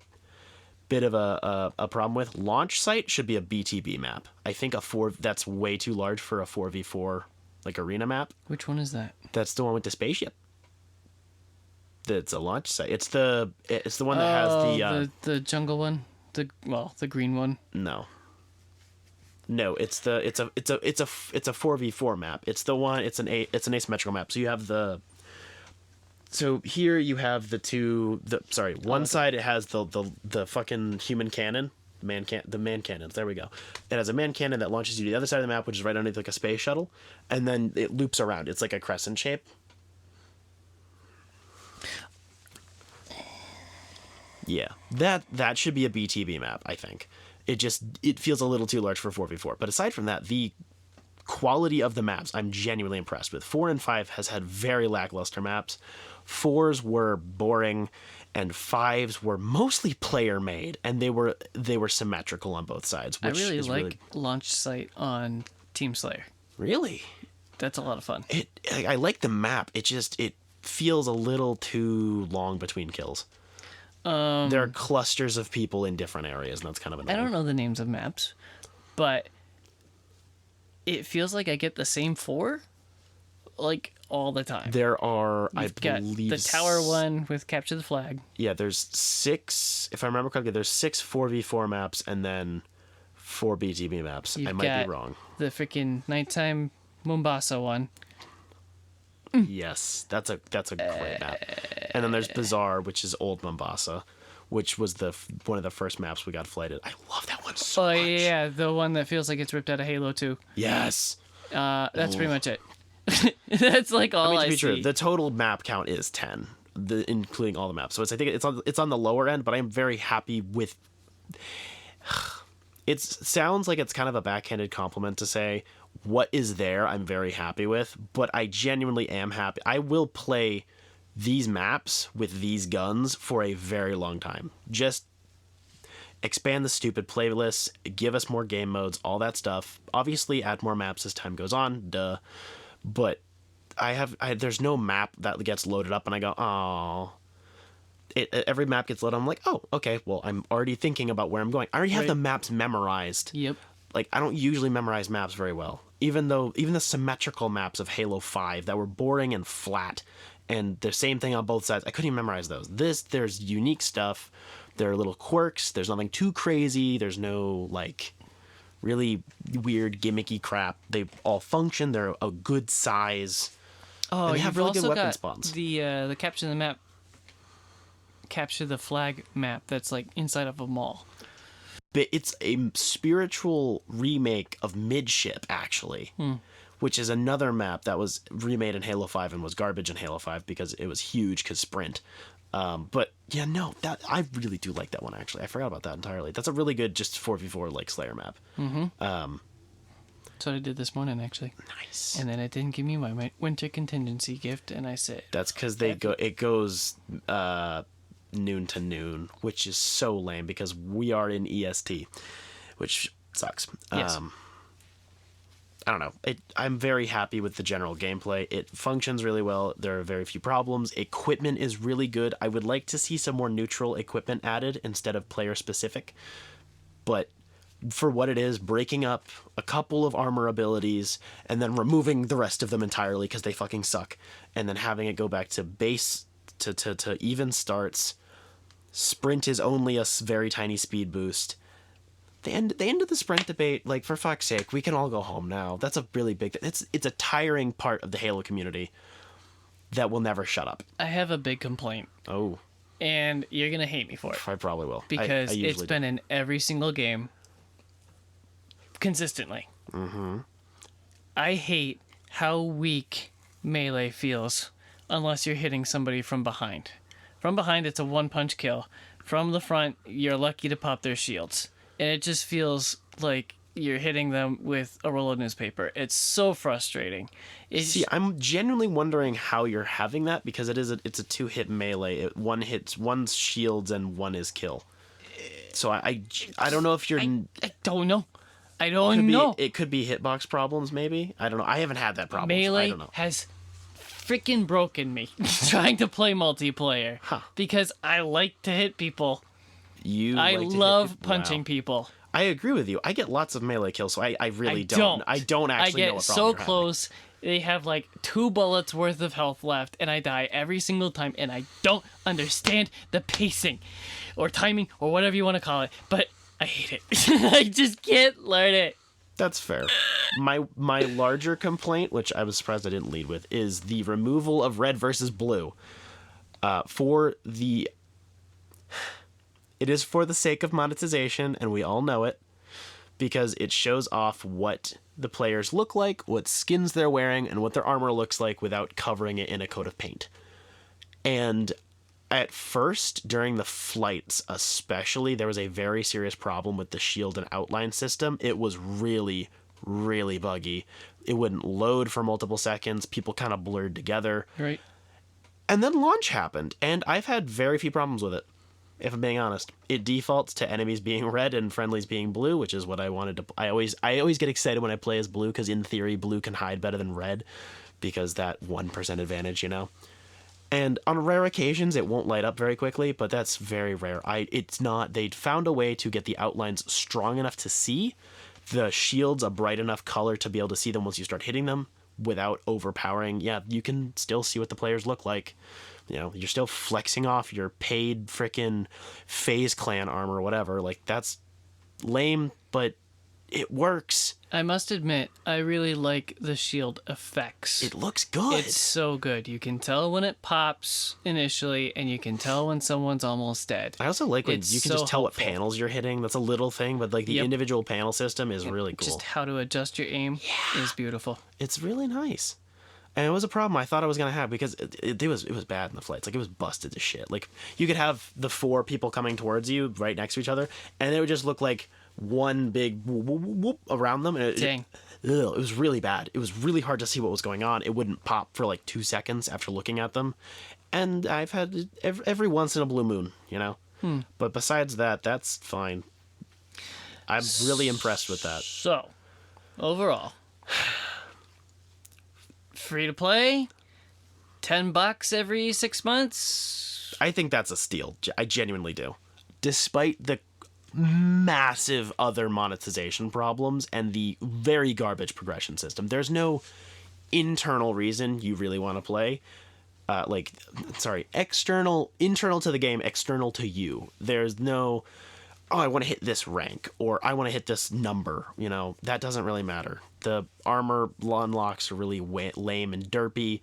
bit of a problem with. Launch site should be a BTB map. I think that's way too large for a 4v4 like arena map. Which one is that? That's the one with the spaceship. That's a launch site. It's the one that has the jungle one, the green one. No, it's a 4v4 map. It's the one. It's an asymmetrical map. So you have here you have one side it has the fucking human cannon, the man cannons. There we go. It has a man cannon that launches you to the other side of the map, which is right underneath like a space shuttle, and then it loops around. It's like a crescent shape. Yeah, that should be a BTB map, I think. It feels a little too large for 4v4. But aside from that, the quality of the maps, I'm genuinely impressed with. 4 and 5 has had very lackluster maps. 4s were boring, and 5s were mostly player-made, and they were symmetrical on both sides. Which I really like launch site on Team Slayer. Really? That's a lot of fun. I like the map. It feels a little too long between kills. There are clusters of people in different areas, and that's kind of annoying. I don't know the names of maps, but it feels like I get the same 4, like, all the time. There are, You've got the tower one with Capture the Flag. Yeah, there's 6, if I remember correctly, there's 6 4v4 maps and then 4 BTB maps. I might be wrong. The freaking nighttime Mombasa one. Yes, that's a great map. And then there's Bazaar, which is old Mombasa, which was one of the first maps we got flighted. I love that one so much. Oh yeah, the one that feels like it's ripped out of Halo 2. Yes. That's pretty much it. That's like all I see. True, the total map count is 10, including all the maps. So I think it's on the lower end, but I'm very happy with. It sounds like it's kind of a backhanded compliment to say what is there I'm very happy with, but I genuinely am happy. I will play these maps with these guns for a very long time. Just expand the stupid playlists, give us more game modes, all that stuff. Obviously add more maps as time goes on, duh. But there's no map that gets loaded up and I go, oh. Every map gets loaded. I'm like, oh, okay. Well, I'm already thinking about where I'm going. I already have the maps memorized. Yep. Like, I don't usually memorize maps very well. Even the symmetrical maps of Halo 5 that were boring and flat, and the same thing on both sides, I couldn't even memorize those. There's unique stuff. There are little quirks. There's nothing too crazy. There's no, like, really weird, gimmicky crap. They all function. They're a good size. Oh, and they have really good weapon got spawns. The capture the flag map that's like inside of a mall. But it's a spiritual remake of Midship, actually, which is another map that was remade in Halo 5 and was garbage in Halo 5 because it was huge because Sprint. But yeah, no, I really do like that one, actually. I forgot about that entirely. That's a really good just 4v4 like Slayer map. Mm-hmm. That's what I did this morning, actually. Nice. And then it didn't give me my winter contingency gift, and I said... That's because it goes... noon to noon, which is so lame because we are in EST, which sucks. Yes. I don't know. I'm very happy with the general gameplay. It functions really well. There are very few problems. Equipment is really good. I would like to see some more neutral equipment added instead of player specific, but for what it is, breaking up a couple of armor abilities and then removing the rest of them entirely because they fucking suck, and then having it go back to base to even starts. Sprint is only a very tiny speed boost. They ended the sprint debate. Like, for fuck's sake, we can all go home now. That's a really big it's a tiring part of the Halo community that will never shut up. I have a big complaint. Oh, And you're going to hate me for it. I probably will. Because I it's been in every single game consistently. Mm-hmm. I hate how weak melee feels unless you're hitting somebody from behind. From behind, it's a one-punch kill. From the front, you're lucky to pop their shields. And it just feels like you're hitting them with a roll of newspaper. It's so frustrating. See, I'm genuinely wondering how you're having that, because it's a two-hit melee. One's shields and one is kill. So I don't know if you're... I don't know. I don't know. It could be hitbox problems, maybe. I don't know. I haven't had that problem. Melee I don't know. has freaking broken me trying to play multiplayer. Because I like to hit people. I love punching people. I agree with you. I get lots of melee kills, so I really don't. I don't actually know what problem I get so close. They have like 2 bullets worth of health left, and I die every single time, and I don't understand the pacing or timing or whatever you want to call it, but I hate it. I just can't learn it. That's fair. My larger complaint, which I was surprised I didn't lead with, is the removal of red versus blue. It is for the sake of monetization, and we all know it, because it shows off what the players look like, what skins they're wearing, and what their armor looks like without covering it in a coat of paint. And at first, during the flights especially, there was a very serious problem with the shield and outline system. It was really, really buggy. It wouldn't load for multiple seconds. People kind of blurred together. Right. And then launch happened, and I've had very few problems with it. If I'm being honest, it defaults to enemies being red and friendlies being blue, which is what I wanted to. I always get excited when I play as blue, because in theory, blue can hide better than red, because that 1% advantage, you know. And on rare occasions, it won't light up very quickly, but that's very rare. It's not. They'd found a way to get the outlines strong enough to see, the shields a bright enough color to be able to see them once you start hitting them without overpowering. Yeah, you can still see what the players look like. You know, you're still flexing off your paid frickin' FaZe Clan armor or whatever. Like, that's lame, but it works. I must admit, I really like the shield effects. It looks good. It's so good. You can tell when it pops initially, and you can tell when someone's almost dead. I also like when you can just tell helpful. what panels you're hitting. That's a little thing, but like the individual panel system is really cool. Just how to adjust your aim is beautiful. It's really nice. And it was a problem I thought I was going to have, because it was bad in the flights. Like, it was busted to shit. Like, you could have the 4 people coming towards you right next to each other, and it would just look like one big whoop, whoop, whoop around them. And Dang. It was really bad. It was really hard to see what was going on. It wouldn't pop for like 2 seconds after looking at them. And I've had it every once in a blue moon, you know? But besides that, that's fine. I'm really impressed with that. So, overall, free to play, $10 every 6 months. I think that's a steal. I genuinely do. Despite the massive other monetization problems and the very garbage progression system, there's no internal reason you really want to play. Internal to the game, external to you. There's no, I want to hit this rank, or I want to hit this number. You know, that doesn't really matter. The armor unlocks are really lame and derpy.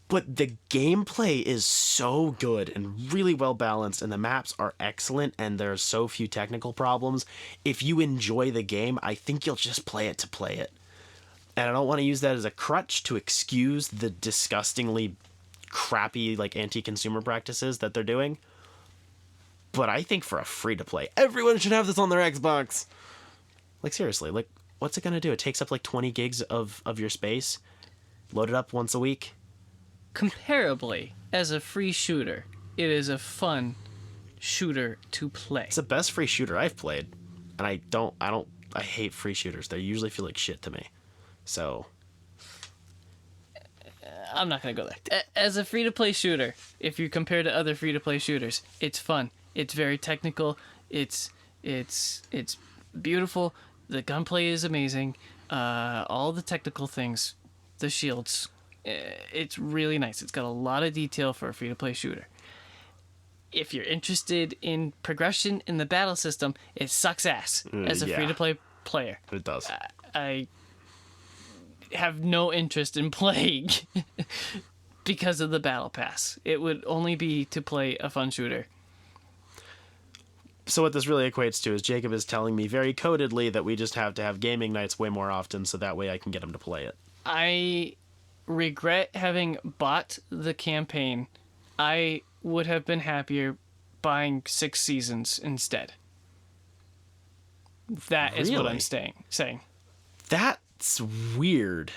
But the gameplay is so good and really well balanced, and the maps are excellent, and there's so few technical problems. If you enjoy the game, I think you'll just play it to play it. And I don't want to use that as a crutch to excuse the disgustingly crappy, like, anti-consumer practices that they're doing. But I think for a free-to-play, everyone should have this on their Xbox. Like, seriously, like, what's it going to do? It takes up like 20 gigs of your space. Load it up once a week. Comparably, as a free shooter, it is a fun shooter to play. It's the best free shooter I've played. And I hate free shooters. They usually feel like shit to me. So I'm not going to go there. As a free-to-play shooter, if you compare to other free-to-play shooters, it's fun. It's very technical. It's It's beautiful. The gunplay is amazing. All the technical things, the shields, it's really nice. It's got a lot of detail for a free-to-play shooter. If you're interested in progression in the battle system, it sucks ass as a free-to-play player. It does. I have no interest in playing because of the battle pass. It would only be to play a fun shooter. So what this really equates to is Jacob is telling me very codedly that we just have to have gaming nights way more often so that way I can get him to play it. I regret having bought the campaign. I would have been happier buying 6 seasons instead. That is what Really? I'm saying. That's weird.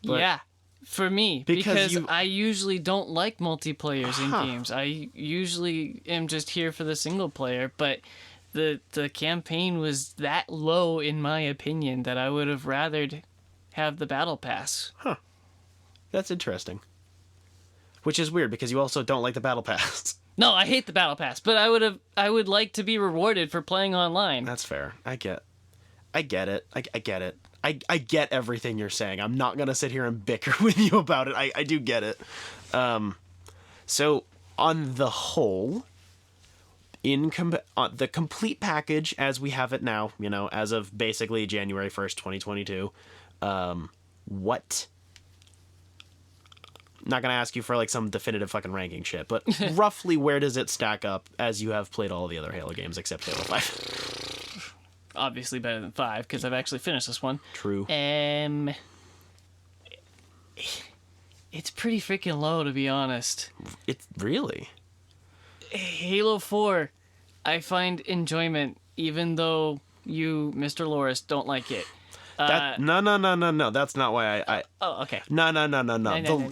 But- Yeah, for me, Because because I usually don't like multiplayers in Huh. games. I usually am just here for the single player, but the campaign was that low in my opinion that I would have rathered have the battle pass. That's interesting. Which is weird because you also don't like the battle pass. No, I hate the battle pass, but I would like to be rewarded for playing online. That's fair. I get it. I get it. I get everything you're saying. I'm not going to sit here and bicker with you about it. I do get it. So on the whole, on the complete package as we have it now, as of basically January 1st, 2022, what... Not going to ask you for like some definitive fucking ranking shit, but roughly where does it stack up as you have played all the other Halo games except Halo 5? Obviously better than 5 because I've actually finished this one. True. It's pretty freaking low, to be honest. It's really... Halo 4, I find enjoyment, even though you, Mr. Loris, don't like it. No. That's not why I. Oh, okay. No. No. No. Don't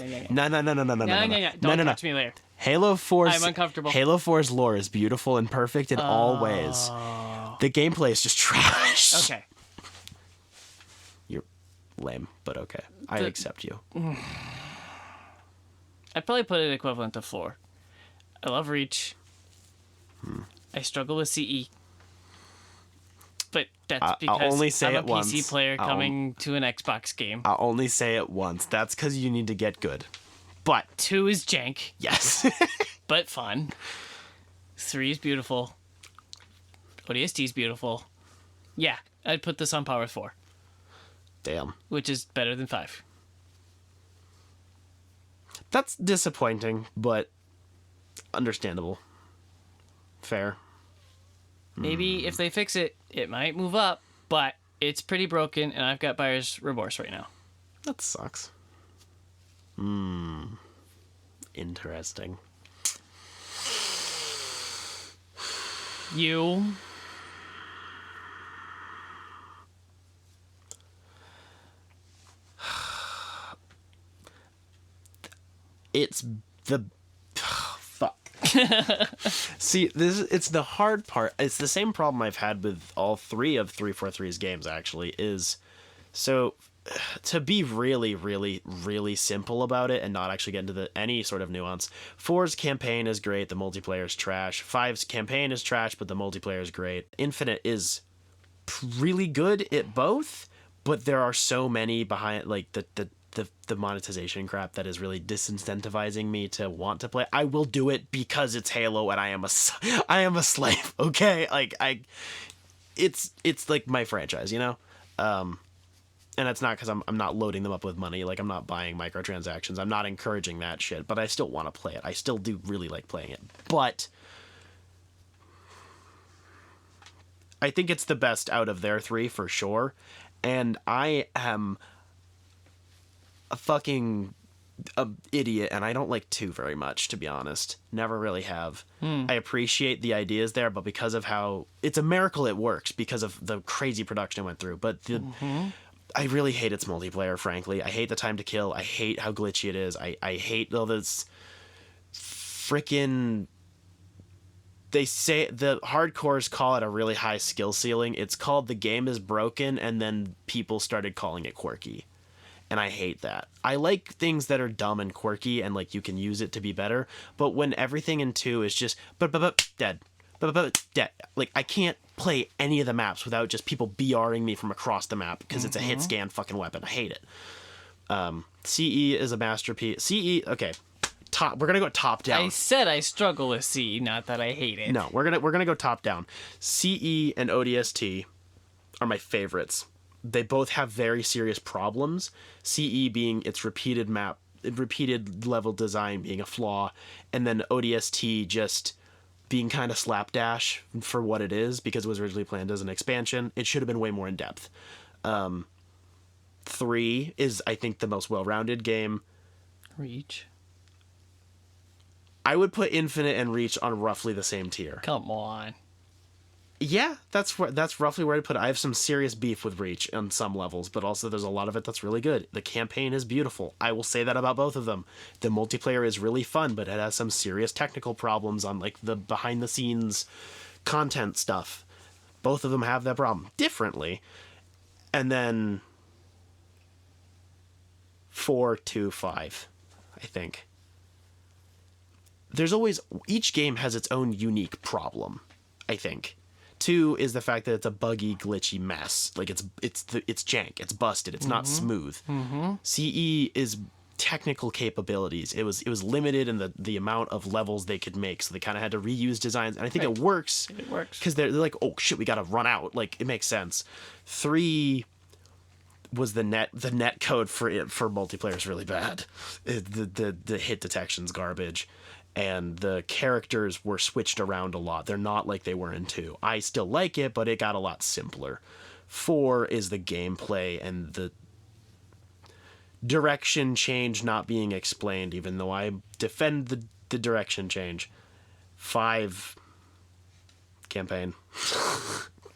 touch me later. Halo 4's I'm uncomfortable. Halo 4's lore is beautiful and perfect in all ways. The gameplay is just trash. Okay. You're lame, but okay. I accept you. I'd probably put it equivalent to 4. I love Reach. I struggle with CE. But that's because I'll only say I'm a it PC once. player coming to an Xbox game. I'll only say it once. That's because you need to get good. But 2 is jank, yes. but fun. 3 is beautiful. ODST is beautiful. Yeah, I'd put this on Power 4, Damn. which is better than 5. That's disappointing, but understandable. Fair. Maybe if they fix it, it might move up, but it's pretty broken, and I've got buyer's remorse right now. That sucks. Interesting. You... It's the... Fuck. See, it's the hard part. It's the same problem I've had with all 3 of 343's games, actually, is... So, to be really, really, really simple about it and not actually get into any sort of nuance, 4's campaign is great, the multiplayer is trash. 5's campaign is trash, but the multiplayer is great. Infinite is really good at both, but there are so many behind, like, the monetization crap that is really disincentivizing me to want to play. I will do it because it's Halo and I am a slave, okay? Like, it's like my franchise, and it's not because I'm not loading them up with money. Like, I'm not buying microtransactions. I'm not encouraging that shit, but I still want to play it. I still do really like playing it. But I think it's the best out of their 3 for sure. And I am a fucking idiot, and I don't like 2 very much, to be honest. Never really have. I appreciate the ideas there, but because of how... It's a miracle it works because of the crazy production it went through. But I really hate its multiplayer, frankly. I hate the time to kill. I hate how glitchy it is. I hate all this freaking... They say the hardcores call it a really high skill ceiling. It's called the game is broken, and then people started calling it quirky. And I hate that. I like things that are dumb and quirky and like you can use it to be better. But when everything in 2 is just dead, dead, like I can't play any of the maps without just people BRing me from across the map because it's a hit scan fucking weapon. I hate it. CE is a masterpiece. CE, okay. We're gonna go top down. I said I struggle with C, not that I hate it. No, we're gonna go top down. CE and ODST are my favorites. They both have very serious problems. CE being its repeated level design being a flaw, and then ODST just being kind of slapdash for what it is because it was originally planned as an expansion. It should have been way more in depth. 3 is, I think, the most well-rounded game. Reach. I would put Infinite and Reach on roughly the same tier. Come on. Yeah, that's roughly where I'd put it. I have some serious beef with Reach on some levels, but also there's a lot of it that's really good. The campaign is beautiful. I will say that about both of them. The multiplayer is really fun, but it has some serious technical problems on like the behind the scenes content stuff. Both of them have that problem differently. And then 4 to 5, I think. Each game has its own unique problem, I think. 2 is the fact that it's a buggy, glitchy mess. Like it's jank, it's busted, it's not smooth. CE is technical capabilities. It was limited in the amount of levels they could make, so they kind of had to reuse designs, and I think it works. It works because they're like, oh shit, we got to run out. Like it makes sense. 3 was the net code for multiplayer is really bad. The hit detection's garbage. And the characters were switched around a lot. They're not like they were in 2. I still like it, but it got a lot simpler. 4 is the gameplay and the direction change not being explained, even though I defend the direction change. 5, campaign.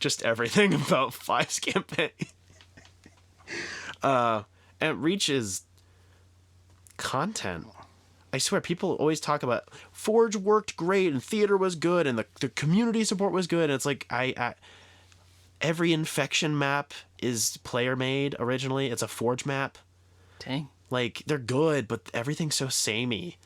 Just everything about 5's campaign. And Reach is content. I swear, people always talk about Forge worked great and theater was good and the community support was good. And it's like, every infection map is player made originally. It's a Forge map. Dang. Like, they're good, but everything's so samey.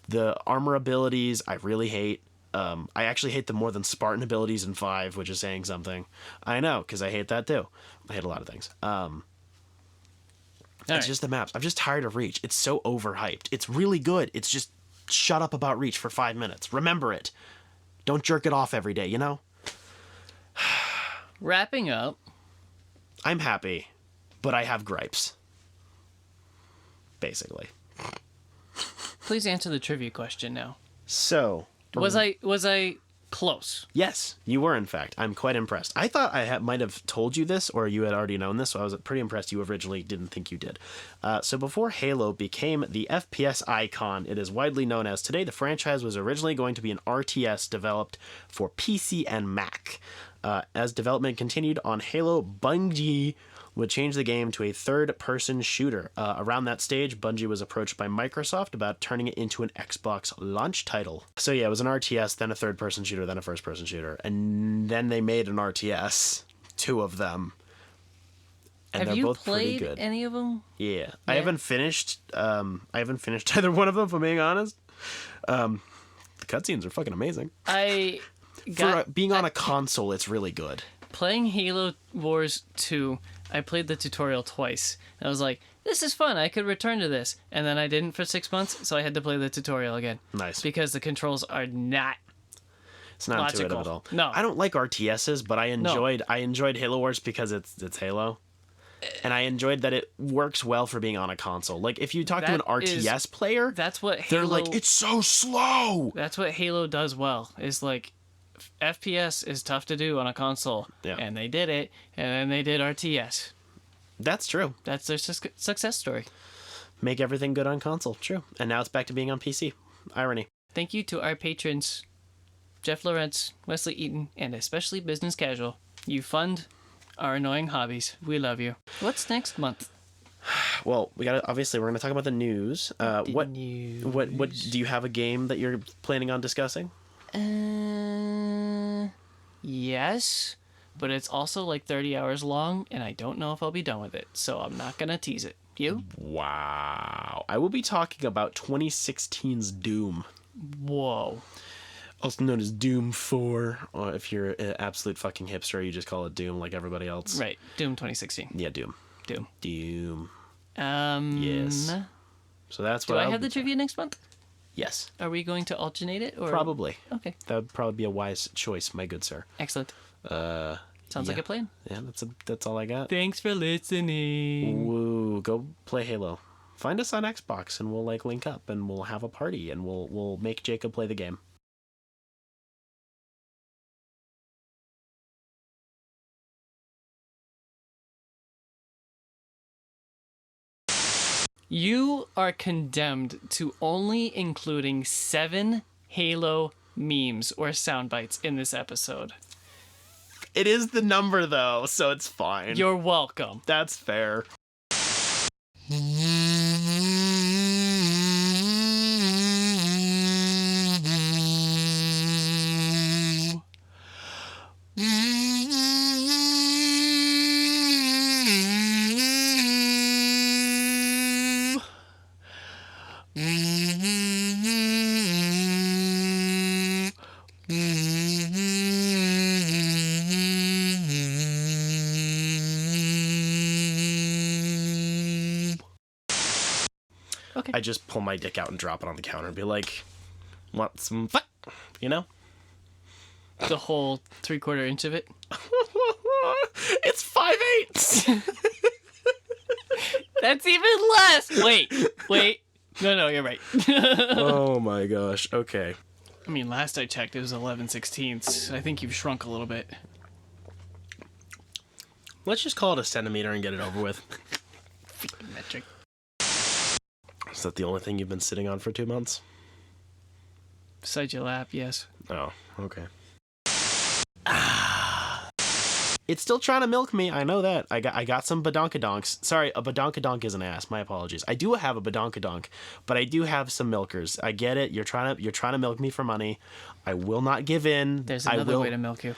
The armor abilities, I really hate. I actually hate them more than Spartan abilities in 5, which is saying something. I know, because I hate that too. I hate a lot of things. It's just the maps. I'm just tired of Reach. It's so overhyped. It's really good. It's just shut up about Reach for 5 minutes. Remember it. Don't jerk it off every day, you know? Wrapping up. I'm happy, but I have gripes. Basically. Please answer the trivia question now. So, Was I close? yes, you were, in fact. I'm quite impressed. I thought I might have told you this, or you had already known this, so I was pretty impressed you originally didn't think you did. So before Halo became the FPS icon it is widely known as today, the franchise was originally going to be an RTS developed for PC and Mac. As development continued on Halo, Bungie would change the game to a third-person shooter. Around that stage, Bungie was approached by Microsoft about turning it into an Xbox launch title. So yeah, it was an RTS, then a third-person shooter, then a first-person shooter. And then they made an RTS, 2 of them. And Have they're you both pretty played good. any of them? Yeah. I haven't finished either one of them, if I'm being honest. The cutscenes are fucking amazing. For being on a console, it's really good. Playing Halo Wars 2, I played the tutorial twice. And I was like, this is fun. I could return to this. And then I didn't for 6 months, so I had to play the tutorial again. Nice. Because the controls are not It's not logical. intuitive at all. No. I don't like RTSs, but I enjoyed Halo Wars because it's Halo. And I enjoyed that it works well for being on a console. Like, if you talk to an RTS player, that's what they're Halo, like, it's so slow! That's what Halo does well, is like, FPS is tough to do on a console. Yeah. And they did it, and then they did RTS. That's true. That's their success story. Make everything good on console. True. And now it's back to being on PC. Irony. Thank you to our patrons, Jeff Lawrence, Wesley Eaton, and especially Business Casual. You fund our annoying hobbies. We love you. What's next month? Well, we're gonna talk about the news. What do you have a game that you're planning on discussing? Yes, but it's also like 30 hours long, and I don't know if I'll be done with it, so I'm not gonna tease it. You? Wow. I will be talking about 2016's Doom. Whoa. Also known as Doom 4. Or if you're an absolute fucking hipster, you just call it Doom like everybody else. Right. Doom 2016. Yeah, Doom. Doom. Yes. So that's what Do I have the trivia next month? Yes. Are we going to alternate it? Or? Probably. Okay. That would probably be a wise choice, my good sir. Excellent. Sounds like yeah. a plan. Yeah, that's all I got. Thanks for listening. Woo, go play Halo. Find us on Xbox and we'll like link up and we'll have a party and we'll make Jacob play the game. You are condemned to only including 7 Halo memes or sound bites in this episode. It is the number though, so it's fine. You're welcome. That's fair. Okay. I just pull my dick out and drop it on the counter and be like, want some fuck? You know? The whole 3/4 inch of it. It's 5/8. That's even less. Wait. No, you're right. Oh my gosh. Okay. I mean, last I checked, it was 11/16. I think you've shrunk a little bit. Let's just call it a centimeter and get it over with. Metric. Is that the only thing you've been sitting on for 2 months? Besides your lap, yes. Oh, okay. It's still trying to milk me. I know that. I got some badonkadonks. Sorry, a badonkadonk is an ass. My apologies. I do have a badonkadonk, but I do have some milkers. I get it. You're trying to milk me for money. I will not give in. There's another way to milk you.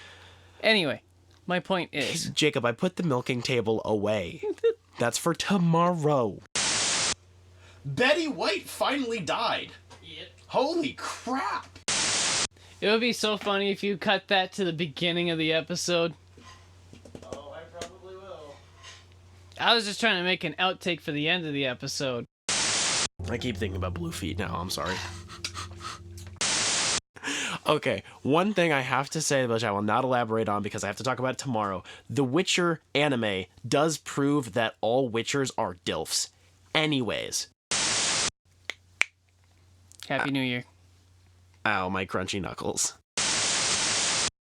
Anyway, my point is... Jacob, I put the milking table away. That's for tomorrow. Betty White finally died. Yep. Holy crap. It would be so funny if you cut that to the beginning of the episode. Oh, I probably will. I was just trying to make an outtake for the end of the episode. I keep thinking about Blue Feet now. I'm sorry. Okay, one thing I have to say, which I will not elaborate on because I have to talk about it tomorrow. The Witcher anime does prove that all Witchers are DILFs. Anyways. Happy New Year. Ow, my crunchy knuckles.